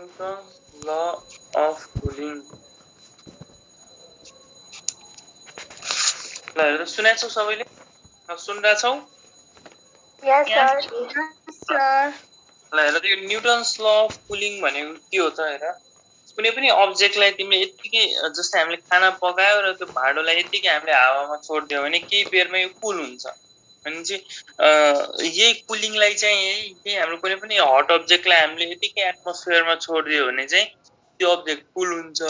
Newton's law of cooling. ल हेर सुनेछौ सबैले? सुनिरहेछौ? यस सर। ल हेर यो न्यूटन्स ल अफ कुलिङ भनेको के हो त हेर। कुनै पनि अब्जेक्टलाई तिमीले यतिकै जस्तै हामीले खाना पकायो र त्यो भाँडोलाई यतिकै हामीले हावामा छोड्दियो भने केही बेरमा यो कुल हुन्छ। अनि चाहिँ यही कुलिङलाई चाहिँ यही हाम्रो कुनै पनि हट अब्जेक्टलाई हामीले यतिकै एटमोस्फियरमा छोडिदियो भने चाहिँ त्यो अब्जेक्ट कुल हुन्छ।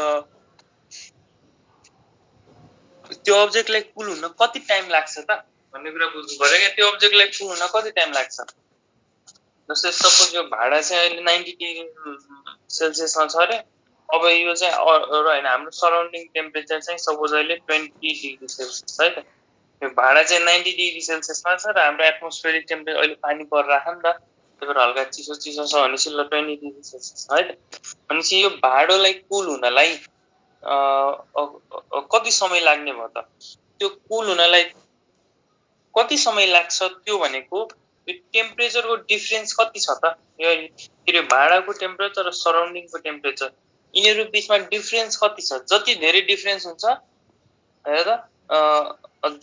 त्यो अब्जेक्टलाई कुल हुन कति टाइम लाग्छ त भन्ने कुरा बुझ्नु पर्यो क्या। त्यो अब्जेक्टलाई कुल हुन कति टाइम लाग्छ? जस्तै सपोज यो भाँडा चाहिँ अहिले 90 डिग्री सेल्सियसमा छ अरे। अब यो चाहिँ होइन हाम्रो सराउन्डिङ टेम्परेचर चाहिँ सपोज अहिले 20 डिग्री सेल्सियस है त। यो भाँडा चाहिँ 90 डिग्री सेल्सियसमा छ र हाम्रो एटमोस्फेरिक टेम्परेचर अहिले पानी परिरहेको नि त, त्यही भएर हल्का चिसो चिसो छ भनेपछि ल 20 डिग्री सेल्सियस है त। भनेपछि यो भाँडोलाई कुल हुनलाई कति समय लाग्ने भयो त? त्यो कुल हुनलाई कति समय लाग्छ त्यो भनेको यो टेम्परेचरको डिफरेन्स कति छ त? यो भाँडाको टेम्परेचर र सराउन्डिङको टेम्परेचर यिनीहरू बिचमा डिफरेन्स कति छ? जति धेरै डिफरेन्स हुन्छ हेर त,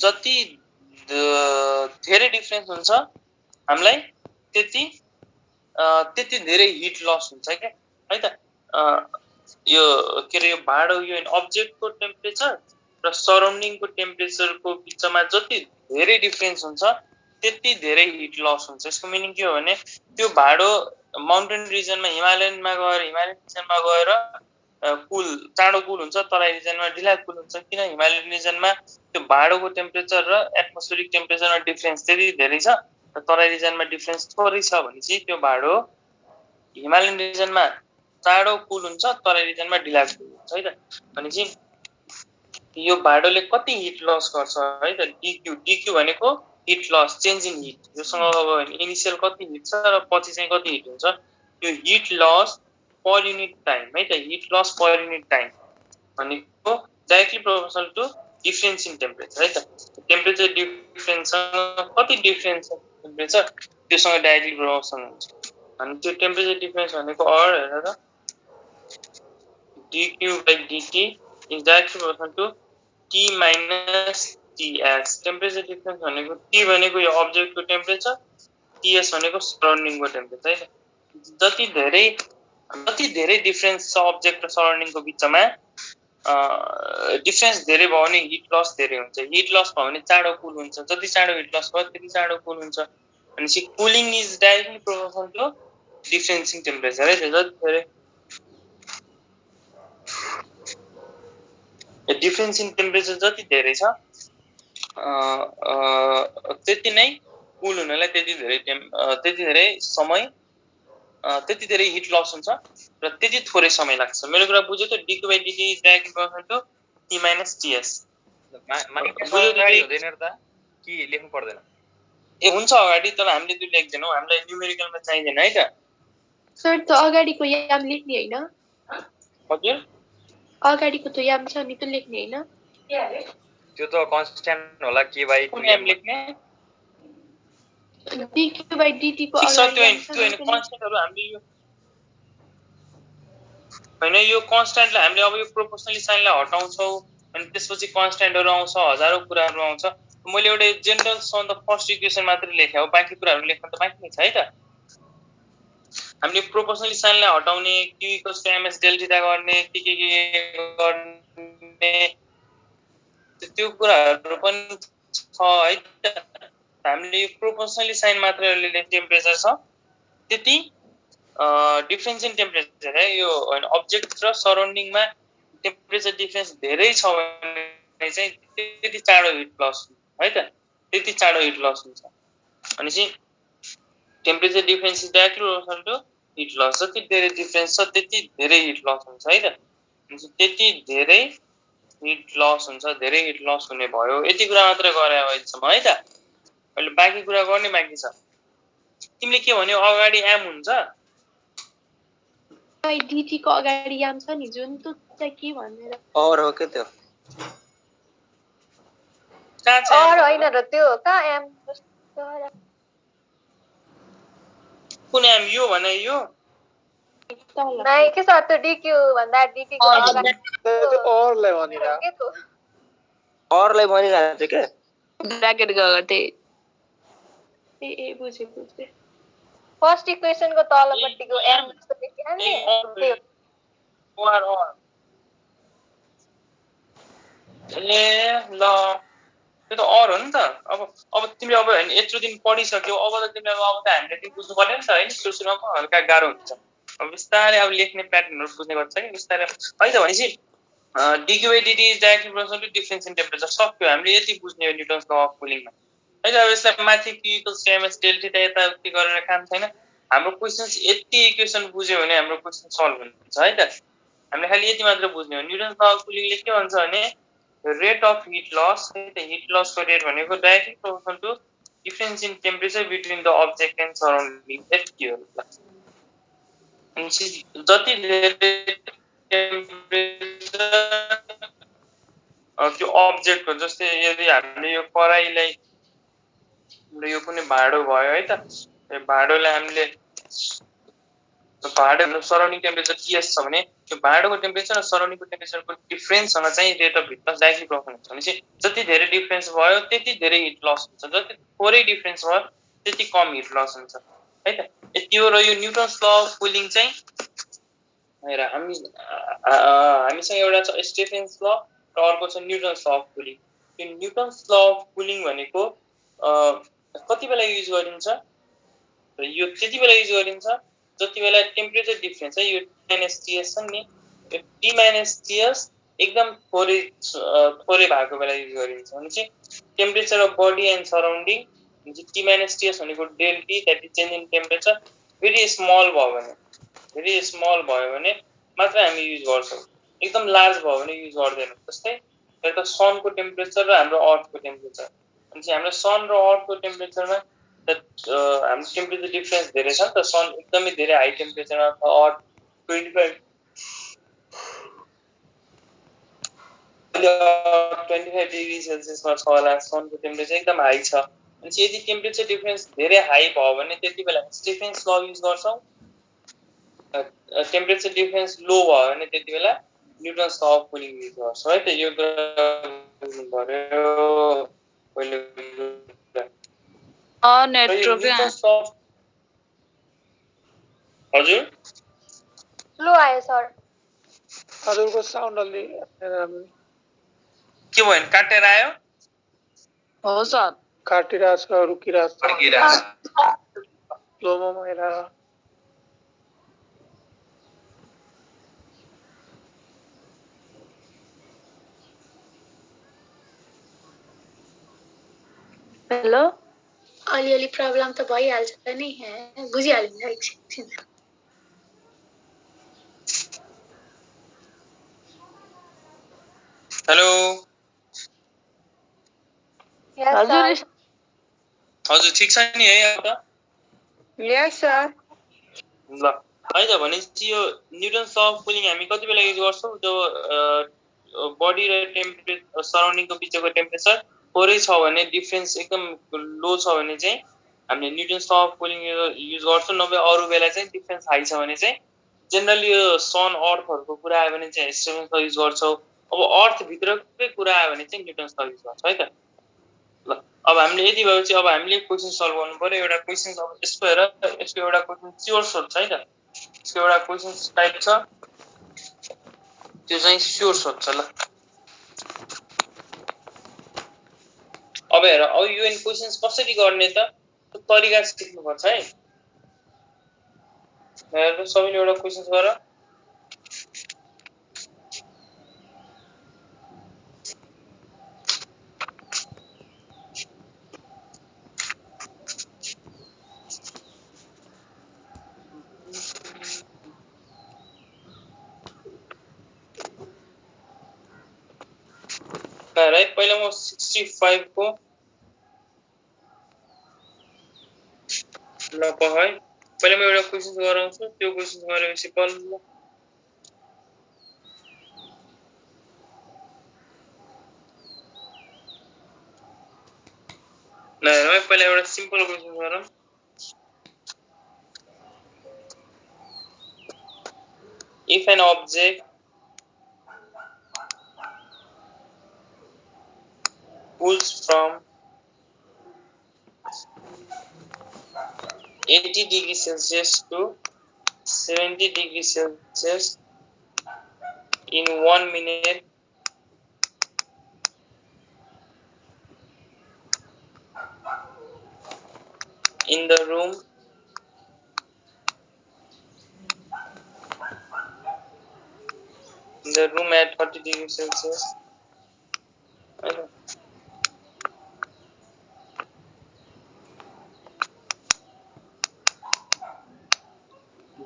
जति धेरै डिफरेन्स हुन्छ हामीलाई त्यति धेरै हिट लस हुन्छ क्या है त। यो के अरे यो भाँडो यो अब्जेक्टको टेम्परेचर र सराउन्डिङको टेम्परेचरको बिचमा जति धेरै डिफरेन्स हुन्छ त्यति धेरै हिट लस हुन्छ। यसको मिनिङ के हो भने त्यो भाँडो माउन्टेन रिजनमा हिमालयनमा गएर कुल चाँडो कुल हुन्छ, तराई रिजनमा ढिला कुल हुन्छ। किन? हिमालयन रिजनमा त्यो भाँडोको टेम्परेचर र एटमोस्फेरिक टेम्परेचरमा डिफरेन्स त्यति धेरै छ र तराई रिजनमा डिफरेन्स थोरै छ भनेपछि त्यो भाँडो हिमालयन रिजनमा चाँडो कुल हुन्छ, तराई रिजनमा ढिला कुल हुन्छ है त। भनेपछि यो भाँडोले कति हिट लस गर्छ है त? डिक्यू भनेको heat loss, change in heat. योसँग अब इनिसियल कति हिट छ र पछि चाहिँ कति हिट हुन्छ, यो heat loss per unit time है त। Heat loss per unit time भनेको directly proportional to difference in temperature है त। टेम्परेचर डिफरेन्ससँग कति डिफरेन्स छ टेम्परेचर, त्योसँग डाइरेक्टली प्रोपोर्सनल हुन्छ। अनि त्यो टेम्परेचर डिफरेन्स भनेको हेर त, dq by dt is directly proportional to T minus Ts। Temperature difference भनेको T भनेको यो अब्जेक्टको टेम्परेचर, Ts भनेको सराउन्डिङको टेम्परेचर है त। जति धेरै डिफरेन्स छ अब्जेक्ट र सराउन्डिङको बिचमा, डिफरेन्स धेरै भयो भने हिट लस धेरै हुन्छ। हिट लस भयो भने चाँडो कुल हुन्छ। जति चाँडो हिट लस भयो त्यति चाँडो कुल हुन्छ। भनेपछि cooling is directly proportional to difference in temperature है त। जति धेरै डिफरेन्स इन टेम्परेचर जति धेरै छ त्यति नै कुल हुनलाई त्यति धेरै समय, त्यति धेरै हिट लस हुन्छ र त्यति थोरै समय लाग्छ। मेरो कुरा बुझ्यो त? dq by dt is directly proportional to T minus Ts। हुँदैन त कि लेख्नु पर्दैन? ए हुन्छ अगाडि, तर हामीले त्यो लेख्दैनौँ, हामीलाई न्युमेरिकलमा चाहिँदैन है त सर। त अगाडिको याम लेख्ने हैन? हजुर, अगाडिको त याम छ नि, त लेख्ने हैन? त्यो त कन्स्ट्यान्ट होला के बाइ कुन याम लेख्ने? dq by dt को अगाडि याम छ नि, कन्स्ट्यान्टहरु हामीले यो हैन, यो कन्स्ट्यान्टलाई हामीले अब यो प्रोपोर्सनली साइनलाई हटाउँछौ अनि त्यसपछि कन्स्ट्यान्टहरु आउँछ, हजारौं कुराहरु आउँछ। मैले एउटा general some the first equation मात्र लेखे हो, बाँकी कुराहरु लेख्न त बाँकी नै छ है त। हामीले प्रोपोर्सनली साइनलाई हटाउने, q = ms del थीटा गर्ने, के गर्ने त्यो कुराहरु पनि छ है त। हामीले यो प्रोपोर्सनली साइन मात्र लिने टेम्परेचर छ त्यति डिफरेन्स इन टेम्परेचर है। यो अब्जेक्ट र सराउन्डिङमा टेम्परेचर डिफरेन्स धेरै छ भने चाहिँ त्यति चाँडो हिट लस है त, त्यति चाँडो हिट लस हुन्छ। भनेपछि temperature difference is directly proportional to heat loss. जति धेरै डिफरेन्स छ त्यति धेरै हिट लस हुन्छ है त। त्यति धेरै हिट लस हुन्छ, धेरै हिट लस हुने भयो। यति कुरा मात्र गरे अहिलेसम्म है त। अहिले बाँकी कुरा गर्ने बाँकी छ। तिमीले के भन्यौ? अगाडि एम हुन्छ, dt को अगाडि याम छ नि जुन, त्यो चाहिँ के भनेर? और हो के त्यो? और हैन र त्यो कहाँ एम? कुन एम? यो भने यो तल नाइ के सर त्यो डिक्यू भन्दा डिक्यू को अरूलाई भनिरा के त्यो अरूलाई भनिरहेको थियो के ब्र्याकेट गर्दै ए बुझे बुझे फर्स्ट इक्वेसन को तलपट्टिको m जस्तो लेखिहाल्ने त्यो ल त्यो त अर हो नि त अब तिमीले अब हैन यत्रो दिन पढिसक्यौ अब त तिमीले अब त ह्यान्डराइटिङ बुझ्नु पर्यो नि त हैन सुरुमा पो हल्का गाह्रो हुन्छ अब बिस्तारै अब लेख्ने प्याटर्नहरु बुझ्ने गर्छ कि बिस्तारै है त भनेपछि डिक्युएडिटी डाइरेक्ट डिफरेन्स इन टेम्परेचर सक्यो हामीले यति बुझ्ने हो न्युटन्स ल अफ कुलिङमा है त अब यसलाई माथि Q = mS डेल्टा यता उति गरेर काम छैन हाम्रो क्वेशन्स यति इक्वेसन बुझ्यो भने हाम्रो क्वेशन सल्भ हुन्छ है त हामीले खाली यति मात्र बुझ्ने हो न्युटन्स ल अफ कुलिङले के भन्छ भने rate of heat loss the heat loss को rate भनेको directly proportional to difference in temperature between the object and surrounding यति हो अनि जति धेरै टेम्परेचर त्यो अब्जेक्ट हो जस्तै यदि हामीले यो कराईलाई यो कुनै भाडो भयो है त भाडोलाई हामीले भाडो सराउन्डिङ टेम्परेचर TS छ भने त्यो भाडोको टेम्परेचर र सराउन्डिङको टेम्परेचरको डिफरेन्ससँग चाहिँ rate of heat loss directly proportional हुन्छ भनेपछि जति धेरै डिफरेन्स भयो त्यति धेरै हिट लस हुन्छ जति थोरै डिफरेन्स भयो त्यति कम हिट लस हुन्छ है त यति हो र यो न्युटन्स ल अफ कुलिङ चाहिँ हेर हामीसँग एउटा छ स्टेफेन्स ल र अर्को छ न्युटन्स ल अफ कुलिङ यो न्युटन्स ल अफ कुलिङ भनेको कति बेला युज गरिन्छ र यो त्यति बेला युज गरिन्छ जति बेला टेम्परेचर डिफरेन्स है यो -TS छ नि यो T-TS एकदम थोरै भएको बेला युज गरिन्छ भने चाहिँ temperature of body and surrounding T-TS भनेको delta T that is change in temperature very small भयो भने मात्र हामी युज गर्छौं एकदम लार्ज भयो भने युज गर्दैनौं जस्तै एउटा सनको टेम्परेचर र हाम्रो अर्थको टेम्परेचर अनि चाहिँ हाम्रो सन र अर्थको टेम्परेचरमा हाम्रो टेम्परेचर डिफरेन्स धेरै छ नि त सन एकदमै धेरै हाई टेम्परेचरमा छ अर्थ 25 डिग्री सेल्सियसमा छ होला सनको टेम्परेचर एकदम हाई छ अनि यदि टेम्परेचर डिफरेन्स धेरै हाई भयो भने त्यति बेला स्टेफेन्स ल युज गर्छौं टेम्परेचर डिफरेन्स लो भयो भने त्यति बेला Newton's law of cooling use गर्छौं है त यो बुझ्नु पर्यो पहिले हजुर स्लो आयो सर हजुरको साउन्ड अलि के भयो काटेर आयो हो सर काटिरहेछ रुकिरहेछ स्लोमा भएर हेलो अलिअलि प्रब्लम त भइहाल्छ नि बुझिहालिन्छ एकछिन हेलो हजुर ठीक छ नि है अब त यस सर ल है त भनेपछि यो न्युटन्स ल अफ कुलिङ हामी कति बेला युज गर्छौं जो बडी र टेम्परेचर सराउन्डिङको बीचको टेम्परेचर थोरै छ भने डिफरेन्स एकदम लो छ भने चाहिँ हामीले Newton's law of cooling use गर्छौं नभए अरु बेला चाहिँ डिफरेन्स हाई छ भने चाहिँ जनरली यो सन अर्थहरुको कुरा आयो भने चाहिँ स्टेफेन्स ल युज गर्छौं अब अर्थ भित्रकै कुरा आयो भने चाहिँ न्युटन्स ल युज गर्छौं है त ल अब हामीले यदि भएपछि अब हामीले क्वेशन सल्भ गर्नु पर्यो एउटा क्वेशन अब यसको हेर यसको एउटा क्वेशन स्योर सोध्छ है त यसको एउटा क्वेशन टाइप छ त्यो चाहिँ स्योर सोध्छ ल अब हेर अब यो क्वेशन्स कसरी गर्ने त त्यो तरिका सिक्नु पर्छ है हेर सबैले एउटा क्वेशन्स गर राइट पहिला म 65 को ल पहाइ पहिला म एउटा क्वेशन गराउँछु त्यो क्वेशन गरेपछि बल्ल ल हेर पहिला एउटा सिम्पल क्वेशन गरौँ if an object cools from 80 degrees Celsius to 70 degrees Celsius in 1 minute, in the room at 30 degrees Celsius.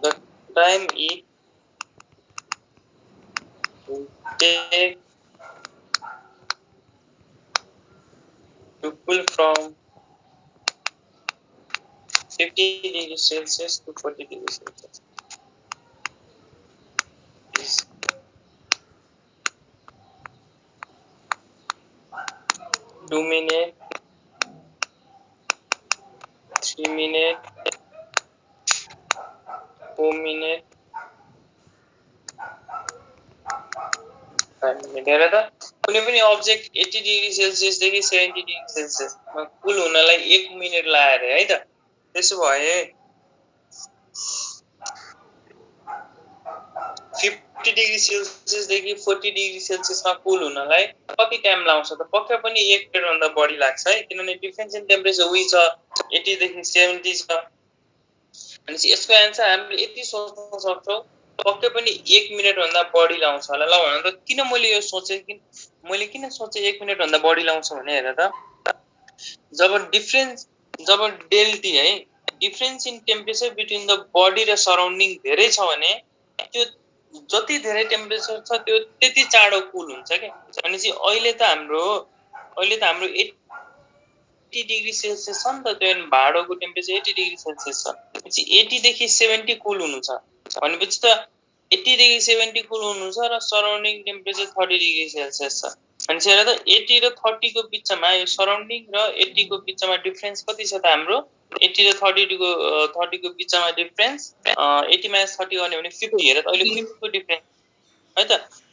The time it will take to cool from 50 degrees Celsius to 40 degrees Celsius is 2 minutes, 3 minutes, 4 minutes, 5 minutes. हेर त कुनै पनि object 80 degree Celsius देखि 70 degree Celsius मा कुल हुनलाई 1 minute लाग्यो है त। त्यसो भए 50 डिग्री सेल्सियस देखि 40 डिग्री सेल्सियस मा कुल हुनलाई कति टाइम लाग्छ त? पक्कै पनि 1 मिनेट भन्दा बढी लाग्छ है, किनभने डिफरेन्स इन टेम्परेचर उही छ 80 देखि 70 छ। अनि यसको आन्सर हामीले यति सोच्न सक्छौं पक्कै पनि 1 मिनेट भन्दा बढी लाउँछ होला। ल भन त किन मैले यो सोचे, मैले किन सोचे 1 मिनेट भन्दा बढी लाउँछ भने हेर त, जब डेल्टी है difference in temperature between the body र सराउन्डिङ धेरै छ भने त्यो जति धेरै टेम्परेचर छ त्यो त्यति चाँडो कुल हुन्छ के। अनि चाहिँ अहिले त हाम्रो 80 डिग्री सेल्सियस छ नि त, त्यो भाडोको टेम्परेचर 80 डिग्री सेल्सियस छ। पछि 80 देखि 70 कुल हुनु छ भनेपछि त 80 देखि 70 कुल हुनु छ र सराउन्डिङ टेम्परेचर 30 डिग्री सेल्सियस छ। अनि हेर त 80 र 30 को बीचमा यो सराउन्डिङ र 80 को बीचमा डिफरेन्स कति छ त हाम्रो? 80 र 30 को बीचमा डिफरेन्स 80 माइनस 30 गर्ने भने 50। हेर त अहिले 50 को डिफरेन्स है त,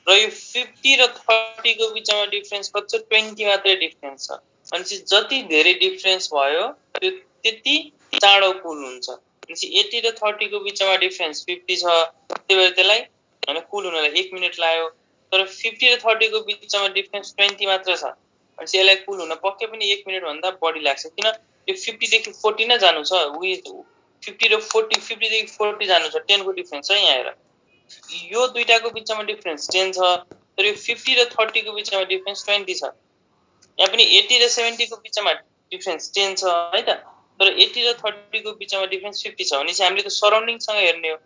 र यो 50 र 30 को बीचमा डिफरेन्स कति छ? 20 मात्रै डिफरेन्स छ। अनि जति धेरै डिफरेन्स भयो त्यो त्यति चाँडो कुल हुन्छ। अनि 80 र 30 को बीचमा डिफरेन्स 50 छ, त्यही भएर त्यसलाई हैन कुल हुनलाई 1 मिनेट लाग्यो। तर 50 र 30 को बीचमा डिफरेन्स 20 मात्र छ, अनि यसलाई कुल हुन पक्कै पनि 1 मिनेट भन्दा बढी लाग्छ। किन यो 50 देखि 40 नै जानु छ, 50 र 40 50 देखि 40 जानु छ, 10 को डिफरेन्स छ यहाँ हेर। यो दुईटाको बीचमा डिफरेन्स 10 छ, तर यो 50 र 30 को बीचमा डिफरेन्स 20 छ। यहाँ पनि 80 र 70 को बीचमा डिफरेन्स 10 छ है त, तर 80 र 30 को बीचमा डिफरेन्स 50 छ। भने चाहिँ हामीले त सराउन्डिङ सँग हेर्ने हो।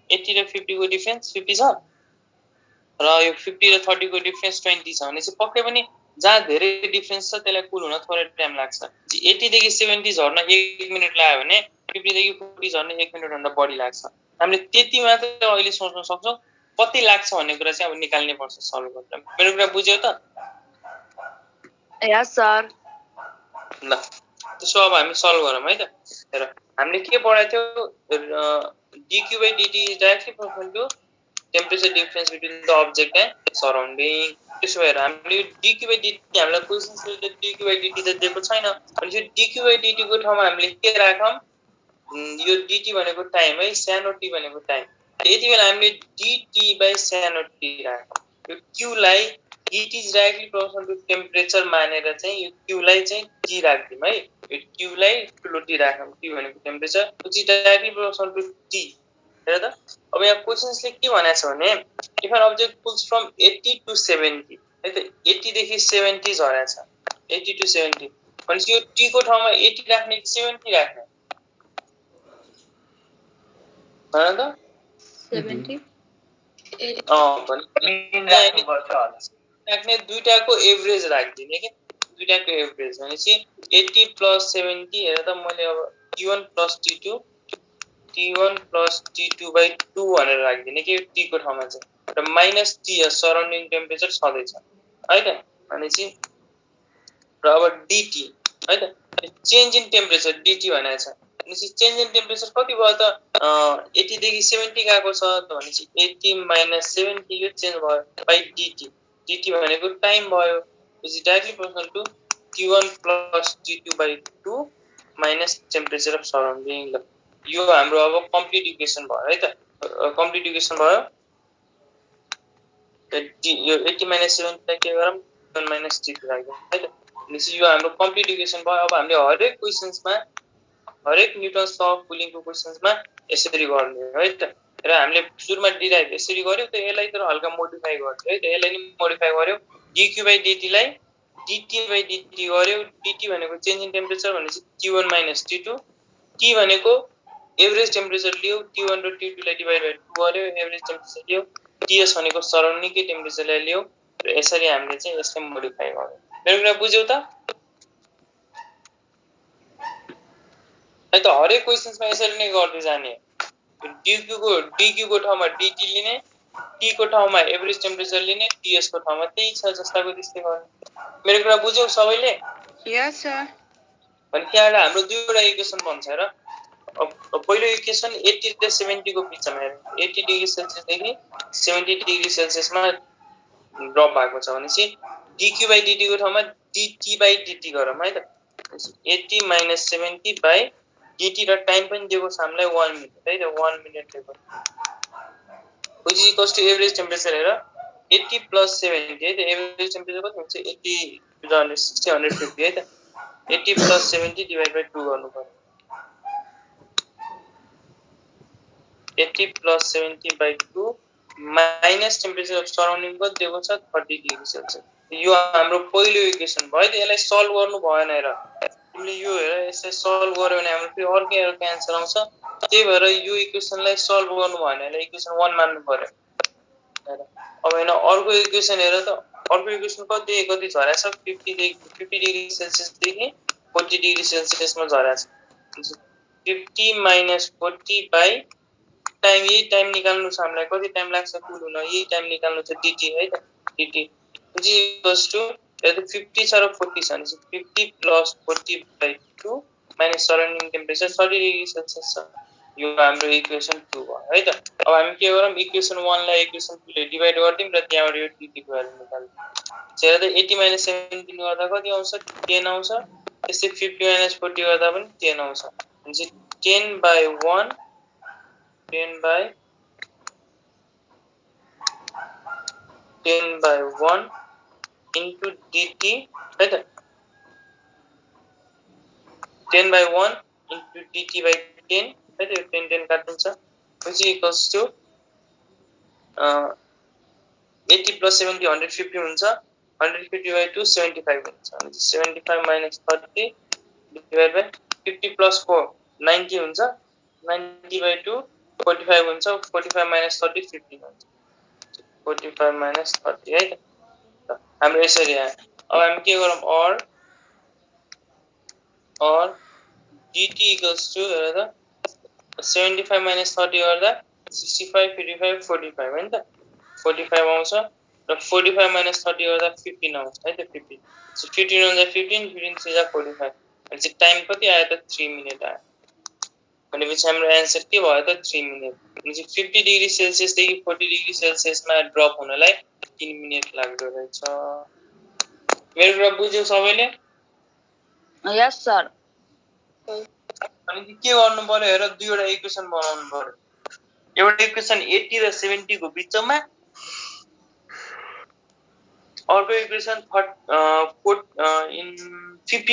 80 र 50 को डिफरेन्स 50 छ र यो 50 र 30 को डिफरेन्स 20 छ भने चाहिँ पक्कै पनि जहाँ धेरै डिफरेन्स छ त्यसलाई कुल हुन थोरै टाइम लाग्छ। 80 देखि 70 झर्न 1 मिनेट लाग्यो भने 50 देखि 40 झर्न 1 मिनेट भन्दा बढी लाग्छ। हामीले त्यति मात्र अहिले सोच्न सक्छौं, कति लाग्छ भन्ने कुरा चाहिँ अब निकाल्नै पर्छ सल्भ गरेर। मेरो कुरा बुझ्यौ त? यस सर। ल त्यसो अब हामी सल्भ गरौँ है त। हेर हामीले के पढाएको थियो, dq by dt is directly proportional to temperature difference between the object and surrounding। त्यसो भएर हामीले dq by dt हामीलाई क्वेशन्सले dq by dt त दिएको छैन, अनि यो dq by dt को ठाउँमा हामीले के राखौं, यो dt भनेको टाइम है, सानो t भनेको टाइम। यति बेला हामीले dt by सानो t राखौं। यो q लाई it is directly proportional to temperature मानेर चाहिँ यो q लाई चाहिँ t राख्दिम है। यो q लाई ठुलो t राखौं, t भनेको temperature, which is directly proportional to t। हेर त अब यहाँ क्वेशन्सले के भनेको छ भने if an object cools from 80 to 70 है त, 80 देखि 70 झरेको छ, 80 to 70 भनेपछि यो t को ठाउँमा 80 राख्ने कि 70 राख्ने? हैन त 70 राख्ने, दुईटाको एभरेज राख्दिने के, दुईटाको एभरेज भनेपछि 80 प्लस 70। हेर त मैले अब t1 प्लस t2 by 2 भनेर राख्दिने के t को ठाउँमा चाहिँ, र माइनस t सराउन्डिङ टेम्परेचर छँदैछ है त। भनेपछि र अब dt है त, चेन्ज इन टेम्परेचर dt भनेको छ, भनेपछि चेन्ज इन टेम्परेचर कति भयो त 80 देखि 70 गएको छ त भनेपछि 80 - 70 यो चेन्ज भयो बाइ dt dt भनेको टाइम भयो is directly proportional to T1 + T2/2 minus temperature of surrounding. ल यो हाम्रो अब कम्प्लिट इक्वेसन भयो है त कम्प्लिट इक्वेसन भयो यो 80 - 70 लाई के गरौँ T1 - T2 राख्यौं है त भनेपछि यो हाम्रो कम्प्लिट इक्वेसन भयो। अब हामीले हरेक क्वेशन्समा हरेक न्युटन्स ल अफ कुलिङको क्वेशन्समा यसरी गर्ने है त र हामीले सुरुमा डिराइभ यसरी गर्यो त यसलाई तर हल्का मोडिफाई गर्यो है त यसलाई नि मोडिफाई गर्यो dq/dt लाई dt/dt गर्यो dt भनेको चेन्ज इन टेम्परेचर भनेपछि T1 - T2 t भनेको एभरेज टेम्परेचर लियो T1 र T2 लाई डिभाइड बाइ 2 गर्यो एभरेज टेम्परेचर लियो ts भनेको सराउन्डिङकै टेम्परेचरलाई लियो र यसरी हामीले चाहिँ यसलाई मोडिफाई गर्यो। मेरो कुरा बुझ्यौ त है त हरेक क्वेशन्समा यसरी नै गर्दै जाने dq को ठाउँमा dt लिने t को ठाउँमा एभरेज टेम्परेचर लिने ts को ठाउँमा त्यही छ जस्ताको त्यस्तै गर्ने। मेरो कुरा बुझ्यौ सबैले? यस सर। भने त्यहाँबाट हाम्रो दुईवटा इक्वेसन बन्छ र पहिलो इक्वेसन 80 र 70 को बिचमा 80 डिग्री सेल्सियस देखि 70 डिग्री सेल्सियसमा ड्रप भएको छ भनेपछि dq/dt को ठाउँमा dt/dt गरौँ है त 80 - 70 dt र टाइम पनि दिएको छ हामीलाई 1 मिनेट है त 1 मिनेट दिएको which is equals to average temperature हेर 80 + 70 है त एभरेज टेम्परेचर कति हुन्छ 80 60 150 है त 80 + 70 डिभाइड बाइ 2 गर्नु पर्यो 80 + 70/2 माइनस टेम्परेचर अफ सराउन्डिङ कति दिएको छ 30 डिग्री सेल्सियस। यो हाम्रो पहिलो इक्वेसन भयो त यसलाई सल्भ गर्नु भएन हेर तिमीले यो हेर यसलाई सल्भ गर्यो भने हाम्रो फेरि अर्कै आन्सर आउँछ त्यही भएर यो इक्वेसनलाई सल्भ गर्नु भएन यसलाई इक्वेसन 1 मान्नु पर्यो हेर अब हैन अर्को इक्वेसन हेर त अर्को इक्वेसन कति झरेछ 50 डिग्री सेल्सियस देखि 40 डिग्री सेल्सियसमा झरेछ 50 - 40 बाइ टाइम यही टाइम निकाल्नु छ हामीलाई कति टाइम लाग्छ कुल हुन यही टाइम निकाल्नु छ dt है त dt which is equals to 50 छ र 40 छ भने 50 + 40/2 minus surrounding temperature 30 degree Celsius छ यो हाम्रो इक्वेसन 2 भयो है त। अब हामी के गरौँ इक्वेसन 1 लाई इक्वेसन 2 ले डिभाइड गर्दियौं र त्यहाँबाट यो dt को भ्यालु निकाल्दियौं। त्यसैले त 80 - 17 गर्दा कति आउँछ 10 आउँछ त्यसै 50 - 40 गर्दा पनि 10 आउँछ भनेपछि 10/1 into dt है त 10/1 into dt/10 है त 10 काटिन्छ which equals to 80 + 70 150 हुन्छ 150/2 75 हुन्छ भने 75 - 30 divided by 50 + 4 90 हुन्छ 90/2 45 हुन्छ 45 - 30 15 हुन्छ 45 - 30 है त हाम्रो यसरी आयो। अब हामी के गरौँ or dt equals to हेर त 75 - 30 गर्दा 65 55 45 हैन त 45 आउँछ र 45 - 30 गर्दा 15 आउँछ है त 15 15 हुन्छ 15 15 3 जा 45 भनेपछि टाइम कति आयो त 3 मिनेट आयो भनेपछि हाम्रो आन्सर के भयो त 3 मिनेट भनेपछि 50 डिग्री सेल्सियस देखि 40 डिग्री सेल्सियसमा ड्रप हुनलाई 3 मिनेट लाग्दो रहेछ। मेरो कुरा बुझ्यौ सबैले? यस सर। अनि के गर्नु पर्यो हेर दुईवटा इक्वेसन बनाउनु पर्यो एउटा इक्वेसन 80 र 70 को बिचमा अर्को इक्वेसन 50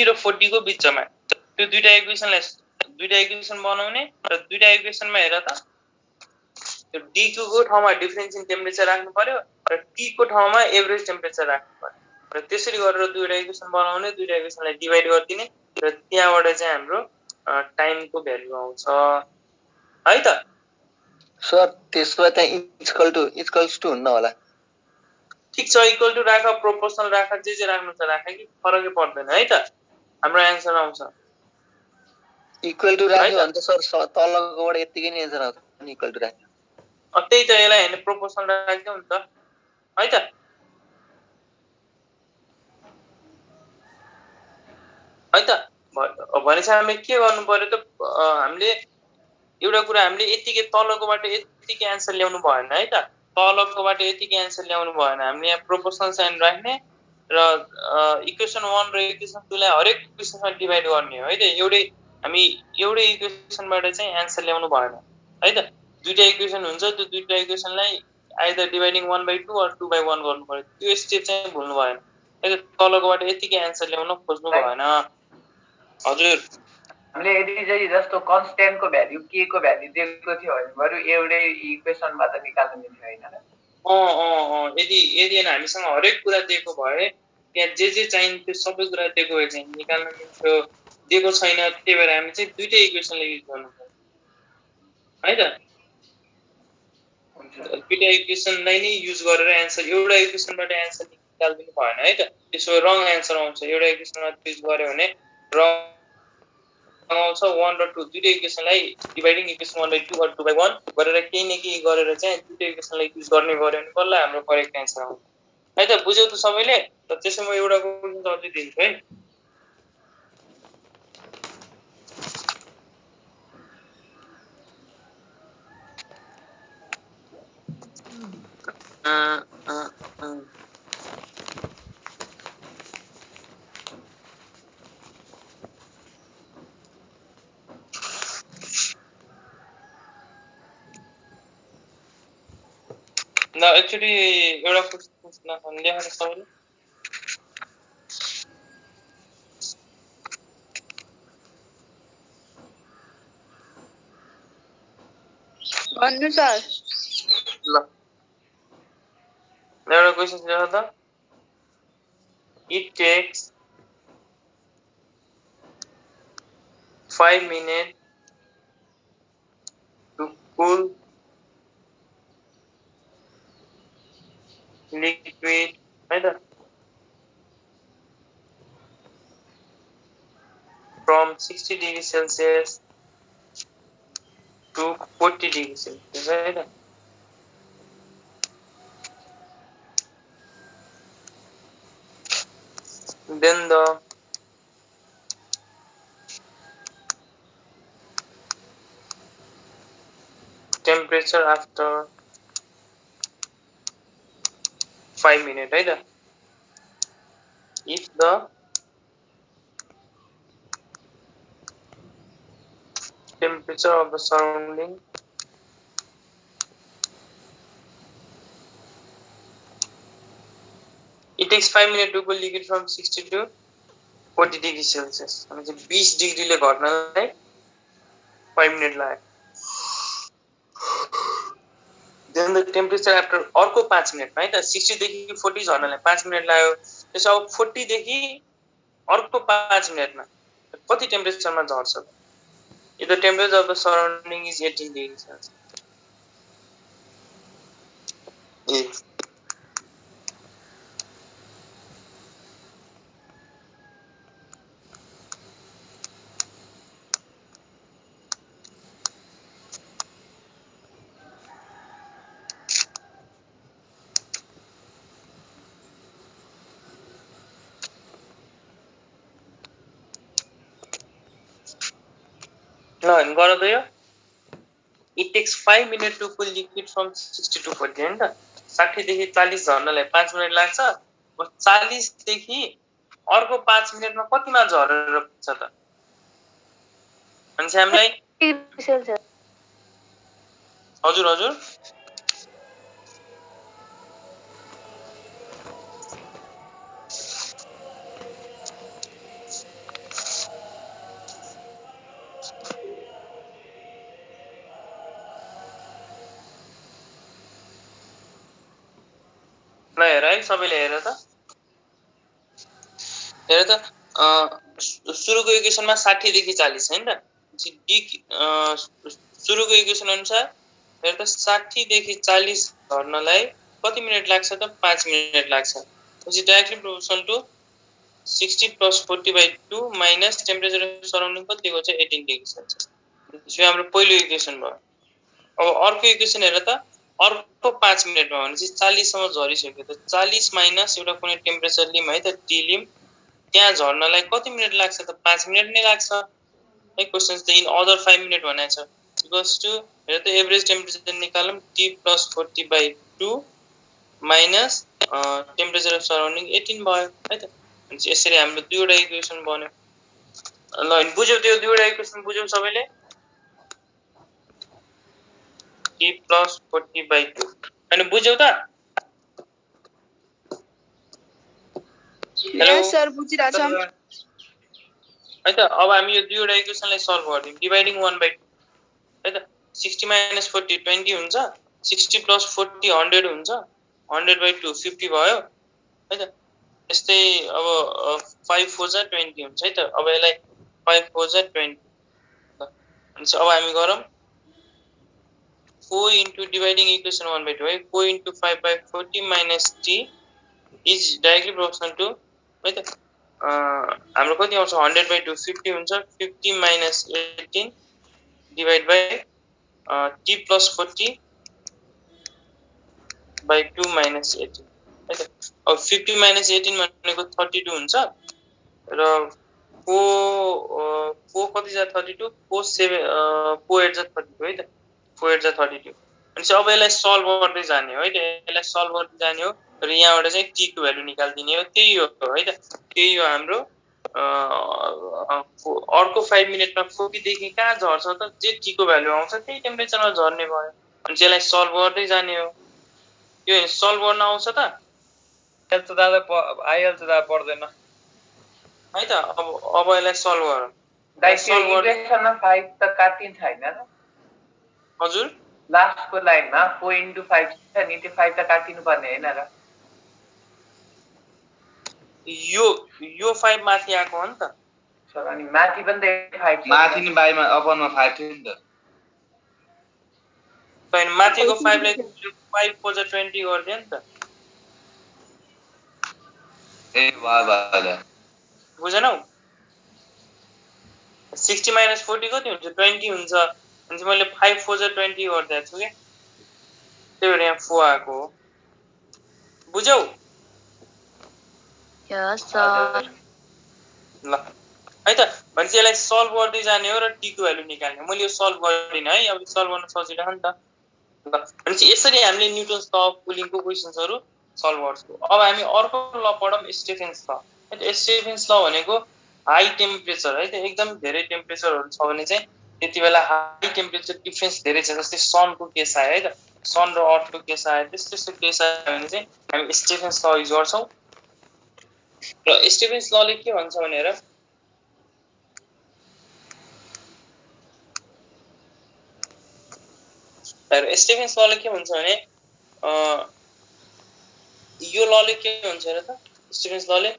र 40 को बिचमा त्यो दुईटा इक्वेसन बनाउने र दुईटा इक्वेसनमा हेर त त्यो dq को ठाउँमा डिफरेन्स इन टेम्परेचर राख्नु पर्यो र t को ठाउँमा एभरेज टेम्परेचर राख्नु पर्यो र त्यसरी गरेर दुईटा इक्वेसन बनाउने दुईटा इक्वेसनलाई डिभाइड गरिदिने र त्यहाँबाट चाहिँ हाम्रो टाइमको भ्यालु आउँछ है त सर त्यसमा चाहिँ इक्वल्स टु हुन्न होला ठीक छ इक्वल टु राख प्रोपोर्सनल राख जे राख्नु छ राख कि फरकै पर्दैन है त हाम्रो आन्सर आउँछ इक्वल टु राख्यो भने त सर तलकोबाट यतिकै नै आन्सर आउँछ इक्वल टु राख्यो त्यही त यसलाई हैन प्रोपोर्सनल राख्दियौ नि त है त है त भनेपछि हामीले के गर्नु पर्यो त हामीले एउटा कुरा हामीले यतिकै तलकोबाट यतिकै एन्सर ल्याउनु भएन है त तलकोबाट यतिकै एन्सर ल्याउनु भएन हामीले यहाँ प्रोपोर्सनल साइन राख्ने र इक्वेसन 1 र इक्वेसन 2 लाई हरेक इक्वेसनमा डिभाइड गर्ने हो है त हामी एउटै इक्वेसनबाट चाहिँ एन्सर ल्याउनु भएन है त दुईटा इक्वेसन हुन्छ त्यो दुईटा इक्वेसनलाई आइदर डिभाइडिङ 1/2 अर 2/1 गर्नु पर्यो त्यो स्टेप चाहिँ भुल्नु भएन है त तलकोबाट यतिकै एन्सर ल्याउन खोज्नु भएन हजुर हामीले यदि चाहिँ जस्तो कन्स्ट्यान्टको भ्याल्यु के को भ्याल्यु दिएको थियो भने बरु एउटै इक्वेसनबाट निकाल्नु मिल्थ्यो हैन यदि हामीसँग हरेक कुरा दिएको भए त्यहाँ जे चाहिन्थ्यो सबै कुरा दिएको भए चाहिँ निकाल्न मिल्थ्यो दिएको छैन त्यही भएर हामी चाहिँ दुईटै इक्वेसनले युज गर्नु पर्यो है त दुईटा इक्वेसनलाई नै युज गरेर एन्सर एउटा इक्वेसनबाट एन्सर निकाल्दिनु भएन है त त्यसो रङ एन्सर आउँछ एउटा इक्वेसनमा युज गर्यो भने रङ आउँछ 1 र 2 दुईटा इक्वेसनलाई डिभाइडिङ इक्वेसन 1/2 अर 2/1 गरेर केही न केही गरेर चाहिँ दुईटा इक्वेसनलाई युज गर्ने गर्यो भने बल्ल हाम्रो करेक्ट एन्सर आउँछ है त बुझ्यौ त सबैले त त्यसै म एउटा क्वेशन अझै दिन्छु है न एक्चुअली एउटा क्वेशन लेखेर सबैले भन्नु सर ल एउटा क्वेशन लेख त it takes 5 minutes to cool liquid right from 60 degrees Celsius to 40 degrees Celsius right then the temperature after 5 minutes right if the temperature of the surrounding it takes 5 minutes to cool liquid from 60 to 40 degrees Celsius अनि चाहिँ 20 degree ले घट्नलाई 5 minute लाग्यो then the temperature after अर्को 5 मिनेटमा है त 60 देखि 40 झर्नलाई 5 minute लाग्यो त्यसो अब 40 देखि अर्को 5 मिनेटमा कति टेम्परेचरमा झर्छ if the temperature of the surrounding is 18 degrees Celsius it takes 5 minutes to cool liquid from 60 to 40 हैन त 60 देखि 40 झर्नलाई 5 मिनेट लाग्छ 40 देखि अर्को 5 मिनेटमा कतिमा झरेर पुग्छ त अनि हामीलाई हजुर हजुर ल हेर है सबैले हेर त सुरुको इक्वेसनमा 60 देखि 40 हैन त सुरुको इक्वेसन अनुसार हेर त 60 देखि 40 झर्नलाई कति मिनेट लाग्छ त 5 मिनेट लाग्छ पछि directly proportional to 60 + 40/2 minus temperature surrounding कति दिएको छ 18 डिग्री सेल्सियस यो हाम्रो पहिलो इक्वेसन भयो अब अर्को इक्वेसन हेर त अर्को 5 मिनेटमा भनेपछि 40 सम्म झरिसक्यो त 40 माइनस एउटा कुनै टेम्परेचर लिम है त टी लिम त्यहाँ झर्नलाई कति मिनेट लाग्छ त 5 मिनेट नै लाग्छ है क्वेसन चाहिँ इन अदर 5 मिनट भनेको छ इक्वल्स टु हेर त एभरेज टेम्परेचर निकालौँ T + 40/2 minus temperature of surrounding 18 भयो है त अनि यसरी हाम्रो दुईवटा इक्वेसन बन्यो ल अनि बुझ्यौ त्यो दुईवटा इक्वेसन बुझ्यौ सबैले T + 40/2 अनि बुझ्यौ त हेलो यस सर बुझिरहेछौँ है त अब हामी यो दुईवटा इक्वेसनलाई सल्भ गर्दियौँ डिभाइडिङ 1/2 है त 60 - 40 20 हुन्छ 60 + 40 100 हुन्छ 100/2 50 भयो है त यस्तै अब 5 4 जा 20 हुन्छ है त अब यसलाई 5 4 जा 20 अनि अब हामी गरौँ 4 into dividing equation 1/2 है 4 into 5/40 minus t is directly proportional to है त हाम्रो कति आउँछ 100/2 50 हुन्छ 50 minus 18 divide by t plus 40/2 minus 18 है त अब 50 minus 18 भनेको 32 हुन्छ र 4 कति जा 32 4 7 4 8 जा 32 है त 4 8 जा 32 अनि चाहिँ अब यसलाई सल्भ गर्दै जाने हो है त यसलाई सल्भ गर्दै जाने हो र यहाँबाट चाहिँ t को भ्यालु निकाल्दिने हो त्यही हो है त त्यही हो हाम्रो अर्को 5 मिनेटमा 40 देखि कहाँ झर्छ त जे t को भ्यालु आउँछ त्यही टेम्परेचरमा झर्ने भयो अनि यसलाई सल्भ गर्दै जाने हो यो सल्भ गर्न आउँछ त आइहाल्छ दादा आइहाल्छ दादा पर्दैन है त अब यसलाई सल्भ गरौँ सल्भ इक्वेसनमा 5 त काटिन्छ हैन र हजुर लास्टको लाइनमा 4 into 5 छ नि त्यो 5 त काटिनु पर्ने हैन र यो 5 माथि आको हो नि त सर अनि माथि पनि त 5 छ माथि नि बाइमा अपनमा 5 थियो नि त हैन माथिको 5 लाई 5 4 जा 20 गर्दियो नि त ए वाह बुझेनौ 60 - 40 कति हुन्छ 20 हुन्छ अनि चाहिँ मैले 5 4 जा 20 गर्दै छु के त्यही भएर यहाँ 4 आको हो बुझ्यौ यस सर ल है त भनेपछि यसलाई सल्भ गर्दै जाने हो र t को भ्यालु निकाल्ने मैले यो सल्भ गरिदिन है अब सल्भ गर्न सजिलो हो नि त ल भनेपछि यसरी हामीले न्युटन्स ल अफ कुलिङको क्वेशन्सहरु सल्भ गर्छौं अब हामी अर्को ल पढौं स्टेफेन्स ल है त स्टेफेन्स ल भनेको हाई टेम्परेचर है त एकदम धेरै टेम्परेचरहरु छ भने चाहिँ त्यतिबेला हाई टेम्परेचर डिफरेन्स धेरै छ जस्तै सनको केस आयो है त सन र अर्थको केस आयो त्यस्तो केस आयो भने चाहिँ हामी स्टेफेन्स ल युज गर्छौं र स्टेफेन्स लले के भन्छ भनेर स्टेफेन्स लले के भन्छ भने यो लले के भन्छ र त स्टेफेन्स लले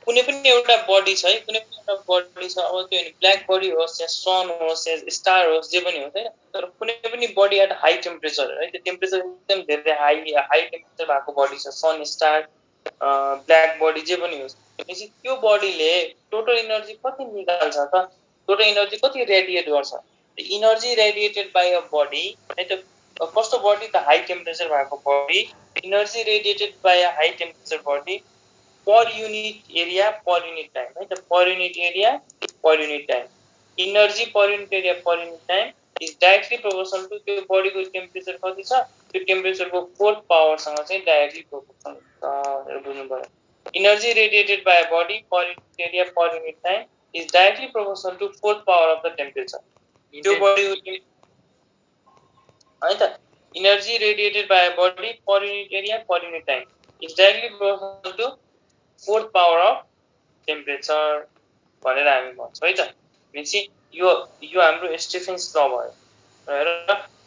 कुनै पनि एउटा बडी छ है कुनै पनि एउटा बडी छ अब त्यो ब्ल्याक बडी होस् या सन होस् या स्टार होस् जे पनि होस् हैन तर कुनै पनि बडी एट हाई टेम्परेचर है त्यो टेम्परेचर एकदम धेरै हाई टेम्परेचर भएको बडी छ सन स्टार ब्ल्याक बडी जे पनि होस् त्यसै त्यो बडीले टोटल एनर्जी कति निकाल्छ त टोटल एनर्जी कति रेडिएट गर्छ energy radiated by a body है त कस्तो बडी त हाई टेम्परेचर भएको body energy radiated by a high temperature body per unit area per unit time है त per unit area per unit time energy per unit area per unit time is directly proportional to त्यो बडीको temperature कति छ त्यो टेम्परेचरको fourth power सँग चाहिँ directly proportional भनेर बुझ्नु पर्यो energy radiated by a body per unit area per unit time is directly proportional to fourth power of the temperature त्यो बडीको है त energy radiated by a body per unit area per unit time is directly proportional to fourth power of temperature भनेर हामी भन्छौं है त भनेपछि यो हाम्रो स्टेफेन्स ल भयो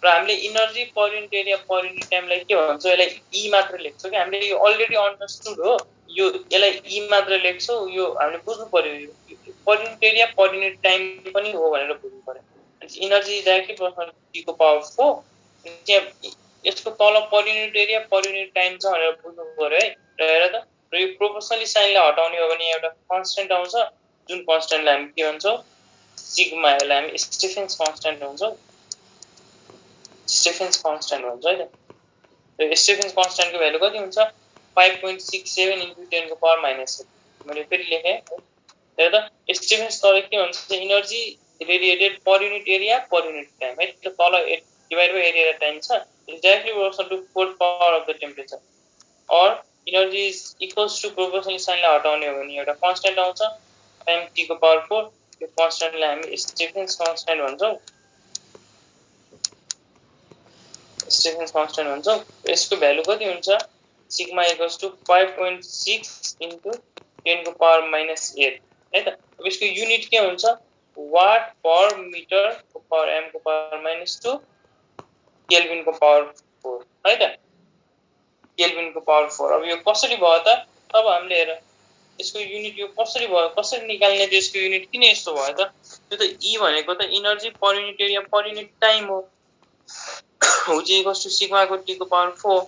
र हामीले energy per unit area per unit टाइमलाई के भन्छौं यसलाई ई मात्र लेख्छौं कि हामीले यो अलरेडी अन्डरस्टुड हो यो यसलाई ई मात्र लेख्छौं यो हामीले बुझ्नु पर्यो यो पर unit area per unit time पनि हो भनेर बुझ्नु पर्यो अनि एनर्जी डाइरेक्टली प्रोपोर्सनल टी को पावर 4 त्यहाँ यसको तल पर unit area per unit time छ भनेर बुझ्नु पर्यो है र हेर त र यो प्रोपोर्सनली साइनलाई हटाउने हो भने एउटा कन्स्ट्यान्ट आउँछ जुन कन्स्ट्यान्टलाई हामी के भन्छौं सिग्मा यसलाई हामी स्टेफेन्स कन्स्ट्यान्ट भन्छौं स्टेफेन्स कन्स्ट्यान्ट भन्छ है त र स्टेफेन्स कन्स्ट्यान्टको भ्यालु कति हुन्छ 5.67 * 10 को पावर -7 मैले फेरि लेखे हेर त स्टेफेन्स लले के भन्छ energy radiated per unit area per unit time है त्यो तल डिवाइड बाइ एरिया र टाइम छ is directly proportional to 4th power of the temperature और energy is equals to proportional साइनलाई हटाउने हो भने एउटा कन्स्ट्यान्ट आउँछ टाइम t को पावर 4 यो कन्स्ट्यान्टलाई हामी स्टिफेन्स कन्स्ट्यान्ट भन्छौं यसको भ्यालु कति हुन्छ सिग्मा इक्वल्स टु 5.6 इन्टु 10 को पावर -8 है त अब यसको युनिट के हुन्छ वाट पर मिटर को पावर m को पावर -2 केल्भिन को पावर 4 है त केल्भिन को पावर 4 अब यो कसरी भयो त अब हामीले हेर यसको युनिट यो कसरी भयो कसरी निकाल्ने त्यसको युनिट किन यस्तो भयो त त्यो त E भनेको त energy per unit area per unit time हो which is equals to sigma को t को पावर 4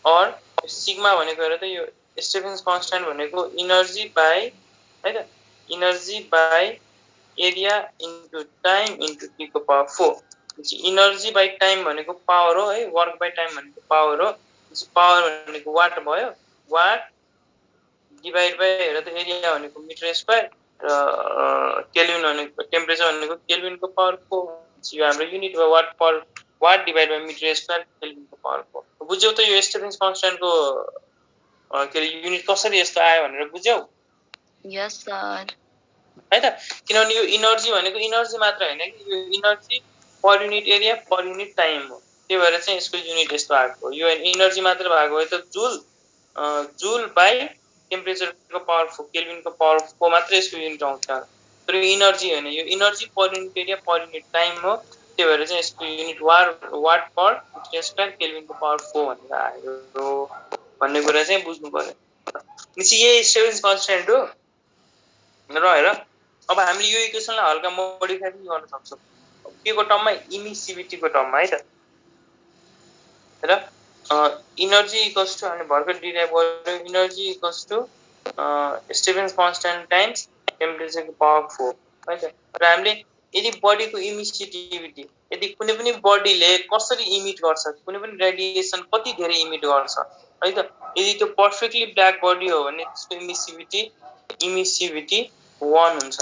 और सिग्मा भनेको हेर त यो स्टिफेन्स कन्स्ट्यान्ट भनेको एनर्जी बाइ है त energy by area into time into t को पावर 4 एनर्जी बाइ टाइम भनेको पावर हो है वर्क बाइ टाइम भनेको पावर हो पावर भनेको वाट भयो वाट डिवाइड बाइ हेर त एरिया भनेको मिटर स्क्वायर र केल्भिन भनेको टेम्परेचर भनेको केल्भिन को पावर 4 यो हाम्रो युनिट भयो watt divide by metre square kelvin को पावर 4 बुझ्यौ त यो स्टिफेन्स कन्स्ट्यान्ट को के युनिट कसरी यस्तो आयो भनेर बुझ्यौ यस सर है त किनभने यो एनर्जी भनेको एनर्जी मात्र हैन कि यो energy per unit area per unit time हो त्यही भएर चाहिँ यसको युनिट यस्तो आएको हो यो एनर्जी मात्र भएको भए त जुल बाइ टेम्परेचर को पावर 4 केल्भिन को पावर 4 मात्र यसको युनिट आउँछ तर एनर्जी हैन यो energy per unit area per unit time हो त्यही भएर चाहिँ यसको unit watt per metre square kelvin को पावर 4 भनेर आयो भन्ने कुरा चाहिँ बुझ्नु पर्यो निसी यही स्टिफेन्स कन्स्ट्यान्ट हो र हेर अब हामीले यो इक्वेसनलाई हल्का मोडिफाई पनि गर्न सक्छौं के को टर्ममा इमिसिभिटी को टर्ममा है त हेर एनर्जी इक्वल्स टु हामीले भर्खर डिराइभ गर्यौं energy equals to Stefan's constant times temperature को पावर 4 है त र हामीले यदि बडीको इमिसिभिटी यदि कुनै पनि बडीले कसरी इमिट गर्छ कुनै पनि रेडिएसन कति धेरै इमिट गर्छ है त यदि त्यो पर्फेक्टली ब्ल्याक बडी हो भने त्यसको इमिसिभिटी 1 हुन्छ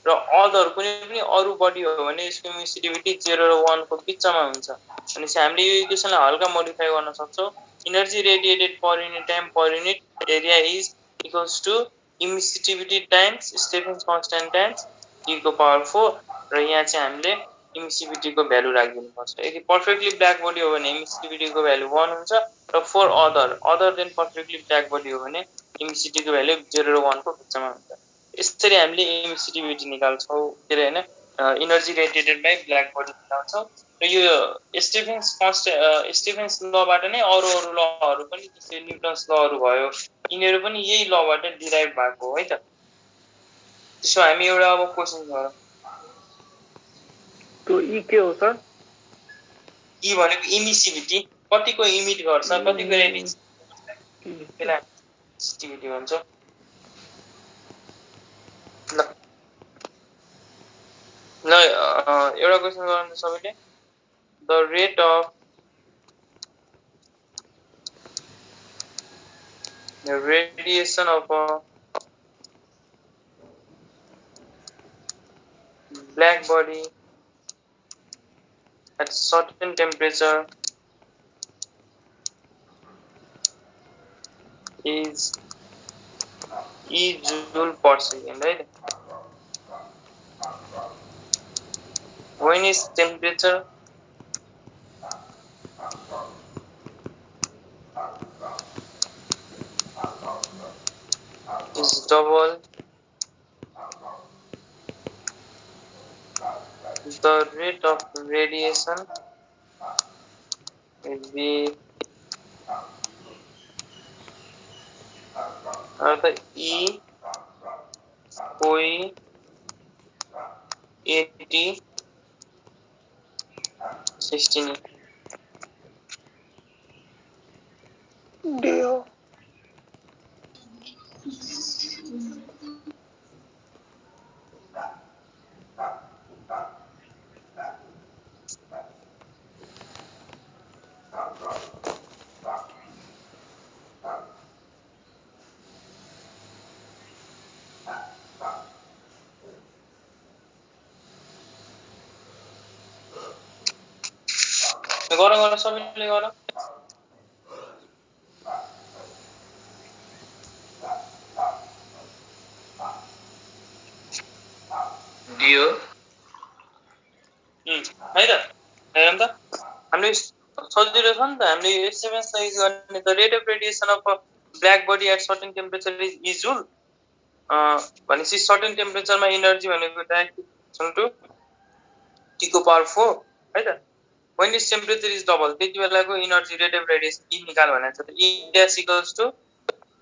र अदर कुनै पनि अरु बडी हो भने यसको इमिसिभिटी 0 र 1 को बीचमा हुन्छ अनि हामीले यो इक्वेसनलाई हल्का मोडिफाई गर्न सक्छौं energy radiated per unit time per unit area is equals to emissivity times Stefan's constant times t को पावर 4 र यहाँ चाहिँ हामीले इमिसिभिटी को भ्यालु राखिदिनु पर्छ यदि पर्फेक्टली ब्ल्याक बडी हो भने इमिसिभिटी को भ्यालु 1 हुन्छ र for other than perfectly black body हो भने इमिसिभिटी को भ्यालु 0 र 1 को बीचमा हुन्छ यसरी हामीले इमिसिभिटी निकाल्छौं के रे हैन energy radiated by black body निकाल्छौं र यो स्टिफेन्स लबाट नै अरु लहरु पनि जस्तै न्युटन्स लहरु भयो यिनीहरु पनि यही लबाट डिराइभ भएको हो है त त्यसो हामी एउटा अब क्वेशन गरौँ त्यो ई के हो सर ई भनेको इमिसिभिटी कतिको इमिट गर्छ कतिको रेडिएसन त्यसलाई इमिसिभिटी भन्छ ल एउटा क्वेशन गरौँ सबैले the rate of the radiation of a black body at certain temperature is E joule per second, right? When is temperature is double the rate of radiation will be the E कोई 80 16 deo गर सबैले गर दियो है त हेरौँ त हामीले सजिलो छ नि त हामीले एसएमएस गर्ने त rate of radiation of black body at certain temperature is usual भनेपछि सर्टेन टेम्परेचरमा इनर्जी भनेको डाइरेक्ट टु टी को पावर 4 है त when its temperature is double त्यति बेलाको इनर्जी रेट अफ रेडिएसन ई निकाल भनेको छ त ई ड्याश इक्वल्स टु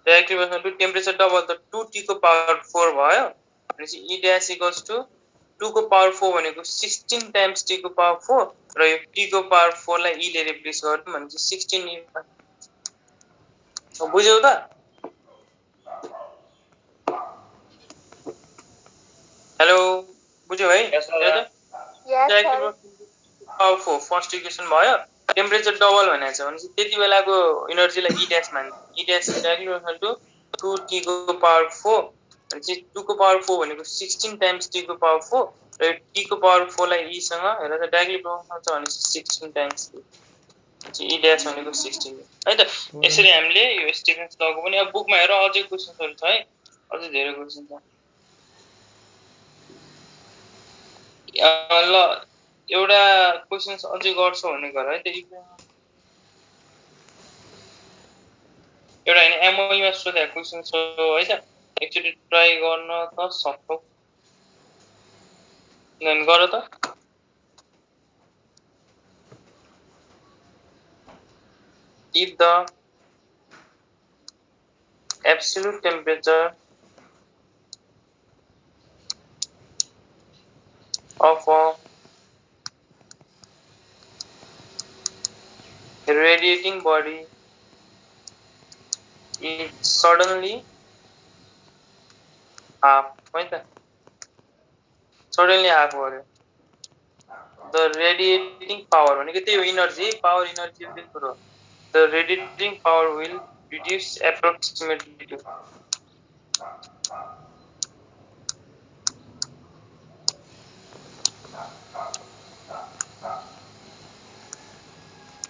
डाइरेक्टली बस्नु टु टेम्परेचर डबल त 2 टी को पावर 4 भयो भनेपछि ई ड्याश इक्वल्स टु 2 को पावर 4 भनेको 16 टाइम्स टी को पावर 4 र यो टी को पावर 4 लाई ई ले रिप्लेस गर्नु भनेपछि 16 ई बुझ्यौ त हेलो बुझ्यौ है Yes, sir. Power 4 first equation भयो टेम्परेचर डबल भनेको छ भनेपछि त्यति बेलाको इनर्जीलाई ई ड्याश मान्छ E dash directly equal to 2 T को पावर 4 भनेपछि 2 को पावर 4 भनेको 16 टाइम्स टी को पावर 4 र टी को पावर 4 लाई ई सँग हेर त डाइरेक्टली बनाउन सक्छ भनेपछि 16 टाइम्स ई ड्याश भनेको 16 है त यसरी हामीले यो स्टेफेन्स लको पनि अब बुकमा हेर अझै क्वेशनहरु छ है अझै धेरै क्वेशन छ ल एउटा क्वेशन अझै गर्छौ भने गर है त एउटा हैन एमओई मा सोधेको क्वेशन छ है त एकचोटी ट्राई गर्न त सक्छौ नन गर त if the absolute temperature of a radiating body is suddenly half right suddenly half गर्यो the radiating power भनेको त्यही हो एनर्जी पावर एनर्जी दिएको कुरो the radiating power will reduce approximately to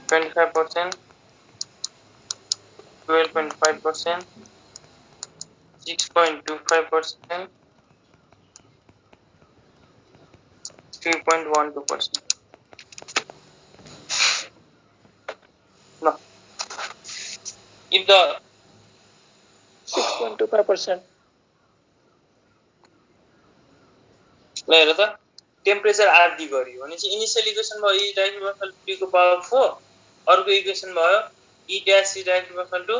25%, 12.5%, 6.25%, 3.12%. No. If the 6.25%. हेर त टेम्परेचर आदि गरियो भने चाहिँ इनिशियल इक्वेसन भयो E direct equal to T को पावर 4 अर्को इक्वेसन भयो E dash E direct equal to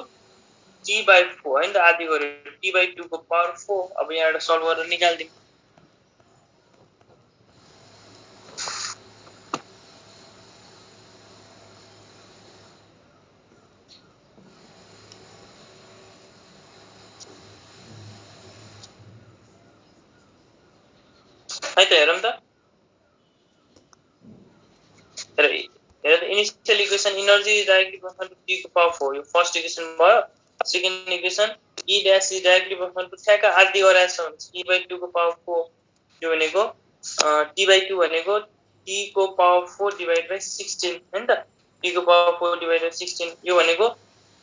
T by 4 हैन त आदि गर्यो टी बाइ 2 को पावर 4 अब यहाँबाट सल्भ गरेर निकाल्दियौ है त हेरौँ त हेर initial equation energy directly equal to T को पावर 4 यो फर्स्ट इक्वेसन भयो second equation E dash E directly equal to ठ्याक्क आदि गराएछ भने ई बाइ 2 को पावर 4 यो भनेको टी बाइ 2 भनेको टी को पावर 4 डिवाइड बाइ 16 हैन त टी को पावर 4 डिवाइड बाइ 16 यो भनेको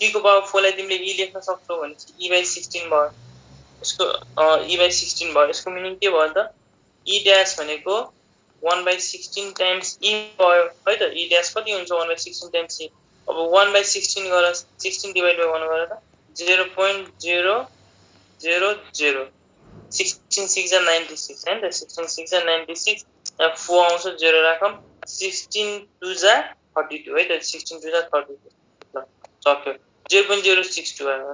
टी को पावर 4 लाई तिमीले ई लेख्न सक्छौ भने ई बाइ 16 भयो यसको ई बाइ 16 भयो यसको मिनिङ के भयो त ई ड्याश भनेको 1 by 16 times e भयो है त e ड्याश कति हुन्छ 1 by 16 times e अब 1 by 16 गरेर 16 डिवाइड बाइ 1 गरेर 0.000 16 6 are 96 हैन त 16 6 are 96 यहाँ 4 आउँछ 0 राखम 16 2 are 32 है त 16 2 are 32 ल सक्यो 0.062 आयो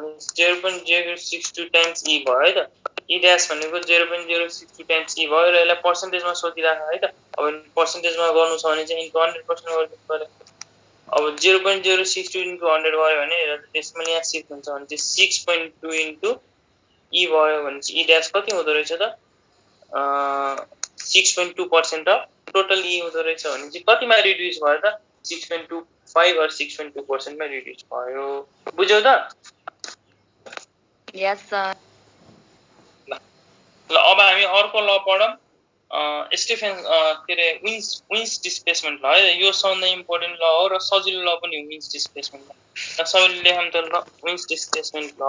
भने 0.062 times e भयो है त ई ड्याश भनेको 0.062 टाइम्स ई भयो र यसलाई पर्सेन्टेजमा सोधिराख है त अब पर्सेन्टेजमा गर्नु छ भने चाहिँ इन्टु 100% गर्नु पर्यो अब 0.062 इन्टु 100 गर्यो भने त्यसमा यहाँ शिफ्ट हुन्छ भने चाहिँ 6.2 इन्टु ई भयो भने चाहिँ ई ड्याश कति हुँदो रहेछ त 6.2% अफ टोटल ई हुँदो रहेछ भने चाहिँ कतिमा रिड्युस भयो त 6.25 or 6.2% मा रिड्युस भयो बुझ्यौ त यस सर ल अब हामी अर्को ल पढौं स्टिफेन के अरे विन्स डिस्प्लेसमेन्ट ल है यो सबभन्दा इम्पोर्टेन्ट ल हो र सजिलो ल पनि हो विन्स डिस्प्लेसमेन्ट ल सबैले लेखौँ त ल विन्स डिस्प्लेसमेन्ट ल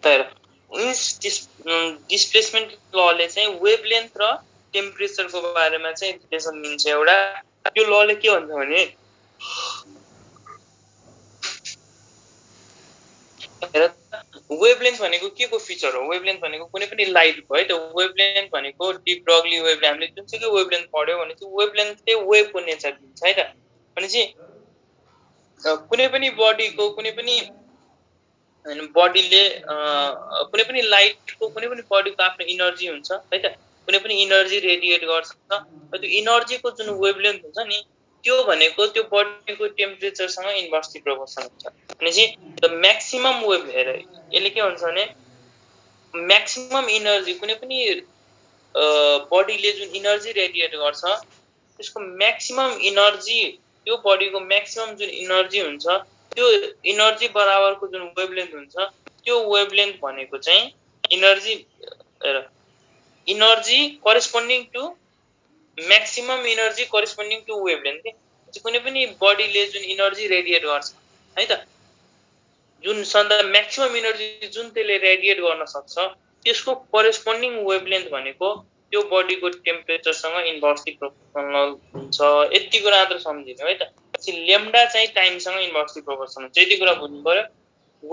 तर विन्स डिस्प्लेसमेन्ट लले चाहिँ वेभलेन्थ र टेम्परेचरको बारेमा चाहिँ डिटेल्सन दिन्छ एउटा त्यो लले के भन्छ भने वेभलेन्थ भनेको के को फिचर हो वेभलेन्थ भनेको कुनै पनि लाइट हो है त वेभलेन्थ भनेको डीप ब्रगली वेभ हामीले जुनसुकै वेभलेन्थ पढ्यो भने चाहिँ वेभलेन्थले वेभको नेचर दिन्छ है त भनेपछि कुनै पनि बडीको कुनै पनि बडीले कुनै पनि लाइटको कुनै पनि बडीको आफ्नो इनर्जी हुन्छ है त कुनै पनि इनर्जी रेडिएट गर्छ त्यो इनर्जीको जुन वेभलेन्थ हुन्छ नि त्यो भनेको त्यो बडीको टेम्परेचरसँग इन्भर्सली प्रोपोर्सनल हुन्छ भनेपछि द म्याक्सिमम वेभ हेर यसले के भन्छ भने म्याक्सिमम इनर्जी कुनै पनि बडीले जुन इनर्जी रेडिएट गर्छ त्यसको म्याक्सिमम इनर्जी त्यो बडीको म्याक्सिमम जुन इनर्जी हुन्छ त्यो इनर्जी बराबरको जुन वेभलेन्थ हुन्छ त्यो वेभलेन्थ भनेको चाहिँ energy corresponding to maximum energy corresponding to wavelength के कुनै पनि बडीले जुन इनर्जी रेडिएट गर्छ है त जुन सदा म्याक्सिमम इनर्जी जुन त्यसले रेडिएट गर्न सक्छ त्यसको करेस्पोन्डिङ वेभलेन्थ भनेको त्यो बडीको टेम्परेचरसँग इन्भर्सली प्रोपोर्सनल हुन्छ यति कुरा मात्र सम्झिनु है त पछि लेम्डा चाहिँ टाइमसँग इन्भर्सली प्रोपोर्सनल हुन्छ यति कुरा बुझ्नु पर्यो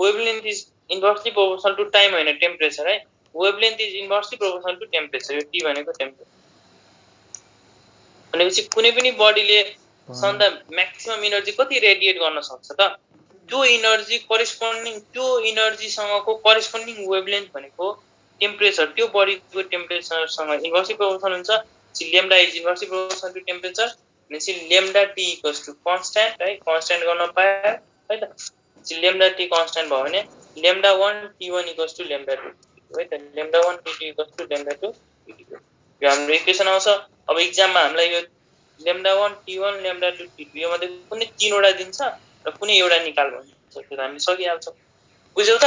wavelength is inversely proportional to time हैन टेम्परेचर है wavelength is inversely proportional to temperature यो टी भनेको टेम्परेचर भनेपछि कुनै पनि बडीले सदा म्याक्सिमम इनर्जी कति रेडिएट गर्न सक्छ त त्यो इनर्जी करेस्पोन्डिङ त्यो इनर्जीसँगको करेस्पोन्डिङ वेभलेन्थ भनेको टेम्परेचर त्यो बडीको टेम्परेचरसँग इन्भर्सली प्रोपोर्सनल हुन्छ lambda is inversely proportional to temperature भनेपछि lambda T equals to constant है कन्स्ट्यान्ट गर्न पाए है त लेम्डा टी कन्स्ट्यान्ट भयो भने lambda 1 t1 equals to lambda 2 है त lambda 1 t2 equals to lambda 2 यो हाम्रो इक्वेसन आउँछ अब एक्जाममा हामीलाई यो लेम्डा 1 t1 लेम्डा 2 t2 यो मध्ये कुनै तीनवटा दिन्छ र कुनै एउटा निकाल भन्छ त्यो हामी सकिहाल्छौँ बुझ्यौ त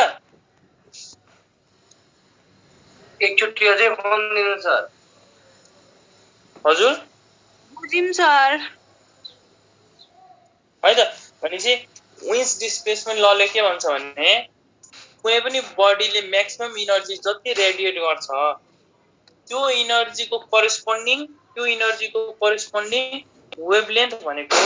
एकचोटि अझै भनिदिनु सर हजुर बुझिम सर है त भनेपछि विन्स डिस्प्लेसमेन्ट लले के भन्छ भने कुनै पनि बडीले म्याक्सिमम इनर्जी जति रेडिएट गर्छ त्यो इनर्जीको करेस्पोन्डिङ वेभलेन्थ भनेको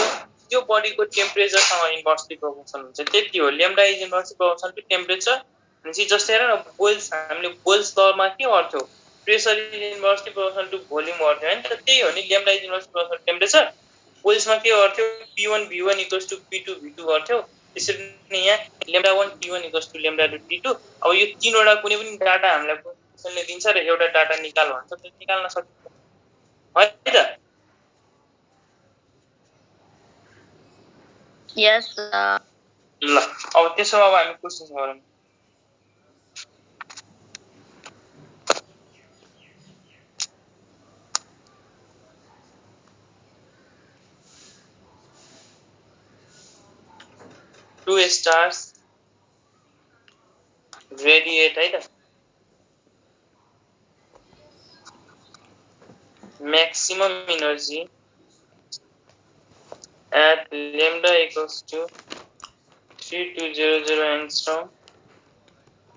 त्यो बडीको टेम्परेचरसँग इन्भर्सली प्रोपोर्सनल हुन्छ त्यति हो lambda is inversely proportional to temperature भनेपछि जस्तै हेर न बोइल्स हामीले बोइल्स लमा के गर्थ्यौ pressure is inversely proportional to volume गर्थ्यो हैन त त्यही हो नि lambda is inversely proportional to temperature बोइल्समा के गर्थ्यौ p1 v1 p2 v2 गर्थ्यौ त्यसरी नै यहाँ लेम्डा 1 t1 लेम्डा 2 t2 अब यो तीनवटा कुनै पनि डाटा हामीलाई क्वेशनले दिन्छ र एउटा डाटा निकाल भन्छ त्यो निकाल्न सकिन्छ है त Yes. ल अब त्यसो अब हामी क्वेशन गरौँ Two stars radiate है त maximum energy at lambda equals to 3200 angstrom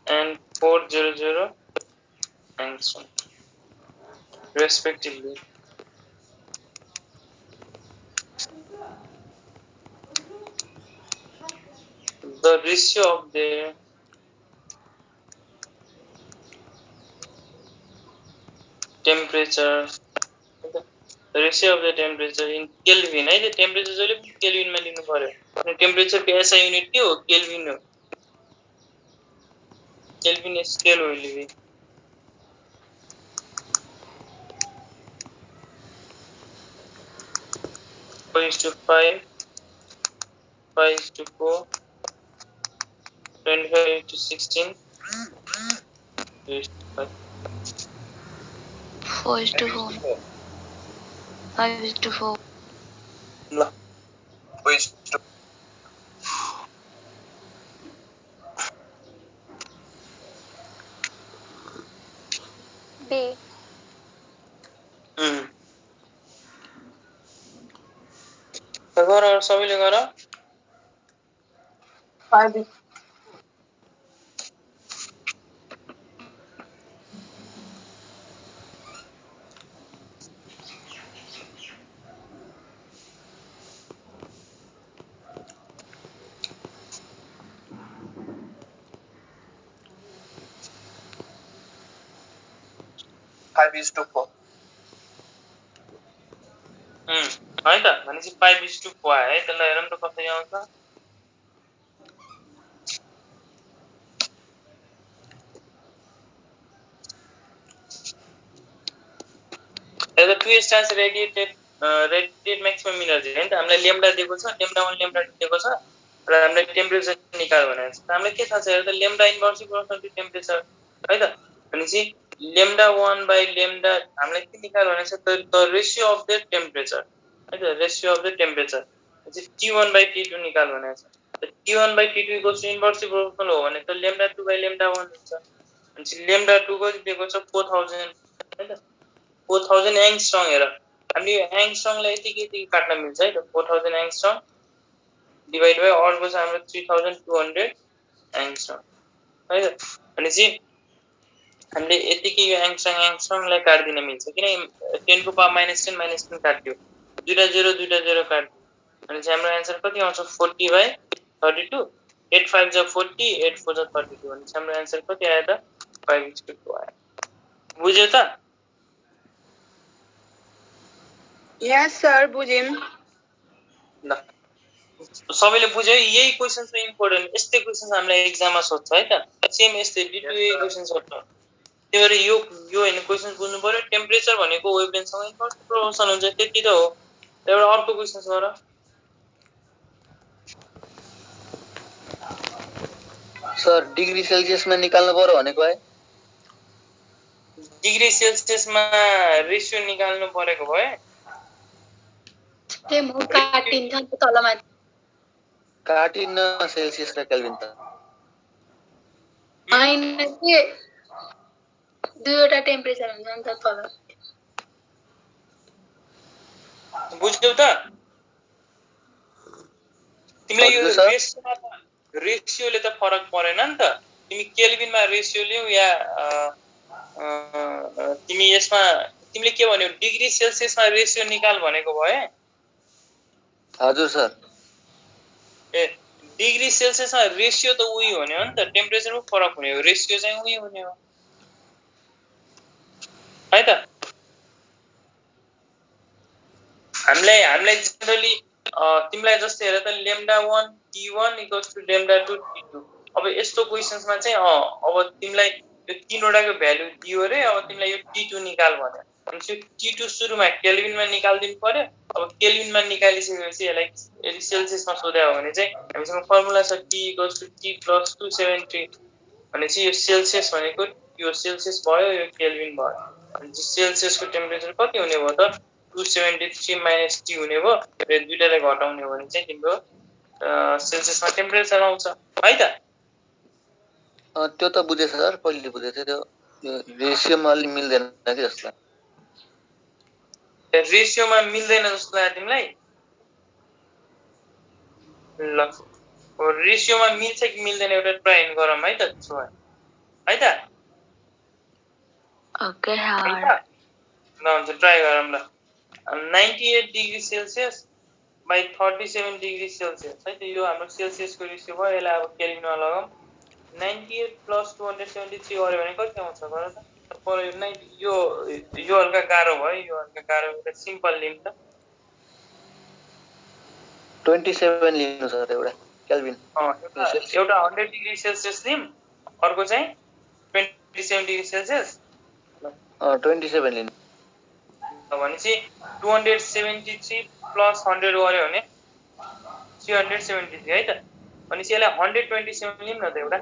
and 400 angstrom respectively. The ratio of the temperature, the ratio of the temperature in Kelvin है त टेम्परेचर जहिले पनि केल्भिन मा लिनु पर्यो अनि टेम्परेचर को एसआई युनिट के हो केल्भिन हो केल्भिन स्केल हो लिबी 4:5 5:4 25:16 4:4 5:4 ल बी गर सबैले गर 5 5:4 है त भनेपछि 5:4 है त्यसलाई हेरौँ त कसरी आउँछ एउटा 2 स्टार्स रेडिएटेड मैक्सिमम एनर्जी है त हामीलाई लेम्डा दिएको छ लेम्डा 1 लेम्डा 2 दिएको छ र हामीलाई टेम्परेचर निकाल भनेको छ हामीलाई के थाहा छ हेर त lambda inversely proportional to temperature है त भनेपछि लेम्डा 1 बाइ लेम्डा हामीलाई के निकाल भनेको छ the ratio of the temperature है त रेशियो अफ द टेम्परेचर चाहिँ T1 बाइ T2 निकाल भनेको छ T1 by T2 equals to inversely proportional हो भने त लेम्डा 2 बाइ लेम्डा 1 हुन्छ भनेपछि लेम्डा 2 को दिएको छ 4000 है त 4000 एंगस्ट्रम हेर हामीले एंगस्ट्रमलाई यति काट्न मिल्छ है त 4000 एंगस्ट्रम डिवाइड बाइ अर्को छ हाम्रो 3200 एंगस्ट्रम है त भनेपछि हामीले यतिकै यो एंगस्ट्रमलाई काट्दिन मिल्छ किन 10 को पावर -10 -10 काट्यो दुईटा 0 काट्यो भनेपछि हाम्रो आन्सर कति आउँछ 40 बाइ 32 8 5 जा 40 8 4 जा 32 भनेपछि हाम्रो आन्सर कति आयो त 5:2 आयो बुझ्यौ त यस सर बुझ्यौं ल सबैले बुझ्यो यही क्वेशन्स इम्पोर्टेन्ट यस्तै क्वेशन्स हामीलाई एक्जाममा सोध्छ है त सेम यस्तै डिटो क्वेशन सोध्छ त्यही भएर यो हैन क्वेशन्स बुझ्नु पर्यो टेम्परेचर भनेको वेभलेन्थसँग इन्भर्सली प्रोपोर्सनल हुन्छ त्यति त हो एउटा अर्को क्वेशन्स गर सर डिग्री सेल्सियसमा निकाल्नु पर्यो भनेको है डिग्री सेल्सियसमा रेशियो निकाल्नु परेको भए त्यही हो काटिन्छ नि तलमाथि काटिन्न सेल्सियस र केल्भिन त हैन के दुईवटा टेम्परेचर हुन्छ नि त तल बुझ्यौ त तिमीलाई यो रेशियोले त फरक परेन नि त तिमी केल्भिनमा रेशियो ल्याउ या तिमी यसमा तिमीले के भन्यौ डिग्री सेल्सियसमा रेशियो निकाल भनेको भए हजुर सर ए डिग्री सेल्सियसमा रेशियो त उही हुने हो नि त टेम्परेचरमा फरक हुने हो रेशियो चाहिँ उही हुने हो है त हामीलाई जनरली तिमीलाई जस्तै हेर त लेम्डा 1 T1 = लेम्डा 2 T2 अब यस्तो क्वेशन्समा चाहिँ अब तिमीलाई यो तीनवटाको भ्यालु दियो रे अब तिमीलाई यो T2 निकाल भन्यो भनेपछि T2 सुरुमा केल्भिनमा निकाल्दिनु पर्यो अब केल्भिनमा निकालिसकेपछि यसलाई यदि सेल्सियसमा सोध्या हो भने चाहिँ हामीसँग फर्मुला छ T = T + 273 भनेपछि यो सेल्सियस भनेको यो सेल्सियस भयो यो केल्भिन भयो भनेपछि सेल्सियसको टेम्परेचर कति हुने भयो त 273 - T हुने भयो र दुईटालाई घटाउने हो भने चाहिँ तिम्रो सेल्सियसमा टेम्परेचर आउँछ है त त्यो त बुझे सर पहिले बुझे थियो त्यो रेशियोमा अलि मिल्दैन के जस्तो रेशियोमा मिल्दैन जस्तो लाग्यो तिमीलाई ल रेशियोमा मिल्छ कि मिल्दैन एउटा ट्राई गरौँ है त त्यसो भए है त ओके ल हुन्छ ट्राई गरौँ ल 98 degree Celsius by 37 degree Celsius है त यो हाम्रो सेल्सियसको रेशियो भयो यसलाई अब केल्भिनमा लगाऊँ 98 + 273 गर्यो भने कति आउँछ गर त यो हल्का गाह्रो भयो यो हल्का गाह्रो एउटा सिम्पल लिम त 27 लिनु सर एउटा केल्भिन एउटा 100 डिग्री सेल्सियस लिम अर्को चाहिँ 27 डिग्री सेल्सियस 27 लिनु भनेपछि 273 + 100 गर्यो भने 373 है त भनेपछि यसलाई 127 लिम न त एउटा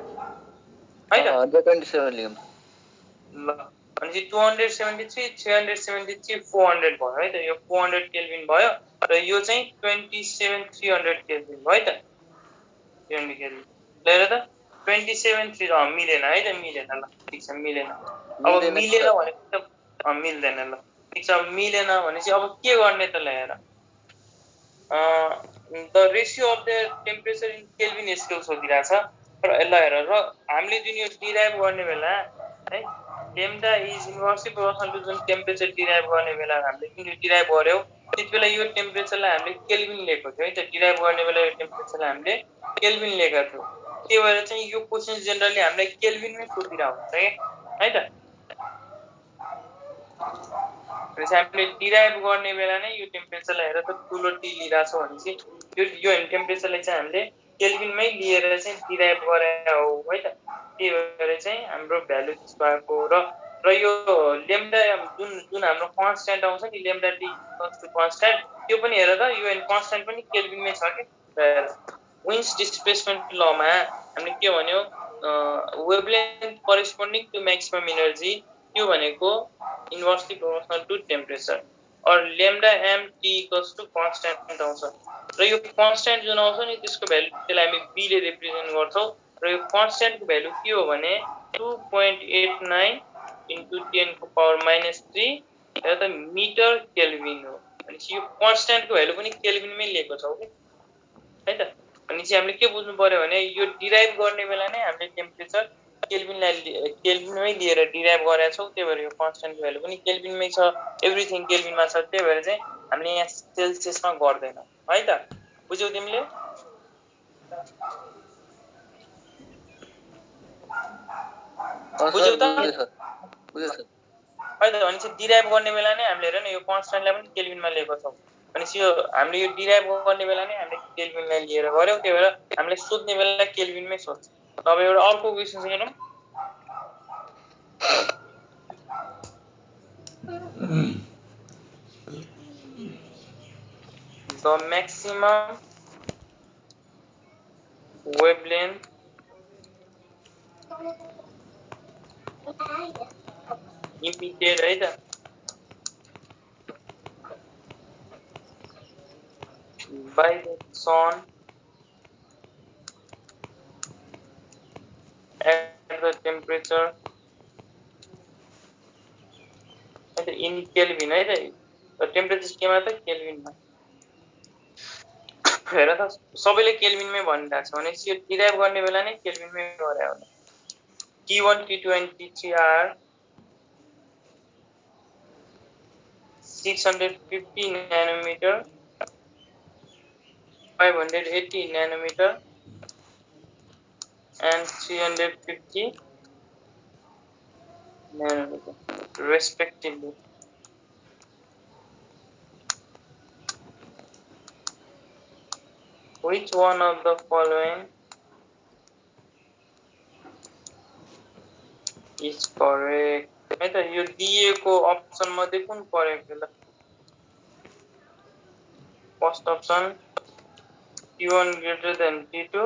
है त 127 लिम ल भनेपछि 273 373 400 भयो है त यो 400 केल्भिन भयो र यो चाहिँ 27300 केल्भिन भयो है त 300 केल्भिन ल हेर त 273 मिलेन है त मिलेन ल ठीक छ मिलेन अब मिलेन भने त मिल्दैन ल ठिक छ मिलेन भने चाहिँ अब के गर्ने त ल्याएर the ratio of the temperature in kelvin scale सोधिरहेछ र यसलाई हेर र हामीले जुन यो डिराइभ गर्ने बेला है lambda is inversely proportional to जुन टेम्परेचर डिराइभ गर्ने बेला हामीले जुन डिराइभ गर्यौ त्यति बेला यो टेम्परेचरलाई हामीले केल्भिन लिएको थियो है त डिराइभ गर्ने बेला यो टेम्परेचरलाई हामीले केल्भिन लिएका थियौँ त्यही भएर चाहिँ यो क्वेसन जेनरली हामीलाई केल्भिनमै सोधिरहेको हुन्छ है त हामीले डिराइभ गर्ने बेला नै यो टेम्परेचरलाई हेरेर त ठुलो टी लिइरहेछौँ भनेपछि यो टेम्परेचरलाई चाहिँ हामीले केल्भिनमै लिएर चाहिँ डिराइभ गरेका हो है त त्यही भएर चाहिँ हाम्रो भ्यालु त्यसको आएको र यो लेम्डा जुन हाम्रो कन्स्ट्यान्ट आउँछ नि लेम्डा टी कन्स्ट्यान्ट त्यो पनि हेर त यो कन्स्ट्यान्ट पनि केल्भिनमै छ कि विन्स डिस्प्लेसमेन्ट लमा हामीले के भन्यो wavelength corresponding to maximum energy त्यो भनेको इन्भर्सली प्रोपोर्सनल टु टेम्परेचर और lambda M T equals to constant आउँछ र यो कन्स्ट्यान्ट जुन आउँछ नि त्यसको भ्यालु त्यसलाई हामी बी ले रिप्रेजेन्ट गर्छौँ र यो कन्स्ट्यान्टको भ्यालु के हो भने 2.89 इन्टु 10 को पावर -3 र त मिटर केल्भिन हो भनेपछि यो कन्स्ट्यान्टको भ्यालु पनि केल्भिनमै लिएको छौँ कि है त अनि चाहिँ हामीले के बुझ्नु पर्यो भने यो डिराइभ गर्ने बेला नै हामीले टेम्परेचर केल्भिनमै लिएर डिराइभ गरेका छौँ त्यही भएर यो कन्स्ट्यान्टको भ्यालु पनि केल्भिनमै छ एभ्रिथिङ केल्भिनमा छ त्यही भएर चाहिँ हामीले यहाँ सेल्सियसमा गर्दैनौँ है त बुझ्यौ तिमीले बुझ्यौ त है त अनि चाहिँ डिराइभ गर्ने बेला नै हामीले हेर न यो कन्स्ट्यान्टलाई पनि केल्भिनमा लिएको छौँ भनेपछि यो हामीले यो डिराइभ गर्ने बेला नै हामीले केल्भिनलाई लिएर गर्यौँ त्यही भएर हामीले सोध्ने बेला केल्भिनमै सोध्छ अब एउटा अर्को क्वेसन हेरौँ द म्याक्सिमम वेभलेन्थ इमिटेड है त by the sun at the temperature in Kelvin है त टेम्परेचर केमा त केल्भिनमा हेर त सबैले केल्भिनमै भनिरहेको छ भने यो डिराइभ गर्ने बेला नै केल्भिनमै गरे हो T1 T2 and T3 are 650 nanometer 580 nanometer and 350 nanometer respectively. Which one of the following is correct? है त यो दिएको अप्सन मध्ये कुन करेक्ट होला first option T1 greater than T2,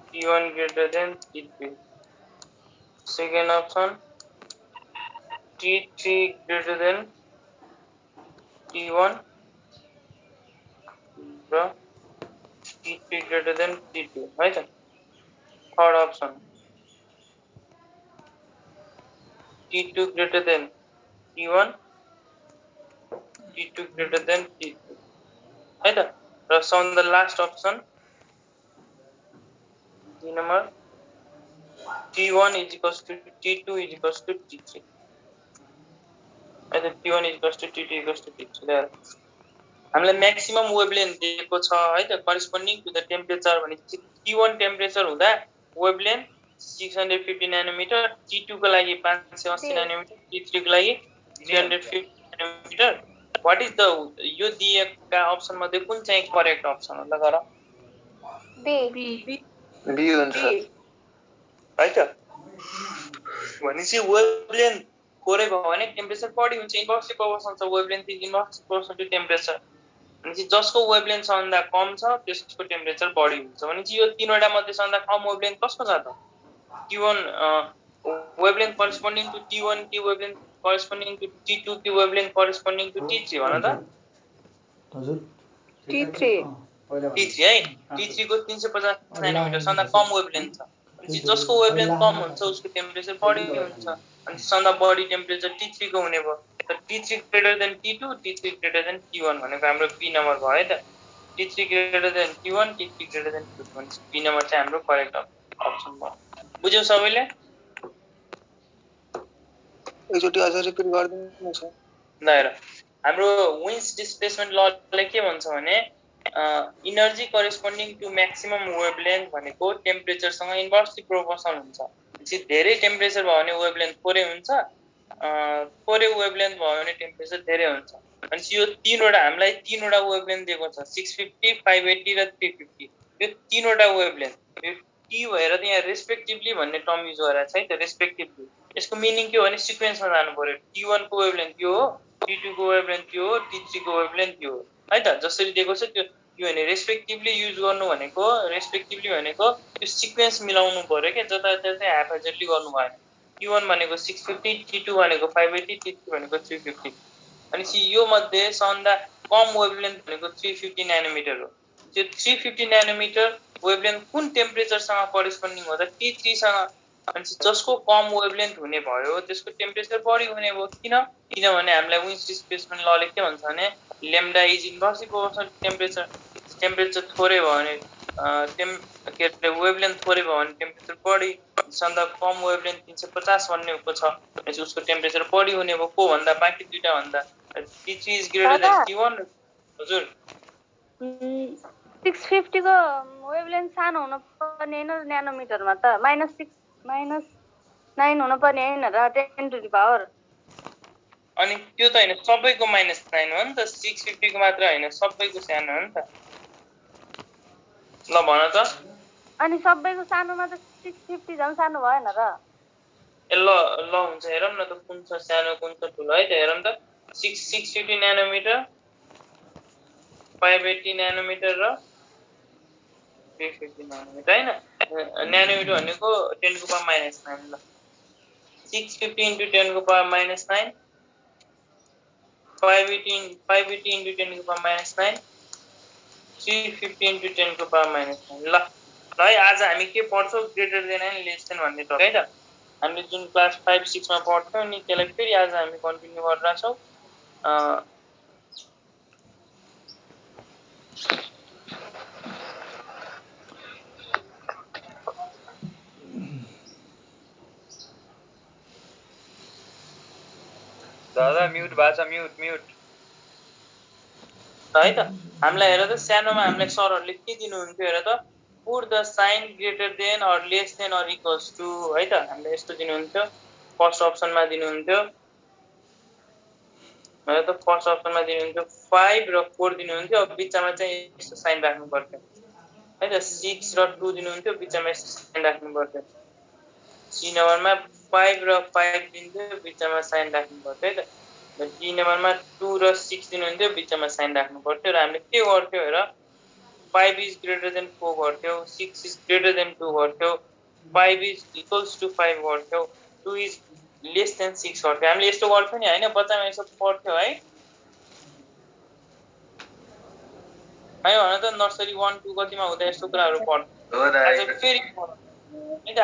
T1 greater than T3. Second option, T3 greater than T1, T3 greater than T2. Right? Third option, T2 greater than T1, T2 greater than T3. Right? So on the last option, the number T1 is equals to T2 is equals to T3. T1 is equals to T2 equals to T3. There. हामीलाई maximum wavelength दिएको छ है त corresponding to the temperature भने T1 temperature हुँदा wavelength 650 nanometer, T2 को लागि 580 nanometer, T3 को लागि 350 nanometer. What is the यो दिएका अप्सन मध्ये कुन चाहिँ करेक्ट अप्सन हो ल गर बी हुन्छ है त भनेपछि वेभलेन्थ थोरै भयो भने टेम्परेचर बढी हुन्छ इन्भर्सली प्रोपोर्सनल छ wavelength is inversely proportional to temperature भनेपछि जसको वेभलेन्थ सबभन्दा कम छ त्यसको टेम्परेचर बढी हुन्छ भनेपछि यो तीनवटा मध्ये सबभन्दा कम वेभलेन्थ कसको छ त T1 wavelength corresponding to T1 T wavelength corresponding to T2 T wavelength corresponding to T3 भन त हजुर T3 है T3 को 350 नैनोमिटर सबभन्दा कम वेभलेन्थ छ अनि जसको वेभलेन्थ कम हुन्छ उसको टेम्परेचर बढी हुन्छ अनि सबभन्दा बढी टेम्परेचर T3 को हुने भयो त T3 greater then T2 T3 greater than T1 भनेको हाम्रो बी नम्बर भयो है त T3 greater than T1 T3 greater than T1 B number चाहिँ हाम्रो करेक्ट अप्सन भयो बुझ्यौ सबैले एकचोटि अझ रिपिट गरिदिनुहोस् ल हेर हाम्रो विन्ड्स डिस्प्लेसमेन्ट लले के भन्छ भने energy corresponding to maximum wavelength भनेको टेम्परेचरसँग इन्भर्सली प्रोपोर्सनल हुन्छ त्यसै धेरै टेम्परेचर भयो भने वेभलेन्थ थोरै हुन्छ थोरै वेभलेन्थ भयो भने टेम्परेचर धेरै हुन्छ अनि यो तीनवटा हामीलाई तीनवटा वेभलेन्थ दिएको छ 650 580 र 350 यो तीनवटा वेभलेन्थ यो टी भएर यहाँ रेस्पेक्टिभली भन्ने टर्म युज गरेर छ है त रेस्पेक्टिभली यसको मिनिङ के हो भने सिक्वेन्समा जानु पर्यो T1 को वेभलेन्थ यो हो T2 को वेभलेन्थ यो हो T3 को वेभलेन्थ यो हो है त जसरी दिएको छ त्यो यो भने रेस्पेक्टिभली युज गर्नु भनेको रेस्पेक्टिभली भनेको त्यो सिक्वेन्स मिलाउनु पर्यो के जताततै ह्याफहेजर्डली गर्नु भएन T1 भनेको 650 T2 भनेको 580 T3 भनेको 350 अनि यो मध्ये सबभन्दा कम वेभलेन्थ भनेको 350 न्यानोमिटर हो त्यो 350 न्यानोमिटर वेभलेन्थ कुन टेम्परेचरसँग करेस्पोन्डिङ हो त T3 सँग अनि जसको कम वेभलेन्थ हुने भयो त्यसको टेम्परेचर बढी हुने भयो किनभने हामीलाई विन्ड्स डिस्प्लेसमेन्ट लले के भन्छ भने lambda is inversely proportional temperature थोरै भयो भने वेभलेन्थ थोरै भयो भने टेम्परेचर बढी सबभन्दा कम वेभलेन्थ 350 भन्नेको छ त्यसपछि उसको टेम्परेचर बढी हुने भयो को भन्दा बाँकी दुईटा भन्दा T3 is greater than T1 हजुर 650 को वेभलेन्थ सानो हुनु पर्ने हैन न्यानोमिटरमा त -9 हुनु पर्ने हैन र 10 टु द पावर अनि त्यो त हैन सबैको -9 हो नि त 650 को मात्र हैन सबैको सानो हो नि त ल भन त अनि सबैको सानोमा त 650 झन् सानो भएन र ए ल हुन्छ हेरौँ न त कुन छ सानो कुन छ ठुलो है त हेरौँ त 650 न्यानोमिटर 580 न्यानोमिटर र 350 न्यानोमिटर हैन न्यानोमिटर भनेको 10 को पावर -9 ल 650 into 10 को पावर -9 580 into 10 को पावर -9 350 into 10 को पावर -9 ल है आज हामी के पढ्छौं greater than and less than भन्ने टपिक है त हामीले जुन क्लास 5 6 मा पढ्थ्यौं नि त्यसलाई फेरि आज हामी कन्टिन्यू गरिरहेका छौं दादा म्युट भएको छ म्युट है त हामीलाई हेर त सानोमा हामीलाई सरहरुले के दिनुहुन्थ्यो हेर त put the sign greater than or less than or equals to है त हामीले यस्तो दिनुहुन्थ्यो फर्स्ट अप्सनमा दिनुहुन्थ्यो है त फर्स्ट अप्सनमा दिनुहुन्थ्यो 5 र 4 दिनुहुन्थ्यो अब बिचमा चाहिँ यस्तो साइन राख्नु पर्थ्यो है त 6 र 2 दिनुहुन्थ्यो बिचमा यस्तो साइन राख्नु पर्थ्यो सी नम्बरमा 5 र 5 दिनुहुन्थ्यो बिचमा साइन राख्नु पर्थ्यो है त डी नम्बरमा 2 र 6 दिनुहुन्थ्यो बिचमा साइन राख्नु पर्थ्यो र हामीले के गर्थ्यौ हेर 5 इज ग्रेटर देन 4 गर्थ्यौ 6 इज ग्रेटर देन 2 गर्थ्यौ 5 इज इक्वल्स टु 5 गर्थ्यौ 2 इज लेस देन 6 गर्थ्यौ हामीले यस्तो गर्थ्यौ नि हैन बच्चामा यसो पढ्थ्यौ है भन त नर्सरी 1 2 कतिमा हुँदा यस्तो कुराहरु पढ्थ्यौ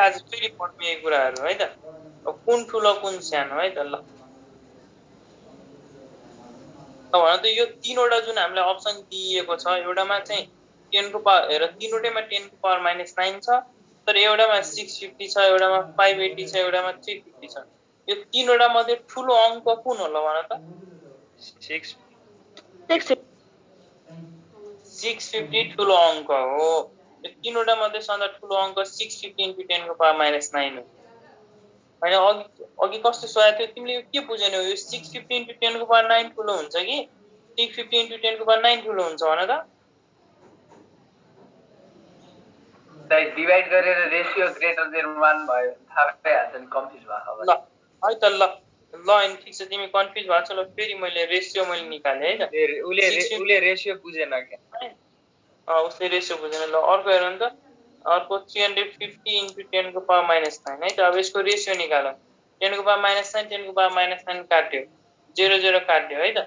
आज फेरि पढ्ने यही कुराहरु है त कुन ठुलो कुन सानो है त ल भन त यो तीनवटा जुन हामीलाई अप्सन दिएको छ एउटामा चाहिँ 10 को पावर हेर तीनवटैमा 10 को पावर -9 छ तर एउटामा 650 छ एउटामा 580 छ एउटामा 350 छ यो तीनवटा मध्ये ठुलो अंक कुन होला भन त 650 ठुलो अंक हो यो तीनवटा मध्ये सबभन्दा ठुलो अंक 650 into 10 को पावर -9 हो हैन अघि कस्तो सोधेको थियो तिमीले के बुझेनौ यो 650 into 10 को पावर 9 ठुलो हुन्छ कि 650 into 10 को पावर 9 ठुलो हुन्छ भन त लाइक डिवाइड गरेर रेशियो ग्रेटर देन 1 भयो थाहा पाइहाल्छ नि कन्फ्युज भएको ल है त ल अनि ठीक छ तिमी कन्फ्युज भएको छ ल फेरि मैले रेशियो निकाले है त उले रेशियो बुझेन के उसले रेशियो बुझेन ल अर्को हेर नि त अर्को 350 into 10 को पावर -9 है त अब यसको रेशियो निकालौ 10 को पावर -9 10 को पावर -9 काट्यो 0 0 काट्यो है त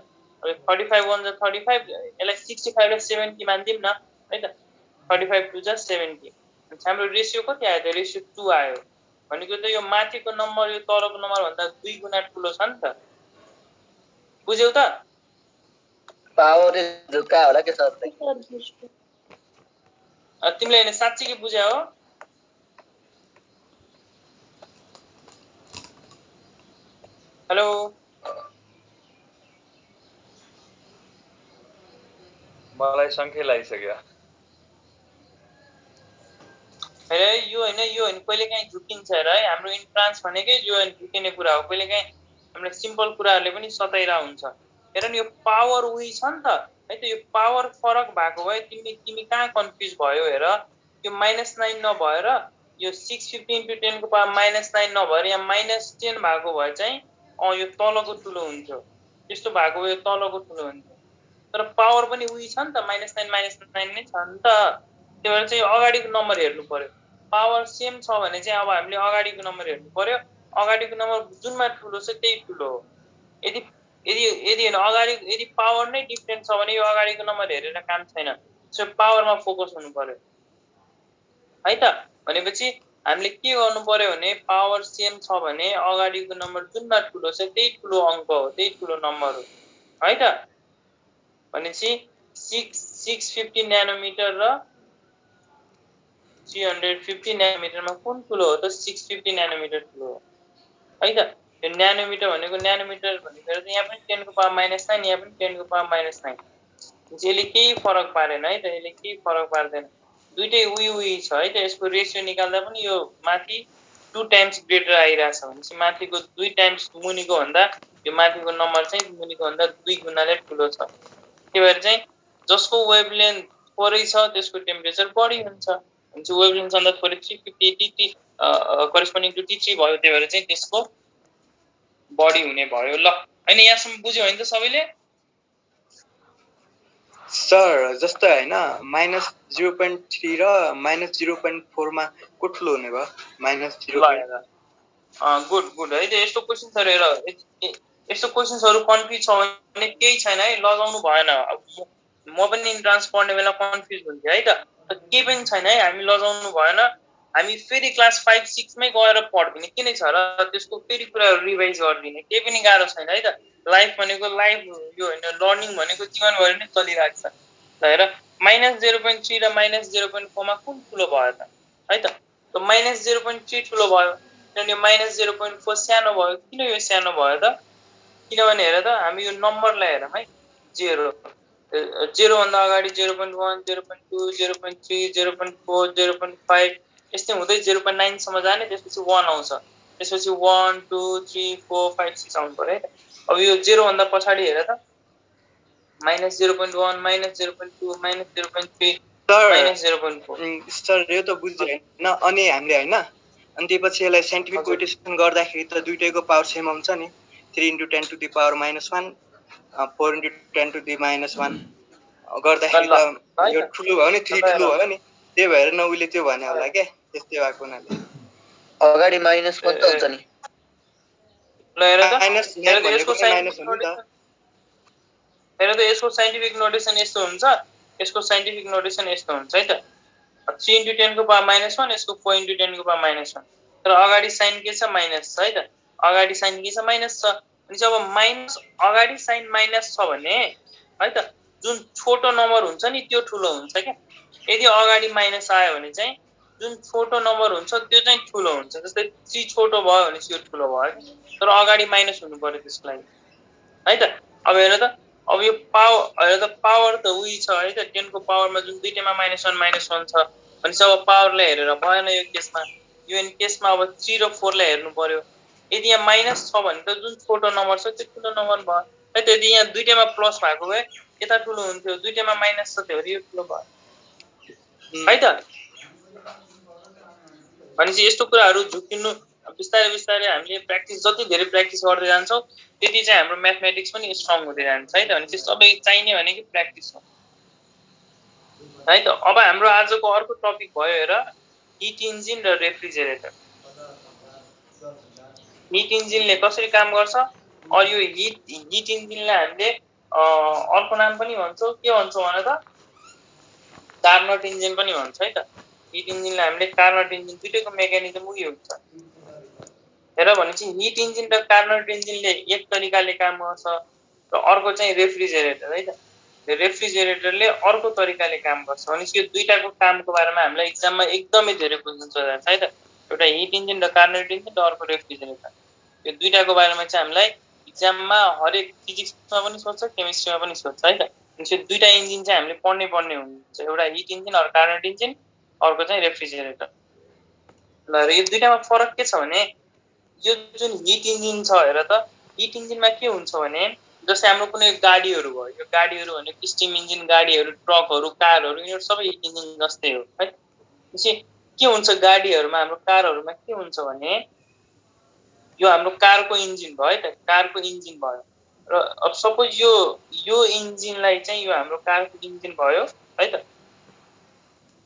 अब 45 1 जा 35 यसलाई 65 र 70 मान्दिम न है त 35 2 जा 70 हाम्रो रेसियो कति आयो त रेसियो 2 आयो भनेको त यो माथिको नम्बर यो तलको नम्बर भन्दा 2 गुणा ठुलो छ नि त बुझ्यौ त पावर झुक्का होला के सर तिमीले हैन साच्चै बुझ्या हो हेलो मलाई संख्या लागिसक्यो हेरे यो हैन कहिलेकाहीँ झुकिन्छ हेर है हाम्रो इन्ट्रान्स भनेकै यो झुकिने कुरा हो कहिलेकाहीँ हामीलाई सिम्पल कुराहरूले पनि सताइरा हुन्छ हेर नि यो पावर उही छ नि त है त यो पावर फरक भएको भए तिमी कहाँ कन्फ्युज भयो हेर यो -9 नभएर यो 650 into 10 को पावर -9 नभएर यहाँ -10 भएको भए चाहिँ यो तलको ठुलो हुन्थ्यो त्यस्तो भएको भए तलको ठुलो हुन्थ्यो तर पावर पनि उही छ नि त -9 नै छ नि त त्यही भएर चाहिँ अगाडिको नम्बर हेर्नु पर्यो पावर सेम छ भने चाहिँ अब हामीले अगाडिको नम्बर हेर्नु पर्यो अगाडिको नम्बर जुनमा ठुलो छ त्यही ठुलो हो यदि अगाडि यदि पावर नै डिफरेन्ट छ भने यो अगाडिको नम्बर हेरेर काम छैन सो पावरमा फोकस हुनु पर्यो है त भनेपछि हामीले के गर्नु पर्यो भने पावर सेम छ भने अगाडिको नम्बर जुनमा ठुलो छ त्यही ठुलो अङ्क हो त्यही ठुलो नम्बर हो है त भनेपछि 650 न्यानोमिटर र 350 न्यानोमिटरमा कुन ठुलो हो त 650 न्यानोमिटर ठुलो हो है त यो न्यानोमिटर भनेको यहाँ पनि 10 को पावर -9 यहाँ पनि 10 को पावर -9 यसले केही फरक पारेन है त यसले केही फरक पार्दैन दुईटै उही छ है त यसको रेसियो निकाल्दा पनि यो माथि 2 टाइम्स ग्रेटर आइराछ भनेपछि माथिको 2 टाइम्स मुनिको भन्दा यो माथिको नम्बर चाहिँ मुनिको भन्दा 2 गुणाले ठुलो छ त्यही भएर चाहिँ जसको वेभलेन्थ थोरै छ त्यसको टेम्परेचर बढी हुन्छ भनेपछि वेभलेन्थ भन्दा थोरै 350 करेस्पोन्डिङ टु T3 भयो त्यही भएर चाहिँ त्यसको बढी हुने भयो ल हैन यहाँसम्म बुझ्यो हैन त सबैले सर जस्तो हैन -0.3 र -0.4 मा को ठुलो हुने भयो -0 गुड है त यस्तो क्वेशन्सहरु हेर यस्तो क्वेशन्सहरु कन्फ्युज छ भने केही छैन है लगाउनु भएन म पनि इन्ट्रान्स पढ्ने बेला कन्फ्युज हुन्थे है त केही पनि छैन है हामी लगाउनु भएन हामी फेरि क्लास 5 6 मै गएर पढ्दिने किन छ र त्यसको फेरि कुराहरु रिभाइज गर्दिने केही पनि गाह्रो छैन है त लाइफ भनेको लाइफ यो हैन लर्निङ भनेको जीवनभरि नै चलिरहेको छ ल हेर -0.3 र -0.4 मा कुन ठुलो भयो त है त त -0.3 ठुलो भयो किनभने -0.4 सानो भयो किन यो सानो भयो त किनभने हेर त हामी यो नम्बरलाई हेरौँ है 0 भन्दा अगाडि 0.1 0.2 0.3 0.4 0.5 यस्तै हुँदै 0.9 सम्म जाने त्यसपछि 1 आउँछ त्यसपछि 1 2 3 4 5 6 आउनु पर्यो है अब यो 0 भन्दा पछाडी हेर त -0.1 -0.2 -0.3 -0.4 सर यो त बुझ्यो हैन अनि हामीले हैन अनि त्यसपछि यसलाई साइन्टिफिक कोटेसन गर्दाखेरि त दुईटैको पावर सेम आउँछ नि 3 × 10 to the power -1 4 × 10 to the -1 गर्दाखेरि त यो ठुलो भयो नि 3 ठुलो भयो नि त्यही भएर न उले त्यो भने होला के त्यस्तै भएको हुनाले अगाडि माइनस पनि त हुन्छ नि ल हेर त हेर त यसको साइन्टिफिक नोटेसन यस्तो हुन्छ यसको साइन्टिफिक नोटेसन यस्तो हुन्छ है त 3 × 10 को पावर -1 यसको 4 × 10 को पावर -1 तर अगाडि साइन के छ माइनस छ है त अगाडि साइन के छ माइनस छ अनि जब माइनस अगाडि साइन माइनस छ भने है त जुन छोटो नम्बर हुन्छ नि त्यो ठुलो हुन्छ के यदि अगाडि माइनस आयो भने चाहिँ जुन छोटो नम्बर हुन्छ त्यो चाहिँ ठुलो हुन्छ जस्तै 3 छोटो भयो भने यो ठुलो भयो तर अगाडि माइनस हुनु पर्यो त्यसको लागि है त अब हेर त अब यो पावर हेर त पावर त उही छ है त 10 को पावरमा जुन दुईटैमा -1 -1 छ अनि अब पावरलाई हेरेर भएन यो केसमा यो केसमा अब 3 र 4 लाई हेर्नु पर्यो यदि यहाँ माइनस छ भने त जुन छोटो नम्बर छ त्यो ठुलो नम्बर भयो है त यदि यहाँ दुईटैमा प्लस भएको भए यता ठुलो हुन्थ्यो दुईटैमा माइनस छ त्यो यो ठुलो भयो है त भनेपछि यस्तो कुराहरु झुकिनु बिस्तारै बिस्तारै हामीले प्र्याक्टिस जति धेरै प्र्याक्टिस गर्दै जान्छौं त्यति चाहिँ हाम्रो म्याथमेटिक्स पनि स्ट्रङ हुँदै जान्छ है त अनि चाहिँ सबै चाहिने भनेको प्र्याक्टिस हो है त अब हाम्रो आजको अर्को टपिक भयो हेर हिट इन्जिन र रेफ्रिजरेटर हिट इन्जिनले कसरी काम गर्छ अर यो हिट इन्जिनलाई हामीले अर्को नाम पनि भन्छौं के भन्छौं भने त कार्नोट इन्जिन पनि भन्छ है त हिट इन्जिनलाई हामीले कार्नोट इन्जिन दुईटैको मेकानिजम उही हुन्छ। हेर भनेपछि हिट इन्जिन र कार्नोट इन्जिनले एक तरिकाले काम गर्छ र अर्को चाहिँ रेफ्रिजरेटर है त। रेफ्रिजरेटरले अर्को तरिकाले काम गर्छ। भनेपछि यो दुईटाको कामको बारेमा हामीलाई एक्जाममा एकदमै धेरै क्वेसन सोधेको छ है त। एउटा हिट इन्जिन र कार्नोट इन्जिन र अर्को रेफ्रिजरेटर। यो दुईटाको बारेमा चाहिँ हामीलाई एक्जाममा हरेक फिजिक्समा पनि सोध्छ, केमिस्ट्रीमा पनि सोध्छ है त। भनेपछि दुईटा इन्जिन चाहिँ हामीले पढ्नै हुन्छ। एउटा हिट इन्जिन र कार्नोट इन्जिन, अर्को चाहिँ रेफ्रिजरेटर। ल र यो दुईटामा फरक के छ भने यो जुन हिट इन्जिन छ हेर त, हिट इन्जिनमा के हुन्छ भने जस्तै हाम्रो कुनै गाडीहरू भयो, यो गाडीहरू भनेको स्टिम इन्जिन गाडीहरू, ट्रकहरू, कारहरू, यिनीहरू सबै हिट इन्जिन जस्तै हो है। त्यसै के हुन्छ गाडीहरूमा, हाम्रो कारहरूमा के हुन्छ भने यो हाम्रो कारको इन्जिन भयो है त, कारको इन्जिन भयो र अब सपोज यो इन्जिनलाई चाहिँ यो हाम्रो कारको इन्जिन भयो है त,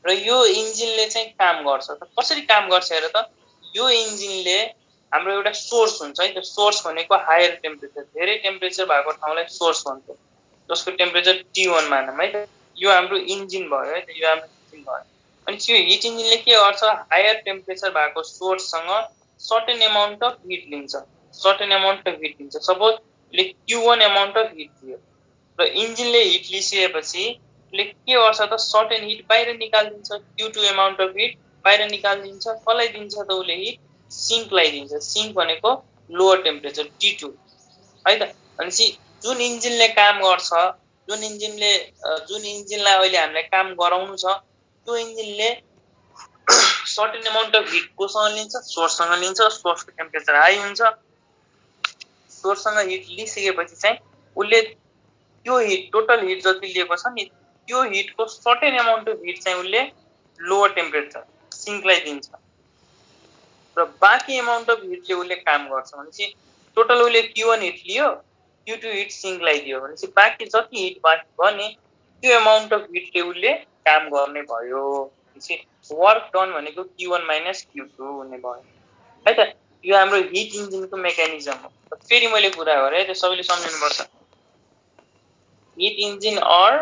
र यो इन्जिनले चाहिँ काम गर्छ। त कसरी काम गर्छ हेर त, यो इन्जिनले हाम्रो एउटा सोर्स हुन्छ है, त्यो सोर्स भनेको हायर टेम्परेचर, धेरै टेम्परेचर भएको ठाउँलाई सोर्स भन्छ, जसको टेम्परेचर T1 मानौँ है त। यो हाम्रो इन्जिन भयो है त, यो हाम्रो इन्जिन भयो। अनि यो हिट इन्जिनले के गर्छ, हायर टेम्परेचर भएको सोर्ससँग सर्टेन एमाउन्ट अफ हिट लिन्छ, सर्टेन एमाउन्ट अफ हिट लिन्छ। सपोज ले Q1 एमाउन्ट अफ हिट दियो र इन्जिनले हिट लिइसकेपछि ले के गर्छ त, सर्टेन हिट बाहिर निकालिदिन्छ, Q2 एमाउन्ट अफ हिट बाहिर निकालिदिन्छ। कसलाई दिन्छ त उसले हिट, सिङ्कलाई दिन्छ। सिङ्क भनेको लोअर टेम्परेचर T2 है त। भनेपछि जुन इन्जिनले काम गर्छ, जुन इन्जिनलाई अहिले हामीलाई काम गराउनु छ, त्यो इन्जिनले सर्टेन एमाउन्ट अफ हिट कोसँग लिन्छ, सोर्ससँग लिन्छ। सोर्सको टेम्परेचर हाई हुन्छ, सोर्ससँग हिट लिइसकेपछि चाहिँ उसले त्यो हिट, टोटल हिट जति लिएको छ नि, त्यो हिटको सर्टेन एमाउन्ट अफ हिट चाहिँ उसले लोअर टेम्परेचर सिङ्कलाई दिन्छ र बाँकी एमाउन्ट अफ हिटले उसले काम गर्छ। भनेपछि टोटल उसले Q1 हिट लियो, Q2 हिट सिङ्कलाई दियो, भनेपछि बाँकी जति हिट बाँकी भयो नि त्यो एमाउन्ट अफ हिटले उसले काम गर्ने भयो। भनेपछि वर्क डन भनेको Q1 माइनस Q2 हुने भयो है त। यो हाम्रो हिट इन्जिनको मेकानिजम हो। फेरि मैले कुरा गरेँ, त्यो सबैले सम्झिनुपर्छ। हिट इन्जिन अर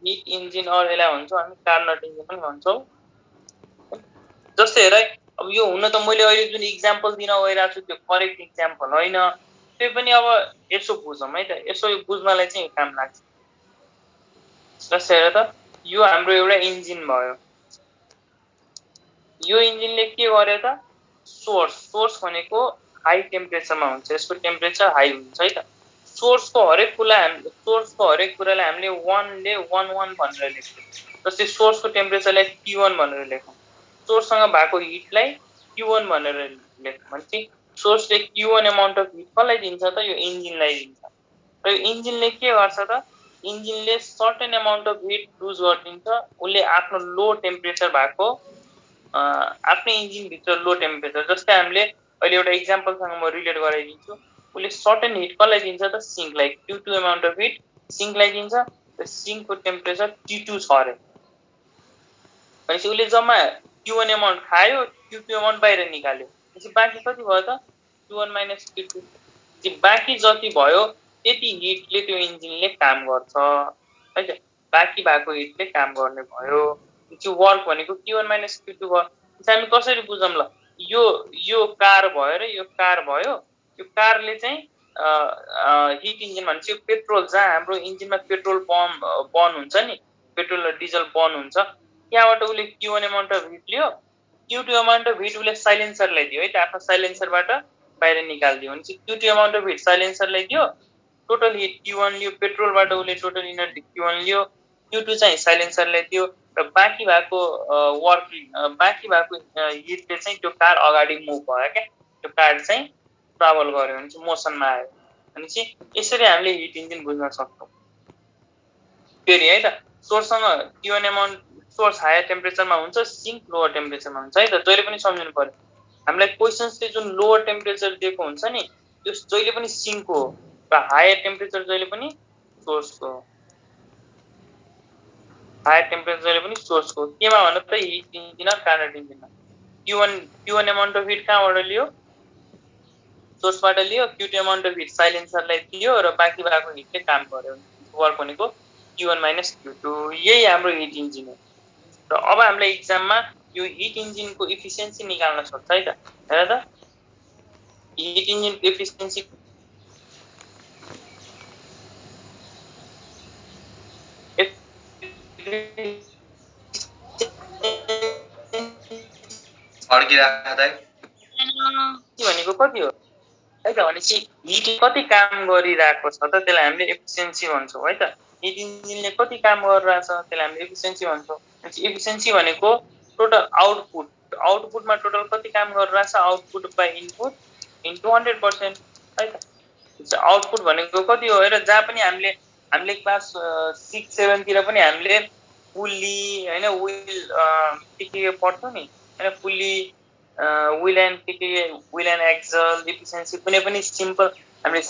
यसलाई भन्छौँ हामी कार्नोट इन्जिन पनि भन्छौँ। जस्तै हेर, अब यो हुन त मैले अहिले जुन इक्जाम्पल दिन गइरहेको छु त्यो करेक्ट इक्जाम्पल होइन, त्यो पनि अब यसो बुझौँ है त, यसो बुझ्नलाई चाहिँ काम लाग्छ। जस्तै हेर त, यो हाम्रो एउटा इन्जिन भयो, यो इन्जिनले के गर्यो त, सोर्स भनेको हाई टेम्परेचरमा हुन्छ, यसको टेम्परेचर हाई हुन्छ है त। सोर्सको हरेक कुरालाई हामीले 1 भनेर लेख्छौँ। जस्तै सोर्सको टेम्परेचरलाई T1 भनेर लेखौँ, सोर्ससँग भएको हिटलाई Q1 भनेर लेखौँ। भनेपछि सोर्सले Q1 एमाउन्ट अफ हिट कसलाई दिन्छ त, यो इन्जिनलाई दिन्छ। र यो इन्जिनले के गर्छ त, इन्जिनले certain amount of heat lose गरिदिन्छ। उसले आफ्नो लो टेम्परेचर भएको आफ्नै इन्जिनभित्र लो टेम्परेचर, जस्तै हामीले अहिले एउटा इक्जाम्पलसँग म रिलेट गराइदिन्छु। उसले सर्टेन हिट कसलाई दिन्छ त, सिङ्कलाई, Q2 एमाउन्ट अफ हिट सिङ्कलाई दिन्छ र सिङ्कको टेम्परेचर T2 छ अरे। भनेपछि उसले जम्मा Q1 एमाउन्ट खायो, Q2 एमाउन्ट बाहिर निकाल्यो। त्यसपछि बाँकी कति भयो त, Q1 माइनस Q2। बाँकी जति भयो त्यति हिटले त्यो इन्जिनले काम गर्छ है त, बाँकी भएको हिटले काम गर्ने भयो। त्यो वर्क भनेको Q1 माइनस Q2 भयो। हामी कसरी बुझौँ ल, यो कार भयो र यो कार भयो, यो कारले चाहिँ हिट इन्जिन भन्छ, यो पेट्रोल जहाँ हाम्रो इन्जिनमा पेट्रोल बर्न हुन्छ नि, पेट्रोल र डिजल बर्न हुन्छ, त्यहाँबाट उसले Q1 amount of heat Leo, Q2 amount of hit उसले साइलेन्सरलाई दियो है त, आफ्नो साइलेन्सरबाट बाहिर निकालिदियो। भनेपछि Q2 एमाउन्ट अफ हिट साइलेन्सरलाई दियो, टोटल हिट Q1 लियो, पेट्रोलबाट उसले टोटल इनर्जी Q1 लियो, Q2 चाहिँ साइलेन्सरलाई दियो र बाँकी भएको हिटले चाहिँ त्यो कार अगाडि मुभ भयो क्या, त्यो कार चाहिँ ट्राभल गर्यो भने चाहिँ मोसनमा आयो। भनेपछि यसरी हामीले हिट इन्जिन बुझ्न सक्छौँ। फेरि है त, सोर्ससँग Q1 एमाउन्ट, सोर्स हायर टेम्परेचरमा हुन्छ, सिङ्क लोअर टेम्परेचरमा हुन्छ है त। जहिले पनि सम्झिनु पर्यो, हामीलाई क्वेसन्सले जुन लोअर टेम्परेचर दिएको हुन्छ नि त्यो जहिले पनि सिङ्कको हो र हायर टेम्परेचर जहिले पनि सोर्सको हो। हायर टेम्परेचर जहिले पनि सोर्सको केमा भन्नु त, हिट इन्जिन र कार्नोट इन्जिनमा। Q1 एमाउन्ट अफ हिट कहाँबाट लियो, सोर्सबाट लियो, Q2 एमाउन्ट अफ हिट साइलेन्सरलाई दियो र बाँकी भएको हिटले काम गर्यो। वर्क भनेको Q1 माइनस Q2, यही हाम्रो हिट इन्जिन हो। र अब हामीलाई इक्जाममा यो हिट इन्जिनको इफिसियन्सी निकाल्न सक्छ है त। हेर त हिट इन्जिनको इफिसियन्सी अड्किरहेको दाइ भनेको कति हो है त। भनेपछि हिट कति काम गरिरहेको छ त त्यसलाई हामीले एफिसियन्सी भन्छौँ है त। हिट इन्जिनले कति काम गरिरहेछ त्यसलाई हामीले एफिसियन्सी भन्छौँ। एफिसियन्सी भनेको टोटल आउटपुटमा टोटल कति काम गरिरहेछ आउटपुट बाई इनपुट इन्टु 100% है त। आउटपुट भनेको कति हो हेर, जहाँ पनि हामीले क्लास 6, 7 तिर पनि हामीले पुल्ली होइन विल के पढ्छौँ नि होइन, pulley wheel and axle efficiency कुनै पनि हामीले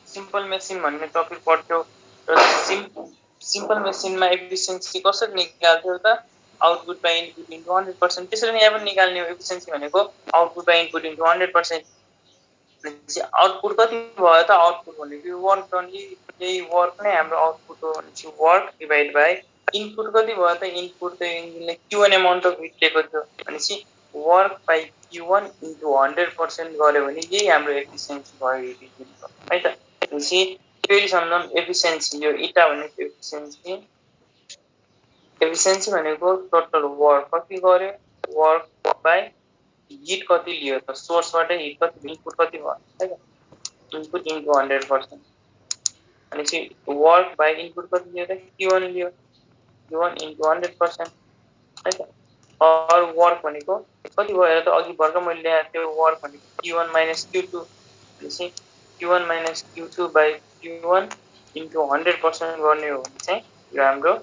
सिम्पल मेसिन भन्ने टपिक पढ्थ्यौँ र सिम्पल मेसिनमा एफिसियन्सी कसरी निकाल्थ्यौ त आउटपुट बाई इनपुट इन्टु 100%। त्यसरी नै यहाँ पनि निकाल्ने हो एफिसियन्सी भनेको output by input into 100%। Output कति भयो त आउटपुट भनेको वर्क डन, यही वर्क नै हाम्रो आउटपुट हो भनेपछि वर्क डिभाइड बाई इनपुट कति भयो त इनपुट त इन्जिनले Q1 एमाउन्ट अफ हिट दिएको थियो भनेपछि वर्क बाई Q1 इन्टु 100% गऱ्यो भने यही हाम्रो एफिसियन्सी भयो हिट इन्जिनको है त। भनेपछि फेरि सम्झौँ एफिसियन्सी, यो इटा भनेको एफिसियन्सी भनेको टोटल वर्क कति गर्यो, वर्क बाई हिट कति लियो त सोर्सबाट हिट कति इनपुट कति भयो है त, इनपुट इन्टु 100% भनेपछि वर्क बाई इनपुट कति लियो त Q1 लियो, Q1 इन्टु 100% है त। और वर्क भनेको कति भयो त अघि भर्खर मैले ल्याएको थियो वर्क भनेको Q1 माइनस Q2 भनेपछि Q1 minus Q2 by Q1 into 100% गर्ने हो भने चाहिँ यो हाम्रो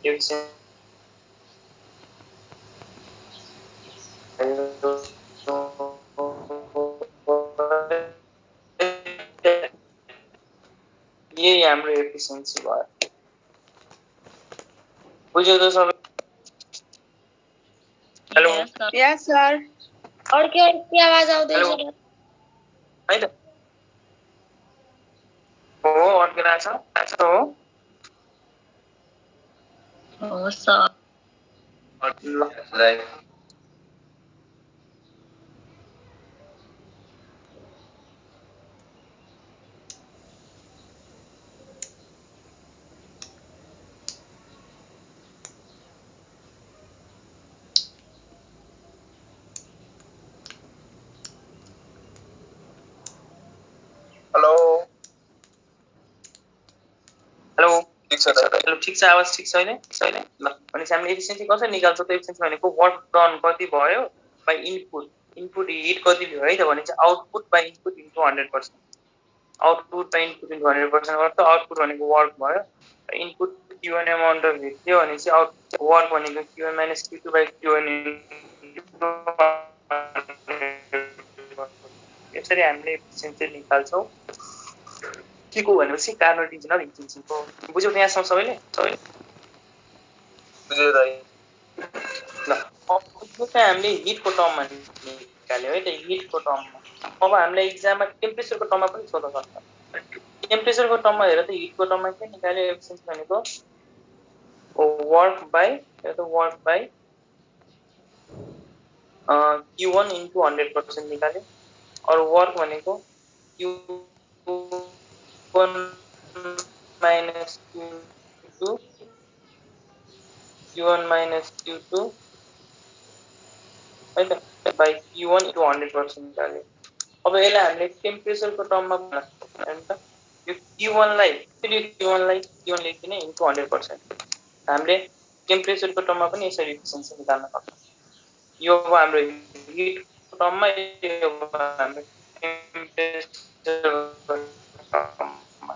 एफिसियन्सी यही हाम्रो एफिसियन्सी भयो। बुझ्यो त सबै? हेलो यस सर। अर्कै आवाज आउँदैछ है त। हो अड्किरहेछ हो सर। दाइ हेलो ठिक छ दाइ हेलो ठिक छ, आवाज ठिक छैन ल। भनेपछि हामीले एफिसियन्सी कसरी निकाल्छौँ त एफिसियन्सी भनेको वर्क डन कति भयो बाई इनपुट हिट कति भयो है त। भनेपछि output by input into 100%, output by input into 100% गर्छ। आउटपुट भनेको वर्क भयो, input Q1 amount of hit थियो भनेपछि वर्क भनेको Q1 minus Q2 by Q1 यसरी हामीले एफिसियन्सी निकाल्छौँ के को भनेपछि कार्नोट इन्जिन र हिट इन्जिनको। बुझ्यौ यहाँसम्म सबैले? बुझ्यो दाइ। ल अब चाहिँ हामीले हिटको टर्ममा निकाल्यो है त, हिटको टर्ममा। अब हामीलाई इक्जाममा टेम्परेचरको टर्ममा पनि सोध्न सक्छ। टेम्परेचरको टर्ममा हेर त हिटको टर्ममा के निकाल्यो एफिसियन्सी भनेको वर्क बाई Q1 इन्टु 100% निकाल्यो। और वर्क भनेको Q1 माइनस Q2 है त बाई Q1 इन्टु 100% निकाल्यो। अब यसलाई हामीले टेम्परेचरको टर्ममा हेर्नु त, यो Q1 लाई लेखिदिने इन्टु 100%। हामीले टेम्परेचरको टर्ममा पनि यसरी एफिसियन्सी निकाल्न सक्छौँ। यो अब हाम्रो हिटको टर्ममा, यो हाम्रो टेम्परेचरको टर्ममा।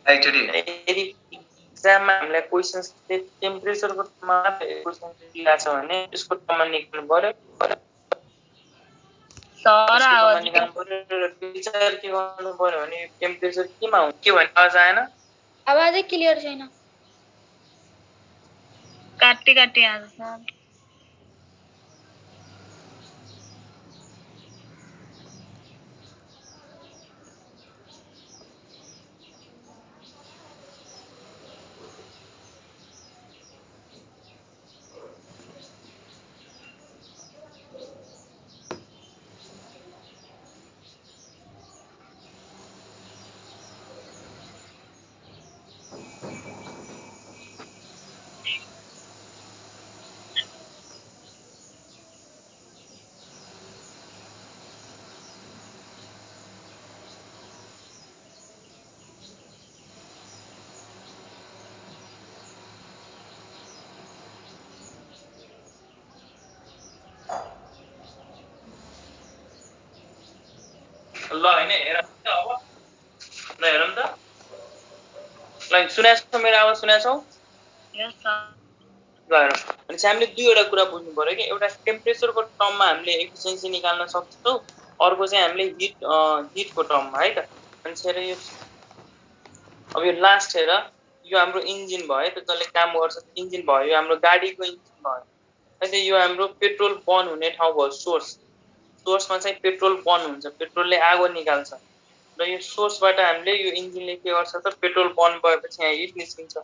एकचोटि यदि इक्जाममा हामीलाई क्वेसन्सले टेम्परेचरको टर्ममा क्वेसन दिएको छ भने त्यसको टर्ममा निकाल्नु पर्यो सर। निकाल्नु पर्यो र विचार के गर्नु पर्यो भने टेम्परेचर केमा हुन्छ के भन्ने आवाज आएन? आवाजै क्लियर छैन, काटी काटी आउँछ सर। ल हैन हेर त अब ल हेरौँ त ल सुनेछौ मेरो आवाज सुनेछौ यस सर ल हेरौँ अनि हामीले दुईवटा कुरा बुझ्नु पर्यो कि एउटा टेम्परेचरको टर्ममा हामीले एफिसिएन्सी निकाल्न सक्छौँ अर्को चाहिँ हामीले हिटको टर्ममा है त अनि चाहिँ यो अब यो लास्ट हेर यो हाम्रो इन्जिन भयो त जसले काम गर्छ इन्जिन भयो यो हाम्रो गाडीको इन्जिन भयो है त यो हाम्रो पेट्रोल बर्न हुने ठाउँ भयो सोर्समा चाहिँ पेट्रोल बर्न हुन्छ पेट्रोलले आगो निकाल्छ र यो सोर्सबाट हामीले यो इन्जिनले के गर्छ त पेट्रोल बर्न भएपछि यहाँ हिट निस्किन्छ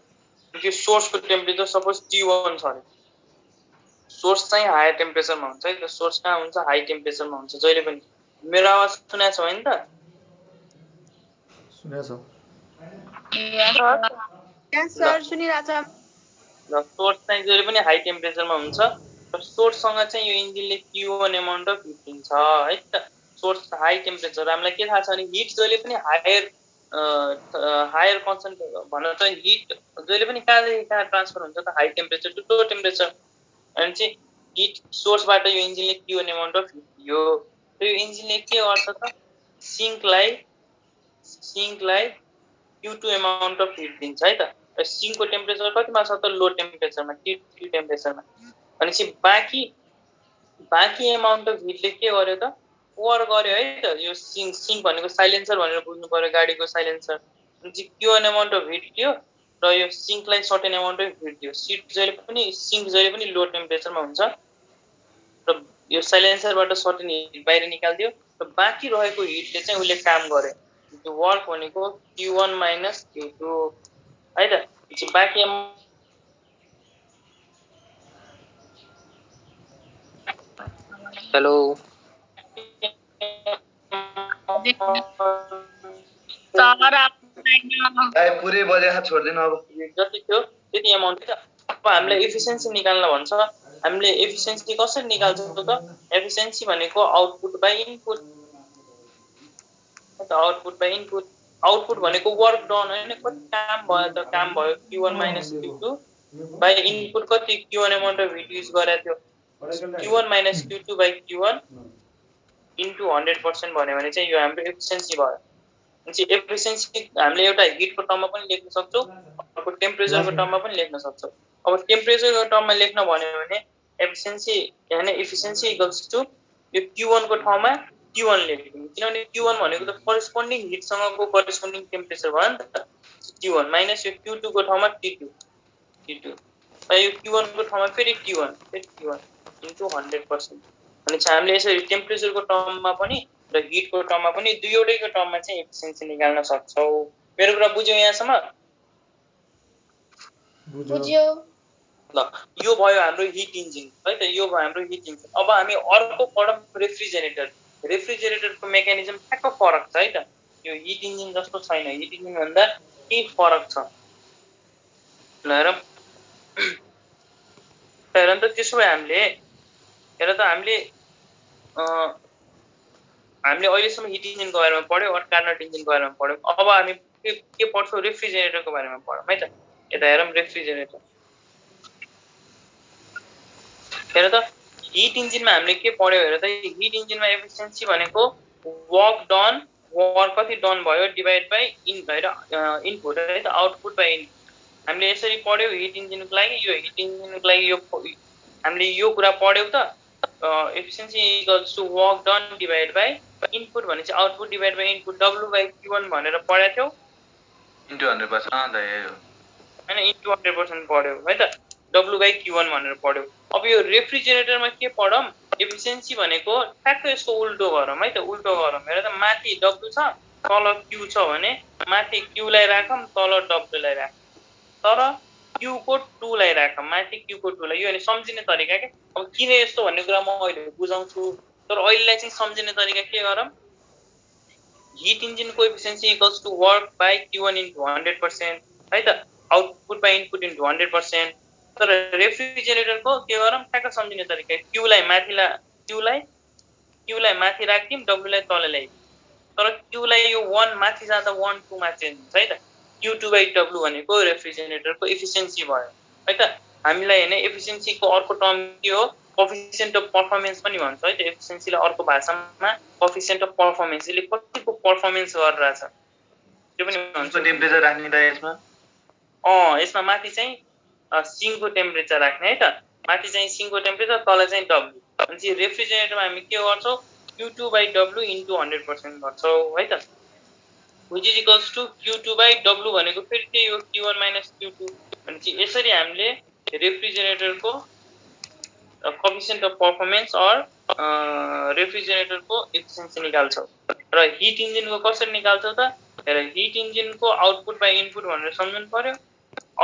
यो सोर्सको टेम्परेचर सपोज T1 छ अरे सोर्स चाहिँ हायर टेम्परेचरमा हुन्छ है त सोर्स कहाँ हुन्छ हाई टेम्परेचरमा हुन्छ जहिले पनि मेरो आवाज सुनेछ हैन त सुनेछौ यस सर सुनिरहेछ र सोर्स चाहिँ जहिले पनि हाई टेम्परेचरमा हुन्छ र सोर्ससँग चाहिँ यो इन्जिनले Q1 अमाउन्ट अफ हिट दिन्छ है त सोर्स हाई टेम्परेचर हामीलाई के थाहा छ भने हिट जहिले पनि हायर कन्सन्ट्रेट भन्न त हिट जहिले पनि कहाँदेखि कहाँ ट्रान्सफर हुन्छ त high temperature to low temperature अनि चाहिँ हिट सोर्सबाट यो इन्जिनले Q1 अमाउन्ट अफ हिट दियो र यो इन्जिनले के गर्छ त सिङ्कलाई Q2 अमाउन्ट अफ हिट दिन्छ है त र सिङ्कको टेम्परेचर कतिमा छ त लो टेम्परेचरमा T2 टेम्परेचरमा अनि चाहिँ बाँकी अमाउन्ट अफ हिटले के गर्यो त ओभर गर्यो है त यो सिङ्क भनेको साइलेन्सर भनेर बुझ्नु पर्यो गाडीको साइलेन्सर अनि चाहिँ Q1 अमाउन्ट अफ हिट दियो र यो सिङ्कलाई सर्टेन अमाउन्ट अफ हिट दियो सिङ्क जहिले पनि लो टेम्परेचरमा हुन्छ र यो साइलेन्सरबाट सर्टेन हिट बाहिर निकाल्दियो र बाँकी रहेको हिटले चाहिँ उसले काम गर्यो त्यो वर्क भनेको Q1 माइनस Q2 है त बाँकी हेलो पुरै बजेको छोड्दिनु अब जति थियो त्यति अमाउन्ट अब हामीले एफिसिएन्सी निकाल्न भन्छ हामीले एफिसिएन्सी कसरी निकाल्छौँ त एफिसिएन्सी भनेको आउटपुट बाइ इनपुट आउटपुट भनेको वर्क डन हैन कति काम भयो त काम भयो Q1 minus Q2 by input कति Q1 amount of heat use गरेको थियो Q1 minus Q2 by Q1 into 100% भन्यो भने चाहिँ यो हाम्रो एफिसिएन्सी भयो अनि एफिसिएन्सी हामीले एउटा हिटको टर्ममा पनि लेख्न सक्छौँ अर्को टेम्परेचरको टर्ममा पनि लेख्न सक्छौँ अब टेम्परेचरको टर्ममा लेख्न भन्यो भने एफिसिएन्सी इक्वल्स टु यो Q1 को ठाउँमा Q1 लेख्दिनु किनभने Q1 भनेको त करेस्पोन्डिङ हिटसँगको करेस्पोन्डिङ टेम्परेचर भयो नि त T1 माइनस यो Q2 को ठाउँमा T2 र यो Q1 को ठाउँमा फेरि T1 इन्टु 100% अनि चाहिँ हामीले यसरी टेम्परेचरको टर्ममा पनि र हिटको टर्ममा पनि दुईवटैको टर्ममा चाहिँ एफिसिएन्सी निकाल्न सक्छौ मेरो कुरा बुझ्यौ यहाँसम्म बुझ्यो ल यो भयो हाम्रो हिट इन्जिन है त यो भयो हाम्रो हिट इन्जिन अब हामी अर्को पढौँ रेफ्रिजरेटरको मेकानिजम ठ्याक्क फरक छ है त यो हिट इन्जिन जस्तो छैन हिट इन्जिन भन्दा के फरक छ ल हेर त त्यसो भए हामीले अहिलेसम्म हिट इन्जिनको बारेमा पढ्यौँ अर कार्नट इन्जिनको बारेमा पढ्यौँ अब हामी के पढ्छौँ रेफ्रिजरेटरको बारेमा पढौँ है त यता हेरौँ रेफ्रिजरेटर हेर त हिट इन्जिनमा हामीले के पढ्यौँ हेर त हिट इन्जिनमा एफिसिएन्सी भनेको वर्क कति डन भयो डिभाइड बाइ इनपुट है त आउटपुट बाइ इनपुट हामीले यसरी पढ्यौँ हिट इन्जिनको लागि हामीले यो कुरा पढ्यौँ त efficiency equals to work done divide by input भनेपछि output divide by input W/Q1 भनेर पढाएको थियौ इन्टु 100% हैन इन्टु 100% पढ्यौ है त W/Q1 भनेर पढ्यौ अब यो रेफ्रिजरेटरमा के पढौँ एफिसिएन्सी भनेको ठ्याक्क यसको उल्टो गरौँ है त उल्टो गरौँ हेर त माथि W छ तल Q छ भने माथि Q लाई राखौँ तल W लाई राखौँ तर Q को 2 लाई राखौँ माथि Q को 2 लाई यो अनि सम्झिने तरिका के अब किन यस्तो भन्ने कुरा म अहिले बुझाउँछु तर अहिलेलाई चाहिँ सम्झिने तरिका के गरौँ हिट इन्जिनको efficiency equals to work by Q1 into 100% है त आउटपुट बाइ इनपुट इन्टु 100% तर रेफ्रिजरेटरको के गरौँ ठ्याक्क सम्झिने तरिका Q लाई माथि राख्दिम W लाई तल ल्याइ तर Q लाई यो 1 माथि जाँदा 1 2 मा चेन्ज हुन्छ है त Q2/W भनेको रेफ्रिजरेटरको एफिसिएन्सी भयो है त हामीलाई हैन एफिसिएन्सीको अर्को टर्म के हो कोफिसिएन्ट अफ पर्फर्मेन्स पनि भन्छ है त्यो एफिसिएन्सीलाई अर्को भाषामा कोफिसिएन्ट अफ पर्फर्मेन्स यसले कतिको पर्फर्मेन्स गरिरहेछ त्यो पनि भन्छ टेम्परेचर राख्ने त यसमा यसमा माथि चाहिँ सिङको टेम्परेचर राख्ने है त माथि चाहिँ सिङको टेम्परेचर तल चाहिँ डब्लु अनि रेफ्रिजरेटरमा हामी के गर्छौँ Q2/W * 100% गर्छौँ है त which is equals to Q2/W भनेको फेरि त्यही हो Q1 - Q2 भनेपछि यसरी हामीले रेफ्रिजरेटरको कोफिसिएन्ट अफ पर्फर्मेन्स और रेफ्रिजरेटरको एफिसिएन्सी निकाल्छौँ र हिट इन्जिनको कसरी निकाल्छौँ त हेर हिट इन्जिनको आउटपुट बाइ इनपुट भनेर सम्झनु पर्यो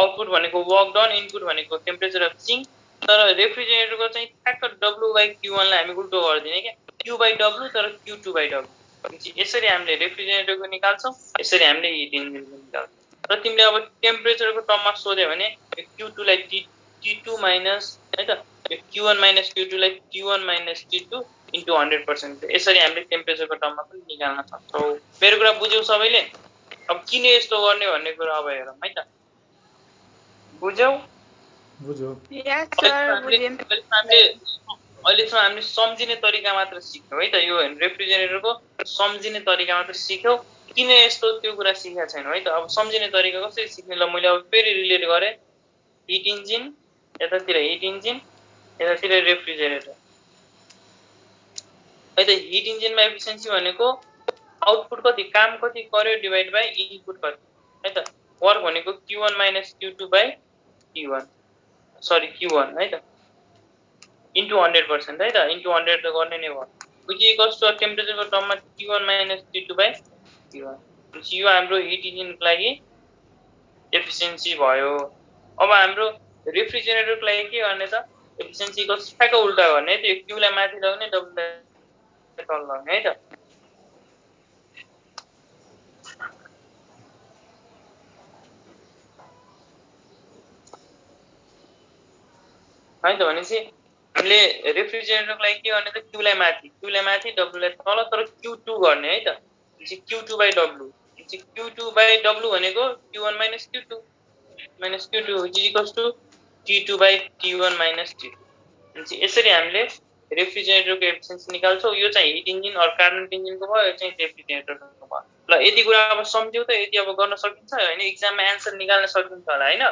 आउटपुट भनेको वर्क डन इनपुट भनेको टेम्परेचर अफ सिङ तर रेफ्रिजरेटरको चाहिँ ठ्याक्क W/Q1 लाई हामी उल्टो गरिदिने क्या Q/W तर Q2/W यसरी हामीले रेफ्रिजरेटरको निकाल्छौँ यसरी हामीले हिट इन्जिनको निकाल्छौँ र तिमीले अब टेम्परेचरको टर्ममा सोध्यो भने Q2 लाई T2 माइनस है त Q1 - Q2 लाई Q1 - T2 * 100% यसरी हामीले टेम्परेचरको टर्ममा पनि निकाल्न सक्छौँ मेरो कुरा बुझ्यौ सबैले अब किन यस्तो गर्ने भन्ने कुरा अब हेरौँ है त बुझ्यौ अहिलेसम्म हामीले सम्झिने तरिका मात्र सिक्यौँ है त यो रेफ्रिजरेटरको सम्झिने तरिका मात्र सिक्यौँ किन यस्तो त्यो कुरा सिकेका छैनौँ है त अब सम्झिने तरिका कसरी सिक्ने ल मैले अब फेरि रिलेट गरेँ हिट इन्जिन यतातिर हिट इन्जिन यतातिर रेफ्रिजरेटर है त हिट इन्जिनमा एफिसिएन्सी भनेको आउटपुट कति काम कति गर्यो डिभाइड बाइ इनपुट कति है त वर्क भनेको Q1 - Q2/Q1 है त इन्टु 100% है त इन्टु 100 त गर्ने नै भयो which equals to टेम्परेचरको टर्ममा Q1 - T2/Q1 यो हाम्रो हिट इन्जिनको लागि एफिसिएन्सी भयो अब हाम्रो रेफ्रिजरेटरको लागि के गर्ने त एफिसिएन्सीको ठ्याक्क उल्टा गर्ने त्यो Q लाई माथि लग्ने W लाई तल लग्ने है त है त भनेपछि हामीले रेफ्रिजरेटरको लागि के गर्ने त Q लाई माथि W लाई तल तर Q2 गर्ने है त Q2/W Q2/W भनेको Q1 - Q2 which is equals to T2/T1 - T2 यसरी हामीले रेफ्रिजरेटरको एफिसिएन्सी निकाल्छौँ यो चाहिँ हिट इन्जिन और कार्बोनेट इन्जिनको भयो यो चाहिँ रेफ्रिजरेटरको भयो ल यति कुरा अब सम्झ्यौ त यति अब गर्न सकिन्छ हैन एक्जाममा आन्सर निकाल्न सकिन्छ होला हैन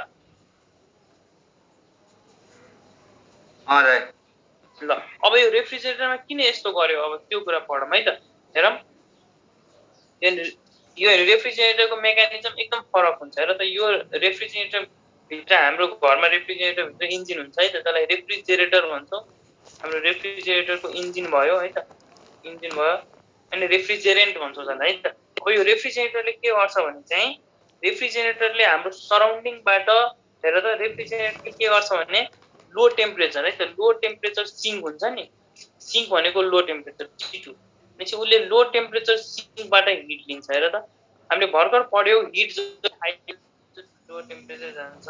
ल अब यो रेफ्रिजरेटरमा किन यस्तो गर्यो अब त्यो कुरा पढौँ है त हेरौँ यो रेफ्रिजरेटरको मेकानिजम एकदम फरक हुन्छ र त यो रेफ्रिजरेटर भित्र हाम्रो घरमा रेफ्रिजरेटर भित्र इन्जिन हुन्छ है त त्यसलाई रेफ्रिजरेटर भन्छौँ हाम्रो रेफ्रिजरेटरको इन्जिन भयो है त इन्जिन भयो अनि रेफ्रिजरेन्ट भन्छौँ त्यसलाई है त अब यो रेफ्रिजरेटरले के गर्छ भने चाहिँ रेफ्रिजरेटरले हाम्रो सराउन्डिङबाट हेर त रेफ्रिजरेटरले के गर्छ भने लो टेम्परेचर है त लो टेम्परेचर सिङ्क हुन्छ नि सिङ्क भनेको लो टेम्परेचर T2 भनेपछि उसले लो टेम्परेचर सिङ्कबाट हिट लिन्छ हेर त हामीले भर्खर पढ्यौ हिट जो हाई लो टेम्परेचर जान्छ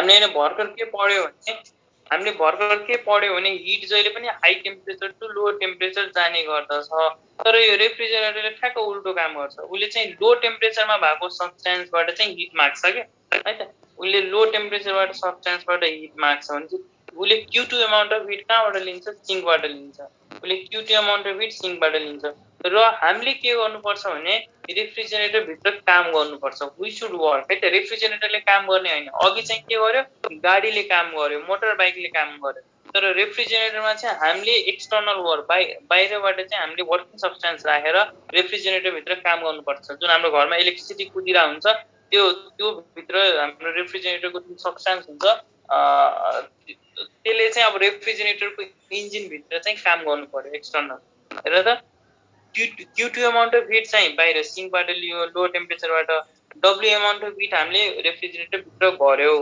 हामीले भर्खर के पढ्यो भने हिट जहिले पनि high temperature to low temperature जाने गर्दछ तर यो रेफ्रिजरेटरले ठ्याक्क उल्टो काम गर्छ उसले चाहिँ लो टेम्परेचरमा भएको सब्स्टेन्सबाट चाहिँ हिट माग्छ के है त उसले लो टेम्परेचरबाट सब्स्टेन्सबाट हिट माग्छ भने चाहिँ उसले Q2 अमाउन्ट अफ हिट कहाँबाट लिन्छ सिङ्कबाट लिन्छ उसले Q2 अमाउन्ट अफ हिट सिङ्कबाट लिन्छ र हामीले के गर्नुपर्छ भने रेफ्रिजरेटर भित्र काम गर्नुपर्छ वी शुड वर्क है त रेफ्रिजरेटरले काम गर्ने हैन अघि चाहिँ के गर्यो गाडीले काम गर्यो मोटर बाइकले काम गर्यो तर रेफ्रिजरेटरमा चाहिँ हामीले एक्सटर्नल वर्क बाहिरबाट चाहिँ हामीले वर्किङ सब्स्टेन्स राखेर रेफ्रिजरेटर भित्र काम गर्नुपर्छ जुन हाम्रो घरमा इलेक्ट्रिसिटी कुदिरा हुन्छ त्यो भित्र हाम्रो रेफ्रिजरेटरको जुन सब्स्टेन्स हुन्छ त्यसले चाहिँ अब रेफ्रिजरेटरको इन्जिन भित्र चाहिँ काम गर्नु पर्यो एक्सटर्नल हेर त Q2 अमाउन्ट अफ हिट चाहिँ बाहिर सिङ्कबाट लियो लो टेम्परेचरबाट W अमाउन्ट अफ हिट हामीले रेफ्रिजरेटर भित्र भर्यो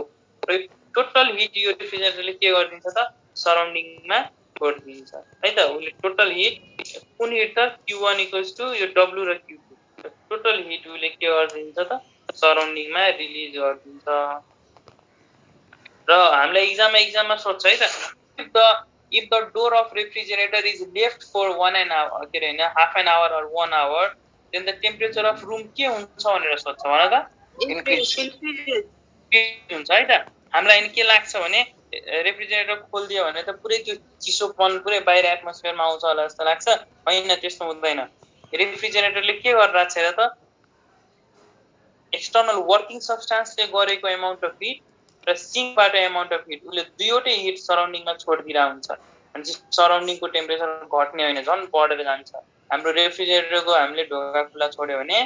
र टोटल हिट यो रेफ्रिजरेटरले के गरिदिन्छ त सराउन्डिङमा छोडिदिन्छ है त उसले टोटल हिट कुन हिट त Q1 = यो W र Q2 टोटल हिट उसले के गरिदिन्छ त सराउन्डिङमा रिलिज गरिदिन्छ र हामीलाई एक्जाममा सोध्छ है त if the door of refrigerator is left for half an hour or 1 hour then the temperature of room के हुन्छ भनेर सोध्छ भन त इन्क्रिज हुन्छ है त। हामीलाई के लाग्छ भने रेफ्रिजरेटर खोलिदियो भने त पुरै त्यो चिसोपन पुरै बाहिर एटमोस्फियरमा आउँछ होला जस्तो लाग्छ। होइन, त्यस्तो हुँदैन। रेफ्रिजरेटरले के गरिरहेको छ र त एक्सटर्नल वर्किङ सब्स्टान्सले गरेको एमाउन्ट अफ हिट र सिङ्कबाट एमाउन्ट अफ हिट उसले दुईवटै हिट सराउन्डिङमा छोडिदिरहेको हुन्छ। अनि सराउन्डिङको टेम्परेचर घट्ने होइन, झन् बढेर जान्छ। हाम्रो रेफ्रिजरेटरको हामीले ढोका खुल्ला छोड्यो भने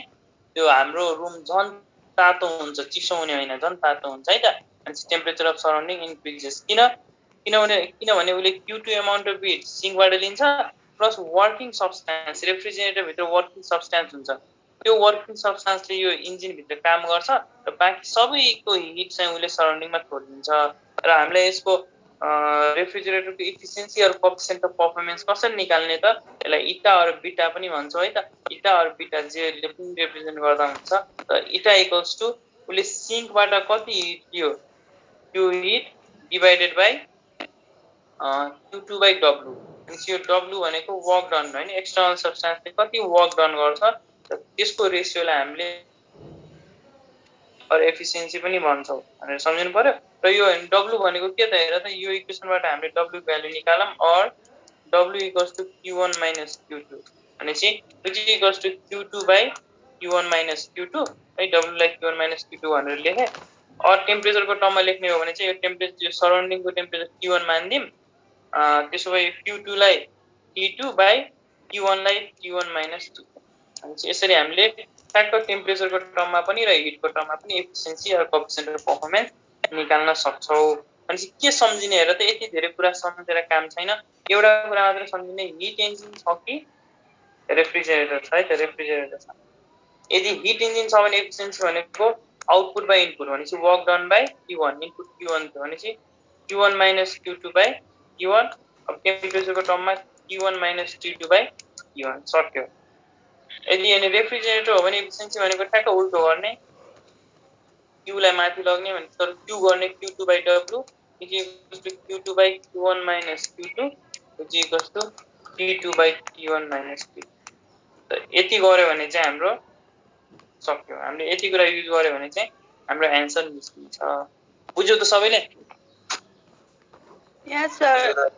त्यो हाम्रो रुम झन् तातो हुन्छ, चिसो हुने होइन, झन् तातो हुन्छ है त। अनि टेम्परेचर अफ सराउन्डिङ इन्क्रिजेस। किनभने उसले Q2 एमाउन्ट अफ हिट सिङ्कबाट लिन्छ प्लस वर्किङ सब्स्टान्स रेफ्रिजरेटरभित्र वर्किङ सब्स्टान्स हुन्छ। त्यो वर्किङ सब्स्टान्सले यो इन्जिनभित्र काम गर्छ र बाँकी सबैको हिट चाहिँ उसले सराउन्डिङमा छोडिदिन्छ। र हामीलाई यसको रेफ्रिजरेटरको efficiency or coefficient of performance कसरी निकाल्ने त? यसलाई इटा अर बिटा पनि भन्छौँ है त। इटा अर बिटा जेले पनि रिप्रेजेन्ट गर्दा हुन्छ। त इटा इक्वल्स टु उसले सिङ्कबाट कति हिट लियो त्यो hit divided by Q2 by W। अनि यो W भनेको वर्क डन होइन, एक्सटर्नल सब्स्टान्सले कति वर्क डन गर्छ र त्यसको रेसियोलाई हामीले अर एफिसियन्सी पनि भन्छौँ भनेर सम्झिनु पर्यो। र यो W भनेको के त हेर त, यो इक्वेसनबाट हामीले W भ्यालु निकालौँ or W equals to Q1 minus Q2 भनेपछि which equals to Q2 by Q1 minus Q2 है। W लाई Q1 माइनस Q2 भनेर लेखेँ। अर टेम्परेचरको टर्ममा लेख्ने हो भने चाहिँ यो टेम्परेचर सराउन्डिङको टेम्परेचर Q1 मानिदिउँ। त्यसो भए Q2 लाई T2 बाई Q1 लाई Q1 माइनस 2। अनि यसरी हामीले ठ्याक्क टेम्परेचरको टर्ममा पनि र हिटको टर्ममा पनि एफिसियन्सी र कोएफिसिएन्ट अफ पर्फर्मेन्स निकाल्न सक्छौँ। अनि के सम्झिने हेर त, यति धेरै कुरा सम्झेर काम छैन। एउटा कुरा मात्र सम्झिने, हिट इन्जिन छ कि रेफ्रिजरेटर छ है त। रेफ्रिजरेटर छ। यदि हिट इन्जिन छ भने एफिसियन्सी भनेको आउटपुट बाई इनपुट भनेपछि work done by Q1, input Q1 थियो भनेपछि Q1 minus Q2 by Q1। अब टेम्परेचरको टर्ममा Q1 minus T2 by Q1 सक्यो। यदि रेफ्रिजरेटर हो भने एफिसियन्सी भनेको ठ्याक्क उल्टो गर्ने, Q लाई माथि लग्ने भने तर Q गर्ने Q2 by W which equals to Q2 by Q1 minus Q2 which equals to T2 by T1 minus T2। त यति गर्यो भने चाहिँ हाम्रो सक्यो। हामीले यति कुरा युज गर्यो भने चाहिँ हाम्रो एन्सर निस्किन्छ। बुझ्यो त सबैले? यस सर।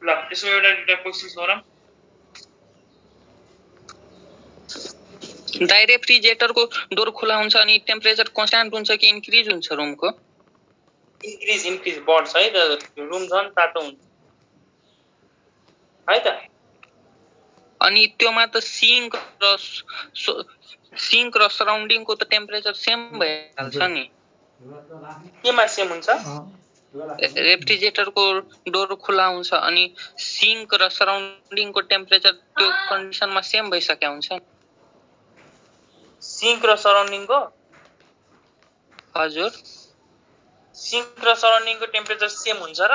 ल त्यसमा एउटा क्वेसन गरौँ। दाइ रेफ्रिजरेटरको डोर खुला हुन्छ अनि टेम्परेचर कन्स्ट्यान्ट हुन्छ कि इन्क्रिज हुन्छ रुमको? इन्क्रिज बढ्छ है त, रुम झन् तातो हुन्छ है त। अनि त्योमा त सिङ्क र सराउन्डिङको त टेम्परेचर सेम भइहाल्छ नि। केमा सेम हुन्छ? रेफ्रिजरेटरको डोर खुला हुन्छ अनि सिङ्क र सराउन्डिङको टेम्परेचर त्यो कन्डिसनमा सेम भइसक्यो हुन्छ। सिङ्क र सराउन्डिङको? हजुर, सिङ्क र सराउन्डिङको टेम्परेचर सेम हुन्छ र?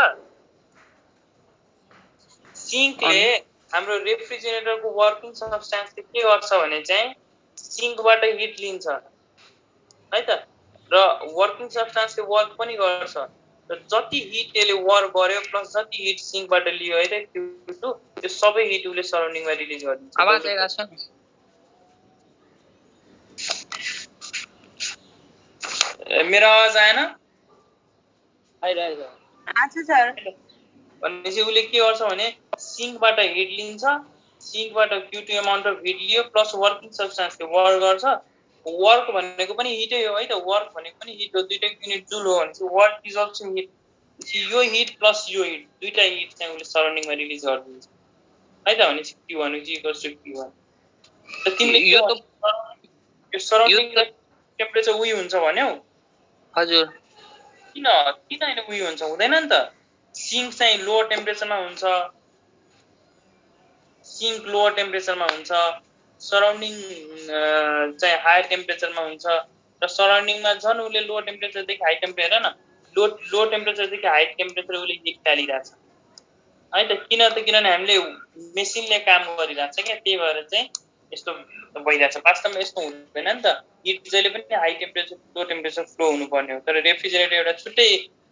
सिङ्कले हाम्रो रेफ्रिजरेटरको वर्किङ सब्स्टान्सले के गर्छ भने चाहिँ सिङ्कबाट हिट लिन्छ है त। र वर्किङ सब्स्टान्सले वर्क पनि गर्छ। र जति हिट यसले वर्क गर्यो प्लस जति हिट सिङ्कबाट लियो है त Q2, त्यो सबै हिट उसले सराउन्डिङमा रिलिज गरिदिन्छ। आवाज आइरहेछ? मेरो आवाज आएन? आइरहेछ सर। भनेपछि उसले के गर्छ भने सिङ्कबाट हिट लिन्छ, सिङ्कबाट Q2 एमाउन्ट अफ हिट लियो प्लस वर्किङ सब्स्टान्सले वर्क गर्छ। वर्क भनेको पनि हिटै हो है त। वर्क भनेको पनि हिट हो, दुईटै युनिट जुल हो भनेपछि वर्क इज अल्सो हिट। यो हिट प्लस यो हिट दुईटा हिट चाहिँ उसले सराउन्डिङमा रिलिज गरिदिन्छ है त। भनेपछि Q1 इक्वल्स टु Q1। त तिमीले यो सराउन्डिङ टेम्परेचर उही हुन्छ भन्यौ? हजुर। किन हैन उही हुन्छ? हुँदैन नि त। सिङ्क चाहिँ लोअर टेम्परेचरमा हुन्छ, सिङ्क लोअर टेम्परेचरमा हुन्छ, सराउन्डिङ चाहिँ हायर टेम्परेचरमा हुन्छ। र सराउन्डिङमा झन् उसले लो टेम्परेचरदेखि हाई टेम्परेचर न लो टेम्परेचरदेखि हाई टेम्परेचर उसले हिट फालिरहेछ है त। किनभने हामीले मेसिनले काम गरिरहेछ क्या, त्यही भएर चाहिँ यस्तो भइरहेछ। वास्तवमा यस्तो हुँदैन नि त। हिट जहिले पनि high temperature low temperature flow हुनुपर्ने हो। तर रेफ्रिजरेटर एउटा छुट्टै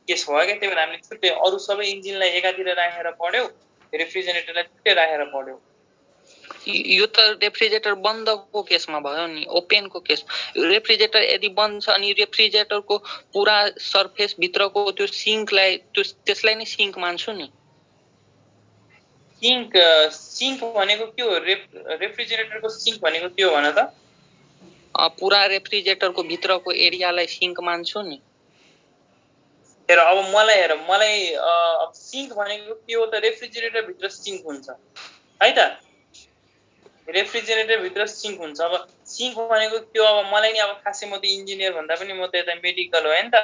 केस भयो क्या, त्यही भएर हामीले छुट्टै अरू सबै इन्जिनलाई एकातिर राखेर पढ्यौ, रेफ्रिजरेटरलाई छुट्टै राखेर पढ्यौ। यो त रेफ्रिजरेटर बन्दको केसमा भयो नि, ओपनको केस। रेफ्रिजरेटर यदि बन्द छ अनि रेफ्रिजरेटरको पुरा सर्फेस भित्रको त्यो सिङ्कलाई त्यसलाई नै सिङ्क मान्छु नि। सिङ्क भनेको के हो? रेफ्रिजरेटरको सिङ्क भनेको के हो भन त? पुरा रेफ्रिजरेटरको भित्रको एरियालाई सिङ्क मान्छु नि। हेर अब मलाई अब सिङ्क भनेको के हो त? रेफ्रिजरेटर भित्र सिङ्क हुन्छ है त, रेफ्रिजरेटर भित्र सिङ्क हुन्छ। अब सिङ्क भनेको के हो? अब मलाई नि अब खासै म त इन्जिनियर भन्दा पनि म त यता मेडिकल हो हैन त।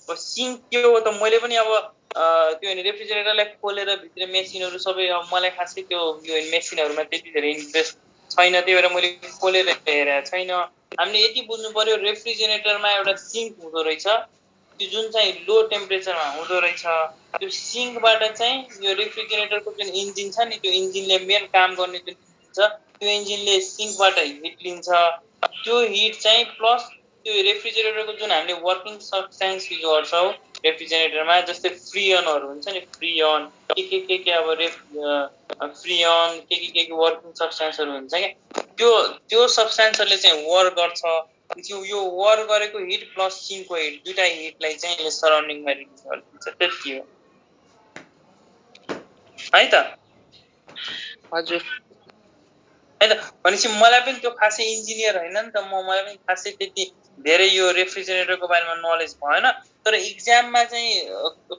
अब सिङ्क के हो त मैले पनि अब त्यो हैन रेफ्रिजरेटरलाई खोलेर भित्र मेसिनहरु सबै अब मलाई खासै त्यो यो मेसिनहरुमा त्यति धेरै इन्ट्रेस्ट छैन, त्यही भएर मैले खोलेर हेरेको छैन। हामीले यति बुझ्नु पर्यो रेफ्रिजरेटरमा एउटा सिङ्क हुँदो रहेछ, त्यो जुन चाहिँ लो टेम्परेचरमा हुँदो रहेछ। त्यो सिङ्कबाट चाहिँ यो रेफ्रिजरेटरको जुन इन्जिन छ नि, त्यो इन्जिनले मेन काम गर्ने जुन छ त्यो इन्जिनले सिङ्कबाट हिट लिन्छ। त्यो हिट चाहिँ प्लस त्यो रेफ्रिजरेटरको जुन हामीले वर्किङ सब्स्टेन्स युज गर्छौँ रेफ्रिजरेटरमा, जस्तै फ्रियनहरु हुन्छ नि, फ्रियन के अब फ्रियन के वर्किङ सब्स्टेन्सहरु हुन्छ क्या, त्यो सब्स्टेन्सहरुले चाहिँ वर्क गर्छ। यो वर्क गरेको हिट प्लस सिङ्कको हिट दुईटा हिटलाई चाहिँ यसले सराउन्डिङमा रिलिज गरिदिन्छ, त्यति हो है त। हजुर है त। भनेपछि मलाई पनि त्यो खासै इन्जिनियर होइन नि त, मलाई पनि खासै त्यति धेरै यो रेफ्रिजरेटरको बारेमा नलेज भएन। तर इक्जाममा चाहिँ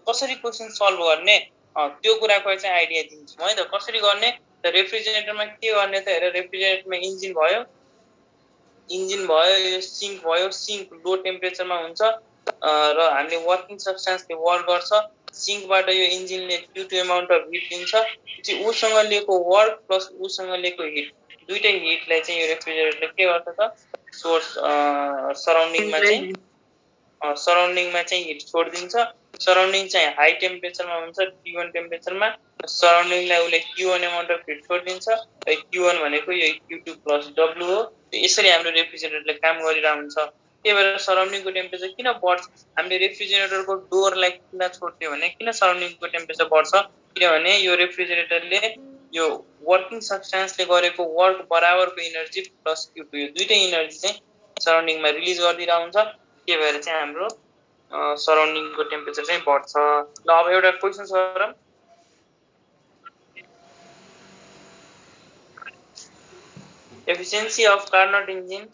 कसरी क्वेसन सल्भ गर्ने त्यो कुराको चाहिँ आइडिया दिन्छु है त। कसरी गर्ने त? रेफ्रिजरेटरमा के गर्ने त? हेर रेफ्रिजरेटरमा इन्जिन भयो, यो सिङ्क भयो। सिङ्क लो टेम्परेचरमा हुन्छ र हामीले वर्किङ सब्स्टेन्सले वर्क गर्छ। सिङ्कबाट यो इन्जिनले ड्यु एमाउन्ट अफ हिट दिन्छ, चाहिँ उसँग लिएको वर्क प्लस उसँग लिएको हिट दुईटै हिटलाई चाहिँ यो रेफ्रिजरेटरले के गर्छ त? सोर्स सराउन्डिङमा चाहिँ हिट छोडिदिन्छ। सराउन्डिङ चाहिँ हाई टेम्परेचरमा हुन्छ, T1 टेम्परेचरमा। सराउन्डिङलाई उसले Q1 एमाउन्ट अफ हिट छोडिदिन्छ, र Q1 भनेको यो Q2 प्लस W हो। यसरी हाम्रो रेफ्रिजरेटरले काम गरिरहेको हुन्छ। त्यही भएर सराउन्डिङको टेम्परेचर किन बढ्छ? हामीले रेफ्रिजरेटरको डोरलाई किन छोड्दियो भने किन सराउन्डिङको टेम्परेचर बढ्छ? किनभने यो रेफ्रिजरेटरले यो वर्किङ सब्स्टेन्सले गरेको वर्क बराबरको इनर्जी प्लस Q2 यो दुईटै इनर्जी चाहिँ सराउन्डिङमा रिलिज गरिदिरहेको हुन्छ। त्यही भएर चाहिँ हाम्रो सराउन्डिङको टेम्परेचर चाहिँ बढ्छ। ल अब एउटा क्वेसन गरौँ। efficiency of Carnot engine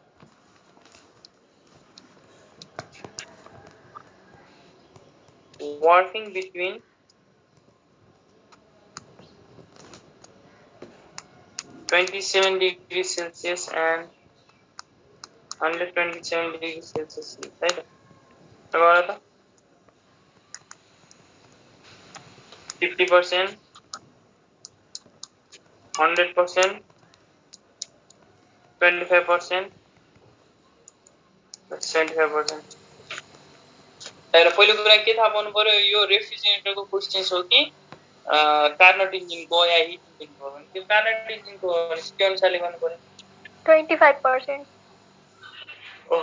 working between 27 degrees Celsius and 127 degrees Celsius है त। अब 50%, 100%, 25%, 75%। तर पहिलो कुरा के थाहा पाउनु पर्यो, यो रेफ्रिजरेटरको क्वेशन्स हो कि कार्नट इन्जिनको या हिट इन्जिनको हो भने त्यो कार्नट इन्जिनको के अनुसारले गर्नु पर्यो? 25%। ओ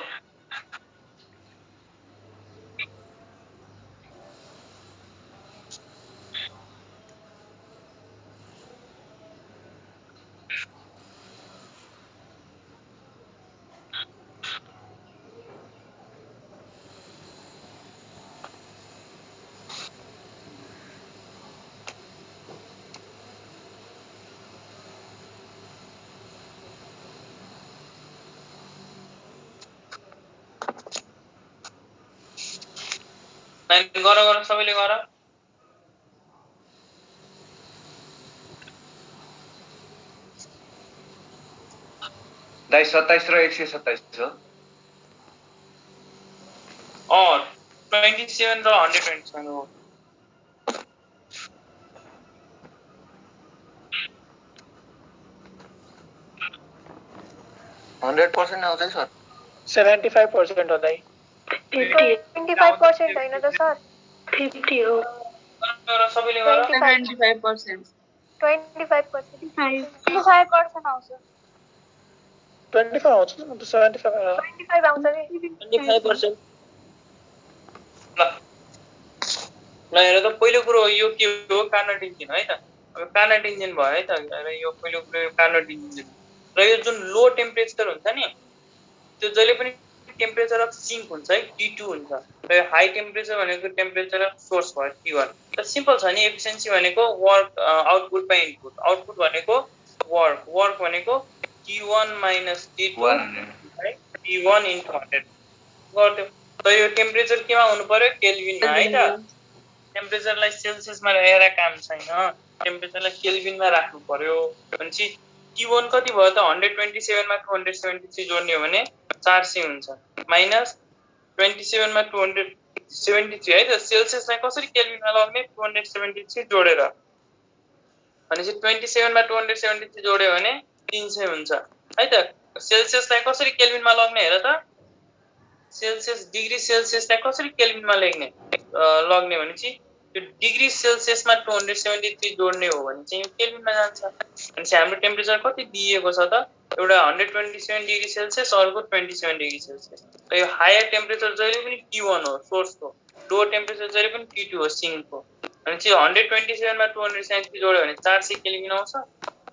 गर सबैले गर। दाइ 27 र 127 हो। 27 र 127 हो। आउँछ सर। 75% हो दाइ। 25% होइन त सर, 50 हो। सबैले गर। 75%। 25%। 25% आउँछ। 25 आउँछ नि, 75 25 आउँछ नि। 25%। ल हेर त पहिलो कुरो यो के हो? कार्नट इन्जिन है त। अब कार्नोट इन्जिन भयो है त र यो पहिलो कुरो यो कार्नोट इन्जिन र यो जुन लो टेम्परेचर हुन्छ नि त्यो जहिले पनि टेम्परेचर अफ सिङ्क हुन्छ है T2 हुन्छ र यो हाई टेम्परेचर भनेको टेम्परेचर अफ सोर्स भयो T1 त सिम्पल छ नि एफिसिएन्सी भनेको work output by input output भनेको वर्क भनेको T1 माइनस T2 है T1 into 100 गर्थ्यो त यो टेम्परेचर केमा हुनु पर्यो केल्भिनमा है त टेम्परेचरलाई सेल्सियसमा ल्याएर काम छैन टेम्परेचरलाई केल्भिनमा राख्नु पर्यो भनेपछि T1 कति भयो त 127 मा 273 जोड्ने हो भने 400 हुन्छ माइनस 27 मा 273 है त सेल्सियसलाई कसरी केल्भिनमा लग्ने 273 जोडेर भनेपछि 27 मा 273 जोड्यो भने 300 हुन्छ है त सेल्सियसलाई कसरी केल्भिनमा लग्ने हेर त सेल्सियस डिग्री सेल्सियसलाई कसरी केल्भिनमा लग्ने भनेपछि यो डिग्री सेल्सियसमा 273 जोड्ने हो भने चाहिँ यो केल्भिनमा जान्छ भनेपछि हाम्रो टेम्परेचर कति दिएको छ त एउटा 127 डिग्री सेल्सियस अर्को 27 डिग्री सेल्सियस र यो हायर टेम्परेचर जहिले पनि T1 हो सोर्सको लो टेम्परेचर जहिले पनि T2 हो सिङ्कको भनेपछि 127 मा 273 जोड्यो भने 400 केल्भिन आउँछ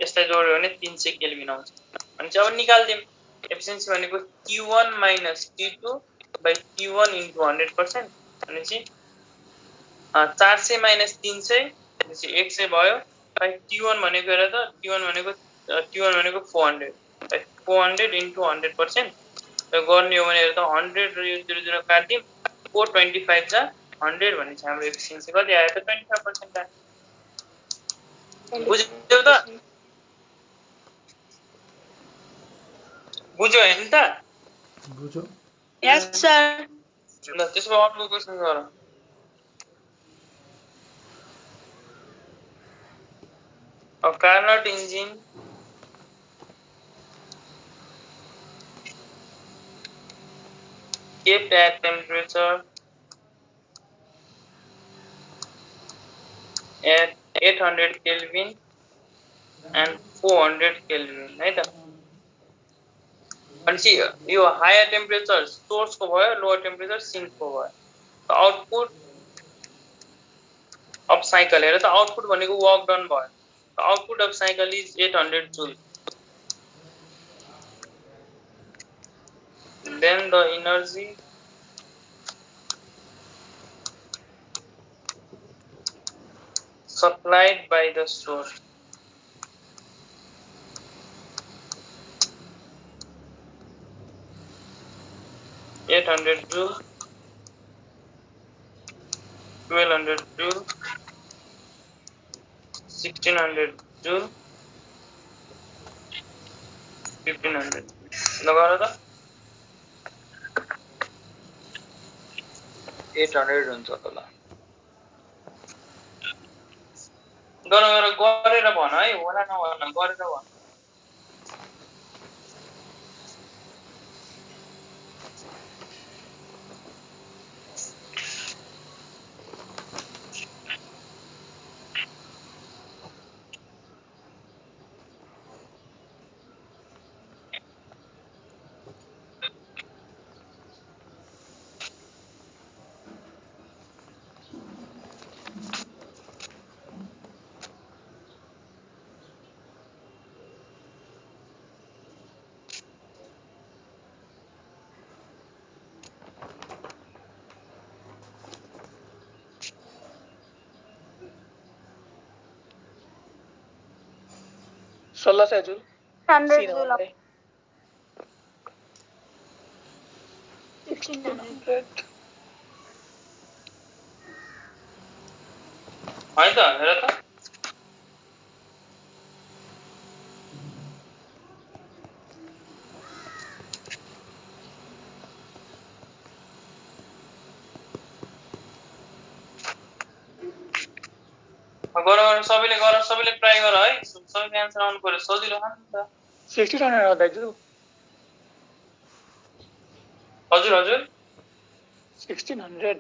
यसलाई जोड्यो भने 300 केल्भिन आउँछ भनेपछि अब निकाल्दियौँ एफिसिएन्सी भनेको T1 minus T2 by T1 into 100% भनेपछि 400 माइनस 300 भनेपछि 100 भयो by T1 भनेको हेर त T1 भनेको 400 by 400 into 100% र गर्ने हो भने हेर त 100 र यो 00 काट्दियौँ 425 जा 100 भनेपछि हाम्रो एफिसिएन्सी कति आयो त 25% आयो बुझ्यौ त बुझ्यौ हैन त बुझ्यौ यस सर ल त्यसो भए अर्को क्वेशन गर A Carnot engine kept at temperature at 800 Kelvin and 400 Kelvin है त भनेपछि यो हायर टेम्परेचर सोर्सको भयो लोअर टेम्परेचर सिङ्कको भयो आउटपुट अफ साइकल हेर त आउटपुट भनेको वर्क डन भयो output of cycle is 800 joule then the energy supplied by the source joule 1200 joule 1600 joule 1500 लगाएर त 800 हुन्छ होला गरेर भन है होला नभन गरेर भन सोलह से जूल 100 जूल 1600 है त हेर त सबैले ट्राई गर है सबैको आन्सर आउनु पर्यो सजिलो हो नि त 1600 हो दाजु हजुर 1600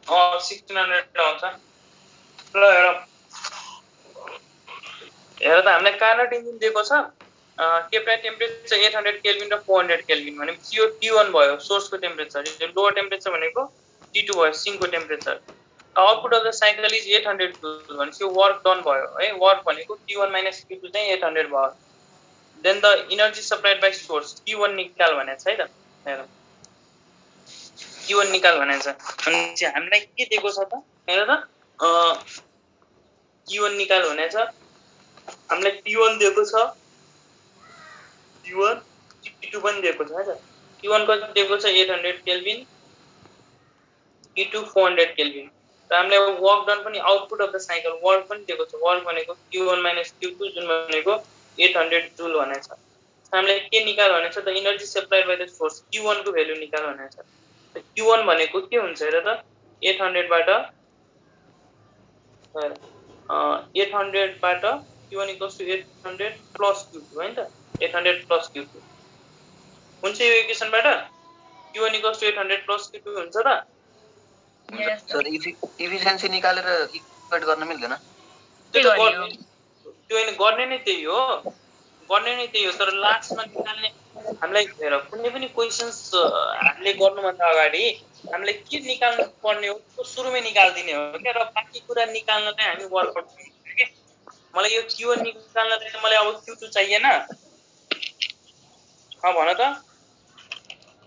1600 आउँछ ल हेर त हामीलाई कार्नोट इन्जिन दिएको छ केप्टा टेम्परेचर 800 केल्भिन र 400 केल्भिन भनेपछि यो T1 भयो सोर्सको टेम्परेचर यो लोअर टेम्परेचर भनेको T2 भयो सिङ्कको temperature output of the cycle is 800 joule भनेपछि वर्क डन भयो है वर्क भनेको Q1 - Q2 चाहिँ 800 भयो then the energy supplied by source Q1 निकाल भनेको छ है त हेर Q1 निकाल भनेको छ अनि चाहिँ हामीलाई के दिएको छ त हेर त Q1 निकाल भनेको छ हामीलाई T1 दिएको छ Q1 T2 पनि दिएको छ है त Q1 कति दिएको छ 800 केल्भिन T2 400 केल्भिन र हामीलाई वर्क डन पनि output of the cycle work पनि दिएको छ वर्क भनेको Q1 - Q2 जुन भनेको 800 जुल भनेको छ हामीलाई के निकाल भनेको छ त energy supplied by the source Q1 को भ्यालु निकाल भनेको छ त Q1 भनेको के हुन्छ हेर त 800 बाट 800 बाट Q1 = 800 प्लस Q2 हैन त 800 प्लस Q2 हुन्छ यो इक्वेसनबाट Q1 = 800 प्लस Q2 हुन्छ त सर इफिसिएन्सी निकालेर इक्वेट गर्न मिल्दैन त्यो गर्ने नै त्यही हो तर लास्टमा निकाल्ने हामीलाई हेर कुनै पनि क्वेशन्स हामीले गर्नुभन्दा अगाडि हामीले के निकाल्नु पर्ने हो त्यो सुरुमै निकाल्दिने हो के र बाँकी कुरा निकाल्न चाहिँ हामी वर्कआउट गर्छौँ के मलाई यो Q1 निकाल्न चाहिँ मलाई अब Q2 चाहिएन भन त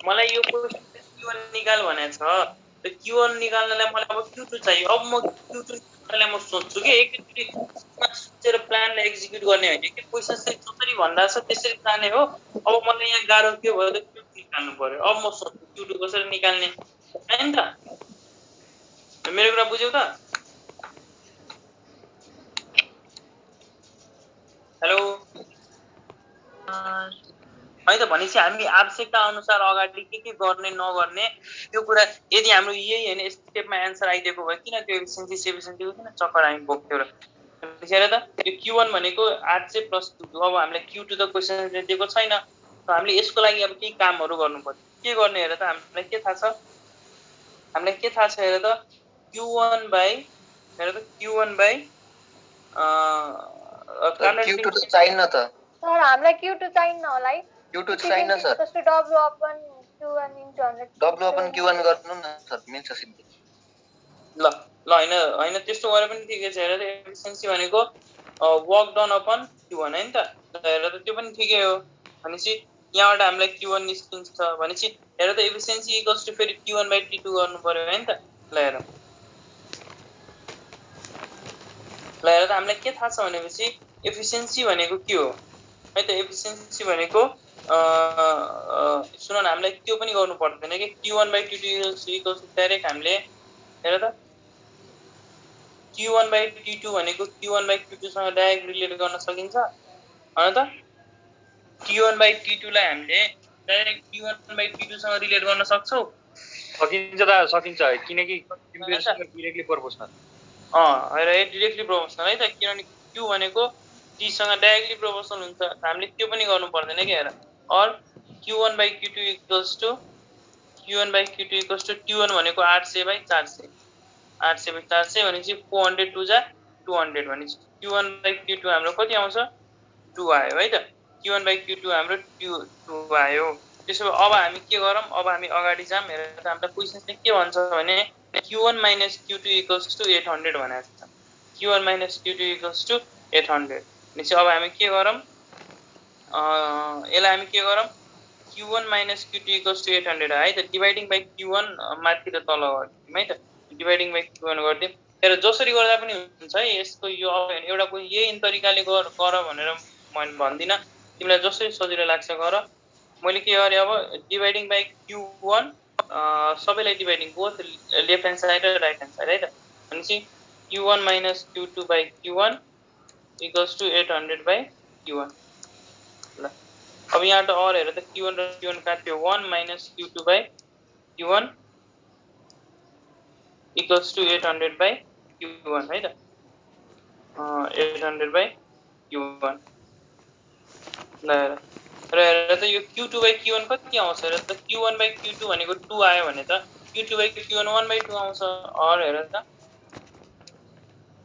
मलाई यो क्वेशन Q1 निकाल भनेको छ त Q1 निकाल्नलाई मलाई अब Q2 चाहियो अब म Q2 निकाल्नलाई म सोच्छु के एकचोटी सोचेर प्लानलाई एक्जिक्युट गर्ने होइन के क्वेशन चाहिँ जसरी भन्दा छ त्यसरी जाने हो अब मलाई यहाँ गाह्रो के भयो त Q2 निकाल्नु पर्यो अब म सोच्छु Q2 कसरी निकाल्ने हैन त मेरो कुरा बुझ्यौ त हेलो है त भनेपछि हामी आवश्यकता अनुसार अगाडि के गर्ने नगर्ने त्यो कुरा यदि हाम्रो यही हैन स्टेपमा आन्सर आइदिएको भए किन त्यो एफिसिएन्सीको किन चक्कर हामी बोक्थ्यौ र हेर त यो Q1 भनेको 800 प्लस Q2 अब हामीले Q2 त क्वेशन दिएको छैन त हामीले यसको लागि अब केही कामहरु गर्नु पर्छ के गर्ने हेर त हामीलाई के थाहा छ हेर त Q1 Q2 त चाहिन्न त सर हामीलाई Q2 चाहिन्न होला है Q2 चाहिन्न sir W upon Q1 into 100 W upon Q1 गर्नु न सर मिल्छ सिधै ल हैन त्यस्तो गरे पनि ठिकै छ हेर त एफिसिएन्सी भनेको वर्क डन अपन Q1 हैन त हेर त त्यो पनि ठिकै हो भनेपछि यहाँबाट हामीलाई Q1 निस्किन्छ भनेपछि हेर त एफिसिएन्सी = फेरि T1 / T2 गर्नु पर्यो हैन त ल हेर त हामीलाई के थाहा छ भनेपछि एफिसिएन्सी भनेको के हो है त एफिसिएन्सी भनेको सुन न हामीलाई त्यो पनि गर्नु पर्दैन के Q1 / T2 = डाइरेक्ट हामीले हेर त Q1 / T2 भनेको Q1 / Q2 सँग डाइरेक्ट रिलेट गर्न सकिन्छ हैन त Q1 / T2 लाई हामीले डाइरेक्ट Q1 / T2 सँग रिलेट गर्न सक्छौ सकिन्छ किनकि कम्प्युटेसन डाइरेक्टली प्रोपोर्सनल हैन डाइरेक्टली प्रोपोर्सनल है त किनभने Q भनेको T सँग डाइरेक्टली प्रोपोर्सनल हुन्छ हामीले त्यो पनि गर्नु पर्दैन के हेर और Q1 / Q2 = T1 भनेको 800/400 800/400 भनेपछि 400 2 जा 200 भनेपछि Q1 / Q2 हाम्रो कति आउँछ 2 आयो है त Q1 / Q2 हाम्रो 2 आयो त्यसो भए अब हामी के गरौँ अब हामी अगाडि जाम हेर त हाम्रो क्वेशनले के भन्छ भने Q1 - Q2 = 800 भनेको छ Q1 - Q2 = 800 भनेपछि अब हामी के गरौँ यसलाई हामी के गरौँ Q1 - Q2 = 800 है त डिवाइडिङ बाइ Q1 माथि र तल गर्दियौ है त डिवाइडिङ बाइ Q1 गर्दियौ हेर जसरी गर्दा पनि हुन्छ है यसको यो अब एउटा कोही यही तरिकाले गर भनेर म भन्दिन तिमीलाई जसरी सजिलो लाग्छ गर मैले के गरे अब डिवाइडिङ बाइ Q1 सबैलाई dividing both left hand side र राइट ह्यान्ड साइड है त भनेपछि Q1 - Q2 / Q1 = 800/Q1 ल अब यहाँ त और हेर त Q1 र Q1 काट्यो 1 - Q2/Q1 = 800/Q1 है त 800/Q1 ल र हेर त यो Q2/Q1 कति आउँछ हेर त Q1/Q2 भनेको 2 आयो भने त Q2/Q1 1/2 आउँछ और हेर त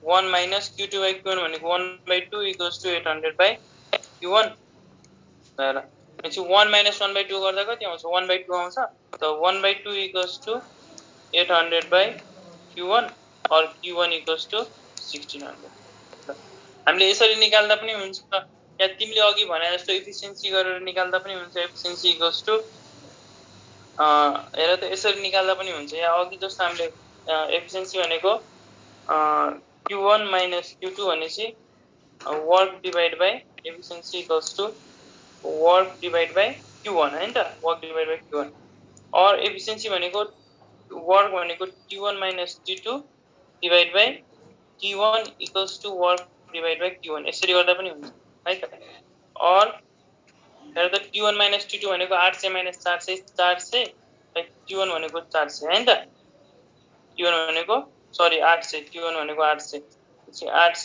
1 - Q2/Q1 भनेको 1/2 = 800/Q1 हेर भनेपछि 1 - 1/2 गर्दा कति आउँछ 1/2 आउँछ त 1/2 = 800/Q1 or Q1 equals to 1600. हामीले यसरी निकाल्दा पनि हुन्छ या तिमीले अघि भने जस्तो एफिसिएन्सी गरेर निकाल्दा पनि हुन्छ एफिसिएन्सी इक्वल्स टु हेर त यसरी निकाल्दा पनि हुन्छ या अघि जस्तो हामीले एफिसिएन्सी भनेको Q1 minus Q2 भनेपछि work divide by efficiency equals to work divide by Q1 हैन त वर्क डिभाइड बाइ Q1 और एफिसिएन्सी भनेको वर्क भनेको T1 minus T2 divide by T1 equals to work divide by Q1 यसरी गर्दा पनि हुन्छ है त और हेर त T1 minus T2 भनेको 800 minus 400 400 Q1 भनेको 400 हैन त Q1 भनेको सरी 800 Q1 भनेको 800 पछि 8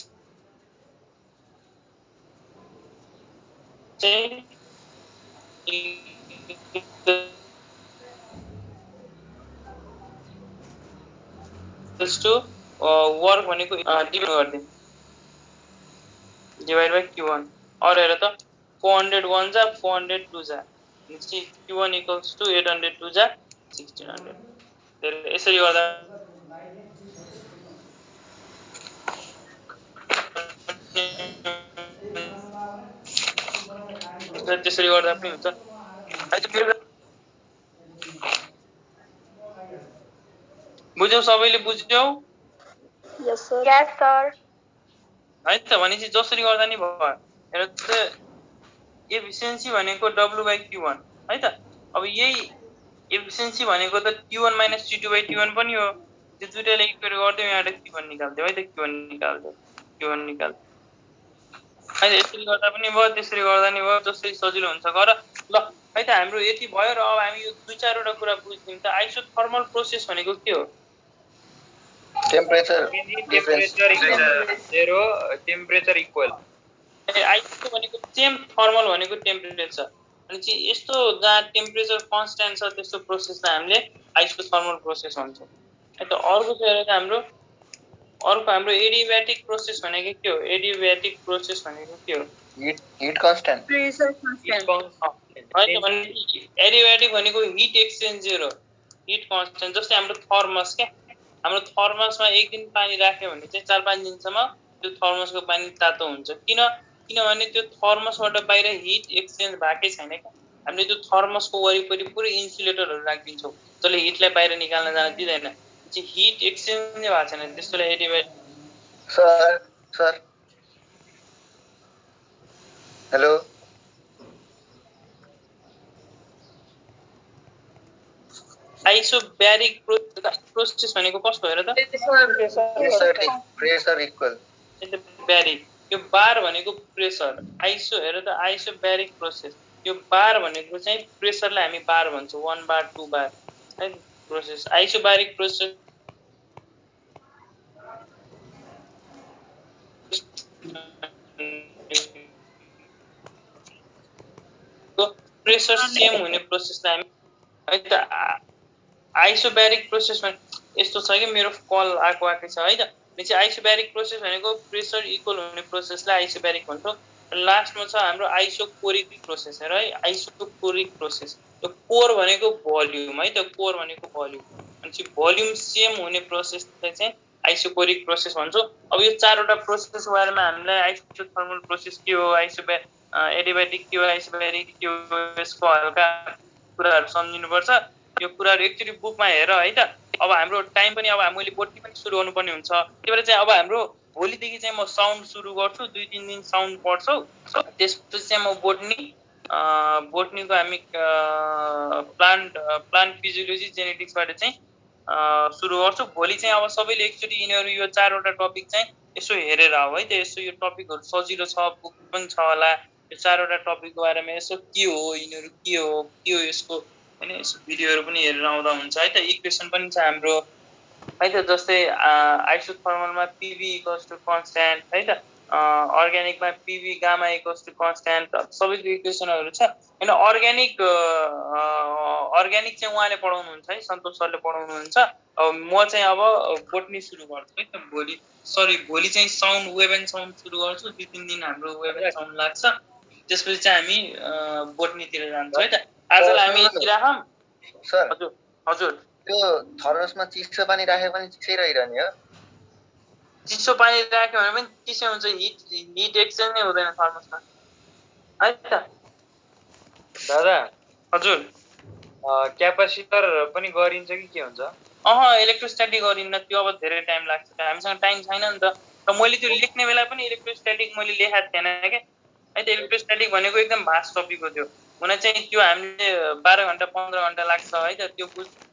चाहिँ इक्वल्स टु वर्क भनेको डिभाइड गर्दिन डिभाइड बाइ Q1 और हेर त 401 जा 402 जा पछि Q1 इक्वल्स टु 802 जा 1600 यसरी गर्दा त्यसरी गर्दा पनि हुन्छ बुझ्यौ सबैले बुझ्यौ यस सर है त भनेपछि जसरी गर्दा नि भयो हेर त एफिसिएन्सी भनेको W बाइ Q1 है त अब यही एफिसिएन्सी भनेको त Q1 minus T2 by T1 पनि हो त्यो दुईटाले इक्वेट गर्दियौ यहाँबाट Q1 निकाल्दियौ है त Q1 निकाल्दियौ है यसरी गर्दा पनि भयो त्यसरी गर्दा नि भयो जसरी सजिलो हुन्छ गर ल है त हाम्रो यति भयो र अब हामी यो दुई चारवटा कुरा बुझ्दियौ त आइसोथर्मल प्रोसेस भनेको के हो temperature zero temperature equal iso भनेको सेम थर्मल भनेको टेम्परेचर अनि चाहिँ यस्तो जहाँ टेम्परेचर कन्स्ट्यान्ट छ त्यस्तो प्रोसेसलाई हामीले आइसोथर्मल प्रोसेस भन्छौँ है त अर्को हाम्रो एडियाब्याटिक प्रोसेस भनेको के हो एडियाब्याटिक प्रोसेस भनेको के हो हिट कन्स्ट्यान्ट प्रेसर कन्स्ट्यान्ट एडियाब्याटिक भनेको हिट एक्सचेन्जर हो हिट कन्स्ट्यान्ट जस्तै हाम्रो थर्मस के हाम्रो थर्मसमा एक दिन पानी राख्यो भने चाहिँ 4-5 दिनसम्म त्यो थर्मसको पानी तातो हुन्छ किनभने त्यो थर्मसबाट बाहिर हिट एक्सचेन्ज भएकै छैन क्या हामीले त्यो थर्मसको वरिपरि पुरै इन्सुलेटरहरू राखिदिन्छौँ जसले हिटलाई बाहिर निकाल्न जान दिँदैन हिट एक्सचेन्ज नै भएको छैन त्यसलाई एडियाब्याटिक सर हेलो आइसोब्यारिक प्रोसेस भनेको कस्तो हेर त प्रेसर इक्वल ब्यारिक यो बार भनेको प्रेसर आइसो हेर त आइसोब्यारिक प्रोसेस यो बार भनेको चाहिँ प्रेसरलाई हामी बार भन्छौँ 1 बार 2 बार है प्रोसेस आइसोब्यारिक प्रोसेस प्रेसर सेम हुने प्रोसेसलाई हामी है त आइसोब्यारिक प्रोसेस यस्तो छ कि मेरो कल आएकै छ है त चाहिँ आइसोब्यारिक प्रोसेस भनेको प्रेसर इक्वल हुने प्रोसेसलाई आइसोब्यारिक भन्छौँ लास्टमा छ हाम्रो आइसोकोरिक प्रोसेस है आइसोकोरिक प्रोसेस यो कोर भनेको भोल्युम है त कोर भनेको भोल्युम अनि चाहिँ भोल्युम सेम हुने प्रोसेसलाई चाहिँ आइसोकोरिक प्रोसेस भन्छौँ अब यो चारवटा प्रोसेसको बारेमा हामीलाई आइसोथर्मल प्रोसेस के हो एडियाब्याटिक के हो आइसोब्यारिक के हो यसको हल्का कुराहरू सम्झिनुपर्छ यो कुराहरू एकचोटि बुकमा हेर है त अब हाम्रो टाइम पनि अब हामीले बोटनी पनि सुरु गर्नुपर्ने हुन्छ त्यही भएर चाहिँ अब हाम्रो भोलिदेखि चाहिँ म साउन्ड सुरु गर्छु 2-3 दिन साउन्ड पढ्छौँ त्यसपछि चाहिँ म बोटनीको हामी प्लान्ट फिजियोलोजी जेनेटिक्सबाट चाहिँ सुरु गर्छु भोलि चाहिँ अब सबैले एकचोटि यिनीहरू यो चारवटा टपिक चाहिँ यसो हेरेर आऊ है त यसो यो टपिकहरू सजिलो छ बुक पनि छ होला यो चारवटा टपिकको बारेमा यसो के हो यिनीहरू के हो यसको हैन यसो भिडियोहरू पनि हेरेर आउँदा हुन्छ है त इक्वेसन पनि छ हाम्रो है त जस्तै आइसोथर्मलमा पिभी इक्वल्स टु कन्स्ट्यान्ट है त अर्ग्यानिकमा PV gamma equals to constant सबैको इक्वेसनहरू छ हैन अर्ग्यानिक चाहिँ उहाँले पढाउनुहुन्छ है सन्तोष सरले पढाउनुहुन्छ म चाहिँ अब बोटनी सुरु गर्छु है त भोलि चाहिँ साउन्ड वेभ एन्ड साउन्ड सुरु गर्छु 2-3 दिन हाम्रो वेभ एन्ड साउन्ड लाग्छ त्यसपछि चाहिँ हामी बोटनीतिर जान्छौँ है त आजलाई हामी यति राखौँ सर हजुर त्यो थर्मसमा चिसो पानी राखे पनि चिसै रहिरहने हो चिसो पानी राख्यो भने पनि चिसो हुन्छ, हिट एक्सचेन्ज नै हुँदैन थर्मसमा है त। दादा हजुर क्यापासिटर पनि गरिन्छ कि के हुन्छ? इलेक्ट्रोस्ट्याटिक गरिन्न, त्यो अब धेरै टाइम लाग्छ, हामीसँग टाइम छैन नि त। र मैले त्यो लेख्ने बेला पनि इलेक्ट्रोस्ट्याटिक मैले लेखाएको थिएन क्या है त। इलेक्ट्रोस्ट्याटिक भनेको एकदम भास्ट टपिक हो, त्यो हुन चाहिँ त्यो हामीले 12 घन्टा 15 घन्टा लाग्छ है त त्यो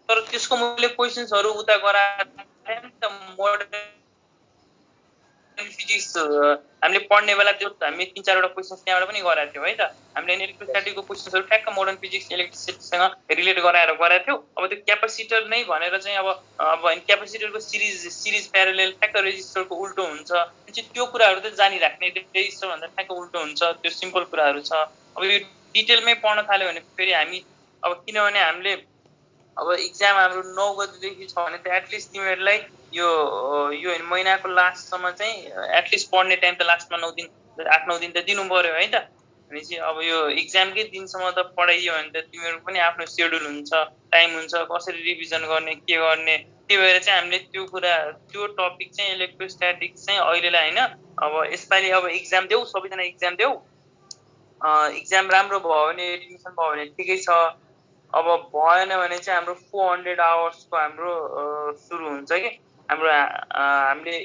तर त्यसको मैले क्वेसन्सहरू उता गराएको थिएँ नि त। मोडर्न फिजिक्स हामीले पढ्ने बेला त्यो हामी 3-4 वटा क्वेसन्स त्यहाँबाट पनि गराएको थियौँ है त। हामीले इलेक्ट्रोस्ट्याटिकको क्वेसन्सहरू ठ्याक्क मोडर्न फिजिक्स इलेक्ट्रिसिटीसँग रिलेट गराएर गराएको थियौँ। अब त्यो क्यापासिटर नै भनेर चाहिँ अब क्यापासिटरको सिरिज प्यारलेल ठ्याक्क रेजिस्टरको उल्टो हुन्छ, त्यो कुराहरू त जानिराख्ने, रेजिस्टर भन्दा ठ्याक्क उल्टो हुन्छ, त्यो सिम्पल कुराहरू छ। अब यो डिटेलमै पढ्न थाल्यो भने फेरि हामी अब किनभने हामीले अब इक्जाम हाम्रो 9 गतेदेखि छ भने त एटलिस्ट तिमीहरूलाई यो महिनाको लास्टसम्म चाहिँ एटलिस्ट पढ्ने टाइम त लास्टमा 8-9 दिन त दिनु पर्यो है त। भनेपछि अब यो इक्जामकै दिनसम्म त पढाइयो भने त तिमीहरू पनि आफ्नो सेड्युल हुन्छ, टाइम हुन्छ, कसरी रिभिजन गर्ने के गर्ने। त्यही भएर चाहिँ हामीले त्यो टपिक चाहिँ इलेक्ट्रोस्ट्याटिक चाहिँ अहिलेलाई होइन, अब यसपालि अब इक्जाम देऊ, सबैजना इक्जाम देऊ, इक्जाम राम्रो भयो भने एडमिसन भयो भने ठिकै छ। अब भएन भने चाहिँ हाम्रो 400 आवर्सको हाम्रो सुरु हुन्छ कि हामीले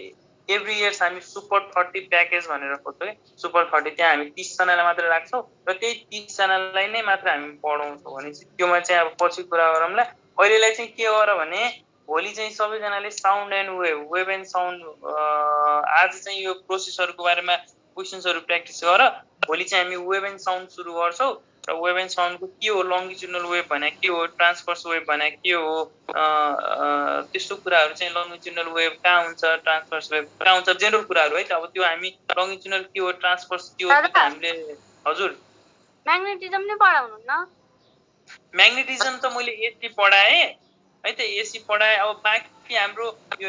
एभ्री इयर्स हामी सुपर 30 प्याकेज भनेर खोज्छौँ कि सुपर 30, त्यहाँ हामी 30 जनालाई मात्र राख्छौँ र त्यही 30 जनालाई नै मात्र हामी पढाउँछौँ। भनेपछि त्योमा चाहिँ अब पछि कुरा गरौँला। अहिलेलाई चाहिँ के गर भने भोलि चाहिँ सबैजनाले sound and wave and sound आज चाहिँ यो प्रोसेसरको बारेमा क्वेसन्सहरू प्र्याक्टिस गर। भोलि चाहिँ हामी वेभ एन्ड साउन्ड सुरु गर्छौँ र वेभ एन्ड साउन्डको के हो, लङ्गिट्युडनल वेभ भने के हो, ट्रान्सभर्स वेभ भने के हो, त्यस्तो कुराहरू चाहिँ लङ्गिट्युडनल वेभ कहाँ हुन्छ, ट्रान्सभर्स वेभ कहाँ हुन्छ, जेनरल कुराहरू है त। अब त्यो हामी लङ्गिट्युडनल के हो, ट्रान्सभर्स के हो, त्यो त हामीले हजुर म्याग्नेटिजम नै पढाउनु न। म्याग्नेटिजम त मैले एसी पढाएँ है त, एसी पढाएँ। अब बाँकी हाम्रो यो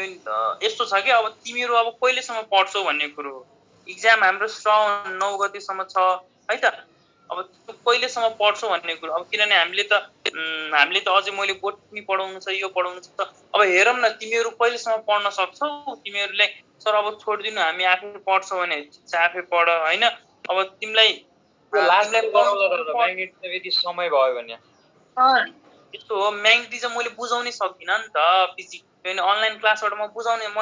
यस्तो छ कि अब तिमीहरू अब कहिलेसम्म पढ्छौ भन्ने कुरो हो। इक्जाम हाम्रो श्रावण 9 गतेसम्म छ है त। अब त्यो कहिलेसम्म पढ्छौ भन्ने कुरो, अब किनभने हामीले त अझै मैले बोटनी पढाउनु छ, यो पढाउनु छ। अब हेरौँ न तिमीहरू कहिलेसम्म पढ्न सक्छौ। तिमीहरूले सर अब छोडिदिनु, हामी आफै पढ्छौ भने आफै पढ होइन। अब तिमीलाई यदि समय भयो भने यस्तो हो, म्याग्नेटिजम मैले बुझाउनै सक्दिनँ नि त फिजिक्स, अनलाइन क्लासबाट म बुझाउने म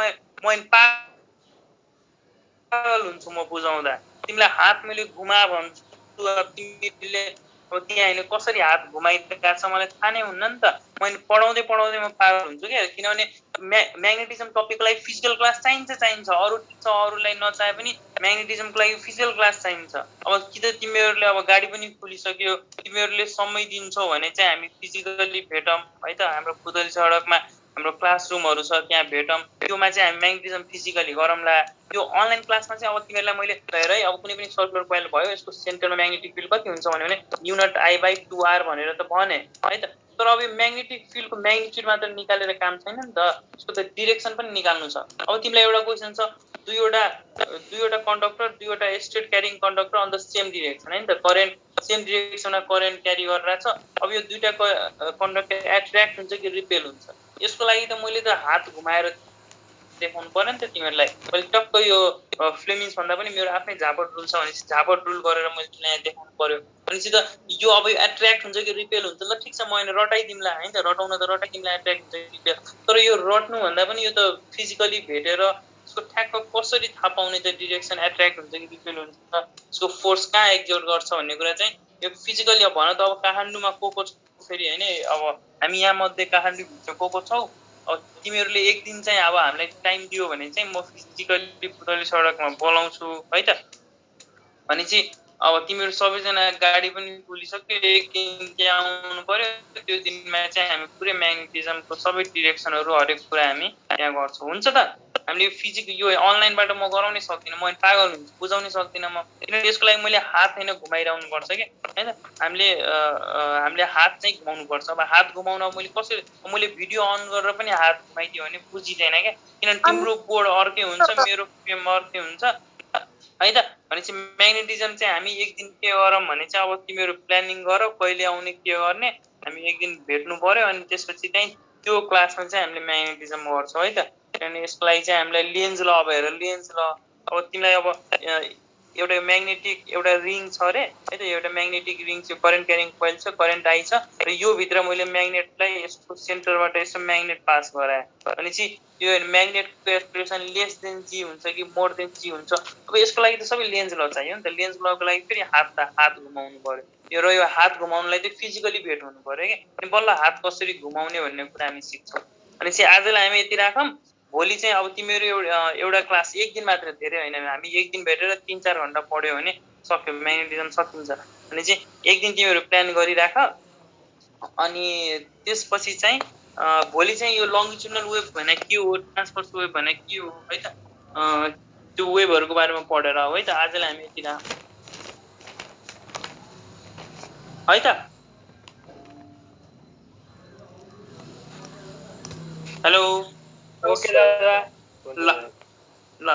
पागल हुन्छु म बुझाउँदा। तिमीलाई हात मैले घुमा भन्छु, तिमीले अब त्यहाँ होइन कसरी हात घुमाइरहेको छ मलाई थाहा नै हुन्न नि त। मैले पढाउँदै म पागल हुन्छु क्या, किनभने म्याग्नेटिजम टपिकको लागि फिजिकल क्लास चाहिन्छ। अरू अरूलाई नचाहे पनि म्याग्नेटिजमको लागि फिजिकल क्लास चाहिन्छ। अब कि त तिमीहरूले अब गाडी पनि खोलिसक्यो, तिमीहरूले समय दिन्छौ भने चाहिँ हामी फिजिकल्ली भेटौँ है त। हाम्रो पुतली सडकमा हाम्रो क्लासरुमहरू छ, त्यहाँ भेटौँ। त्योमा चाहिँ हामी म्याग्नेटिजम फिजिकली गरौँला। त्यो अनलाइन क्लासमा चाहिँ अब तिमीहरूलाई मैले हेर है, अब कुनै पनि सर्कुलर कोइल भयो, यसको सेन्टरमा म्याग्नेटिक फिल्ड कति हुन्छ भने U0I/2R भनेर त भने है त। तर अब यो म्याग्नेटिक फिल्डको म्याग्निट्युड मात्र निकालेर काम छैन नि त, यसको त डिरेक्सन पनि निकाल्नु छ। अब तिमीलाई एउटा क्वेसन छ, दुईवटा कन्डक्टर, दुईवटा straight carrying conductor on the same direction है नि त, करेन्ट सेम डिरेक्सनमा करेन्ट क्यारी गरिरहेछ। अब यो दुईटा कन्डक्टर एट्र्याक्ट हुन्छ कि रिपेल हुन्छ, यसको लागि त मैले त हात घुमाएर देखाउनु पर्यो नि त तिमीहरूलाई। मैले टक्क यो फ्लेमिङ्स भन्दा पनि मेरो आफ्नै झापट रुल छ भनेपछि झापट रुल गरेर मैले तिमीलाई देखाउनु पर्यो। भनेपछि त यो अब एट्र्याक्ट हुन्छ कि रिपेल हुन्छ, ल ठिक छ म होइन रटाइदिउँला है त, रटाउन त रटाइदिउँला एट्र्याक्ट हुन्छ कि रिपेल। तर यो रट्नुभन्दा पनि यो त फिजिकली भेटेर यसको ठ्याक्क कसरी थाहा पाउने त डिरेक्सन एट्र्याक्ट हुन्छ कि रिपेल हुन्छ, यसको फोर्स कहाँ एक्जर्ट गर्छ भन्ने कुरा चाहिँ यो फिजिकली। अब भन त अब काठमाडौँमा को छ फेरि होइन, अब हामी यहाँ मध्ये काठमाडौँ को छौ। अब तिमीहरूले एक दिन चाहिँ अब हामीलाई टाइम दियो भने चाहिँ म फिजिकल्ली पुतली सडकमा बोलाउँछु है त। भनेपछि अब तिमीहरू सबैजना गाडी पनि खोलिसक्यो, एक दिन त्यहाँ आउनु पर्यो। त्यो दिनमा चाहिँ हामी पुरै म्याग्नेटिजमको सबै डिरेक्सनहरू हरेक कुरा हामी त्यहाँ गर्छौँ, हुन्छ त। हामीले फिजिक्स यो अनलाइनबाट म गराउनै सक्दिनँ, म पागल हुन्छु, बुझाउनै सक्दिनँ म, किनभने यसको लागि मैले हात होइन घुमाइरहनु पर्छ कि होइन। हामीले हात चाहिँ घुमाउनु पर्छ। अब हात घुमाउन मैले कसरी, मैले भिडियो अन गरेर पनि हात घुमाइदियो भने बुझिँदैन क्या, किनभने तिम्रो बोर्ड अर्कै हुन्छ, मेरो पेम अर्कै हुन्छ है त। भनेपछि म्याग्नेटिजम चाहिँ हामी एक दिन के गरौँ भने चाहिँ अब तिमीहरू प्लानिङ गर कहिले आउने के गर्ने, हामी एक दिन भेट्नु पर्यो। अनि त्यसपछि चाहिँ त्यो क्लासमा चाहिँ हामीले म्याग्नेटिजम गर्छौँ है त। अनि यसको लागि चाहिँ हामीलाई लेन्ज ल अब हेर लेन्ज ल अब तिमीलाई अब एउटा म्याग्नेटिक एउटा रिङ छ अरे है त एउटा म्याग्नेटिक रिङ चाहिँ करेन्ट क्यारिङ कोइल छ करेन्ट आई छ र यो भित्र मैले म्याग्नेटलाई यसको सेन्टरबाट यसो म्याग्नेट पास गराएँ भनेपछि यो म्याग्नेटको एक्सप्रेसन लेस देन जी हुन्छ कि मोर देन जी हुन्छ अब यसको लागि त सबै लेन्ज ल चाहियो नि त लेन्ज लको लागि फेरि हात घुमाउनु पर्यो र यो हात घुमाउनलाई चाहिँ फिजिकली भेट हुनु पर्यो कि अनि बल्ल हात कसरी घुमाउने भन्ने कुरा हामी सिक्छौँ अनि चाहिँ आजलाई हामी यति राखौँ भोलि चाहिँ अब तिमीहरू एउटा क्लास एक दिन मात्र धेरै होइन हामी एक दिन भेटेर 3-4 घन्टा पढ्यो भने सक्यो म्याग्नेटिजम सकिन्छ अनि चाहिँ एक दिन तिमीहरू प्लान गरिराख अनि त्यसपछि चाहिँ भोलि चाहिँ यो लङ्गिट्युडनल वेभ भने के हो ट्रान्सभर्स वेभ भने के हो है त त्यो वेभहरूको बारेमा पढेर आऊ है त आजलाई हामी यति राखौँ है त हेलो ओके दादा ल ल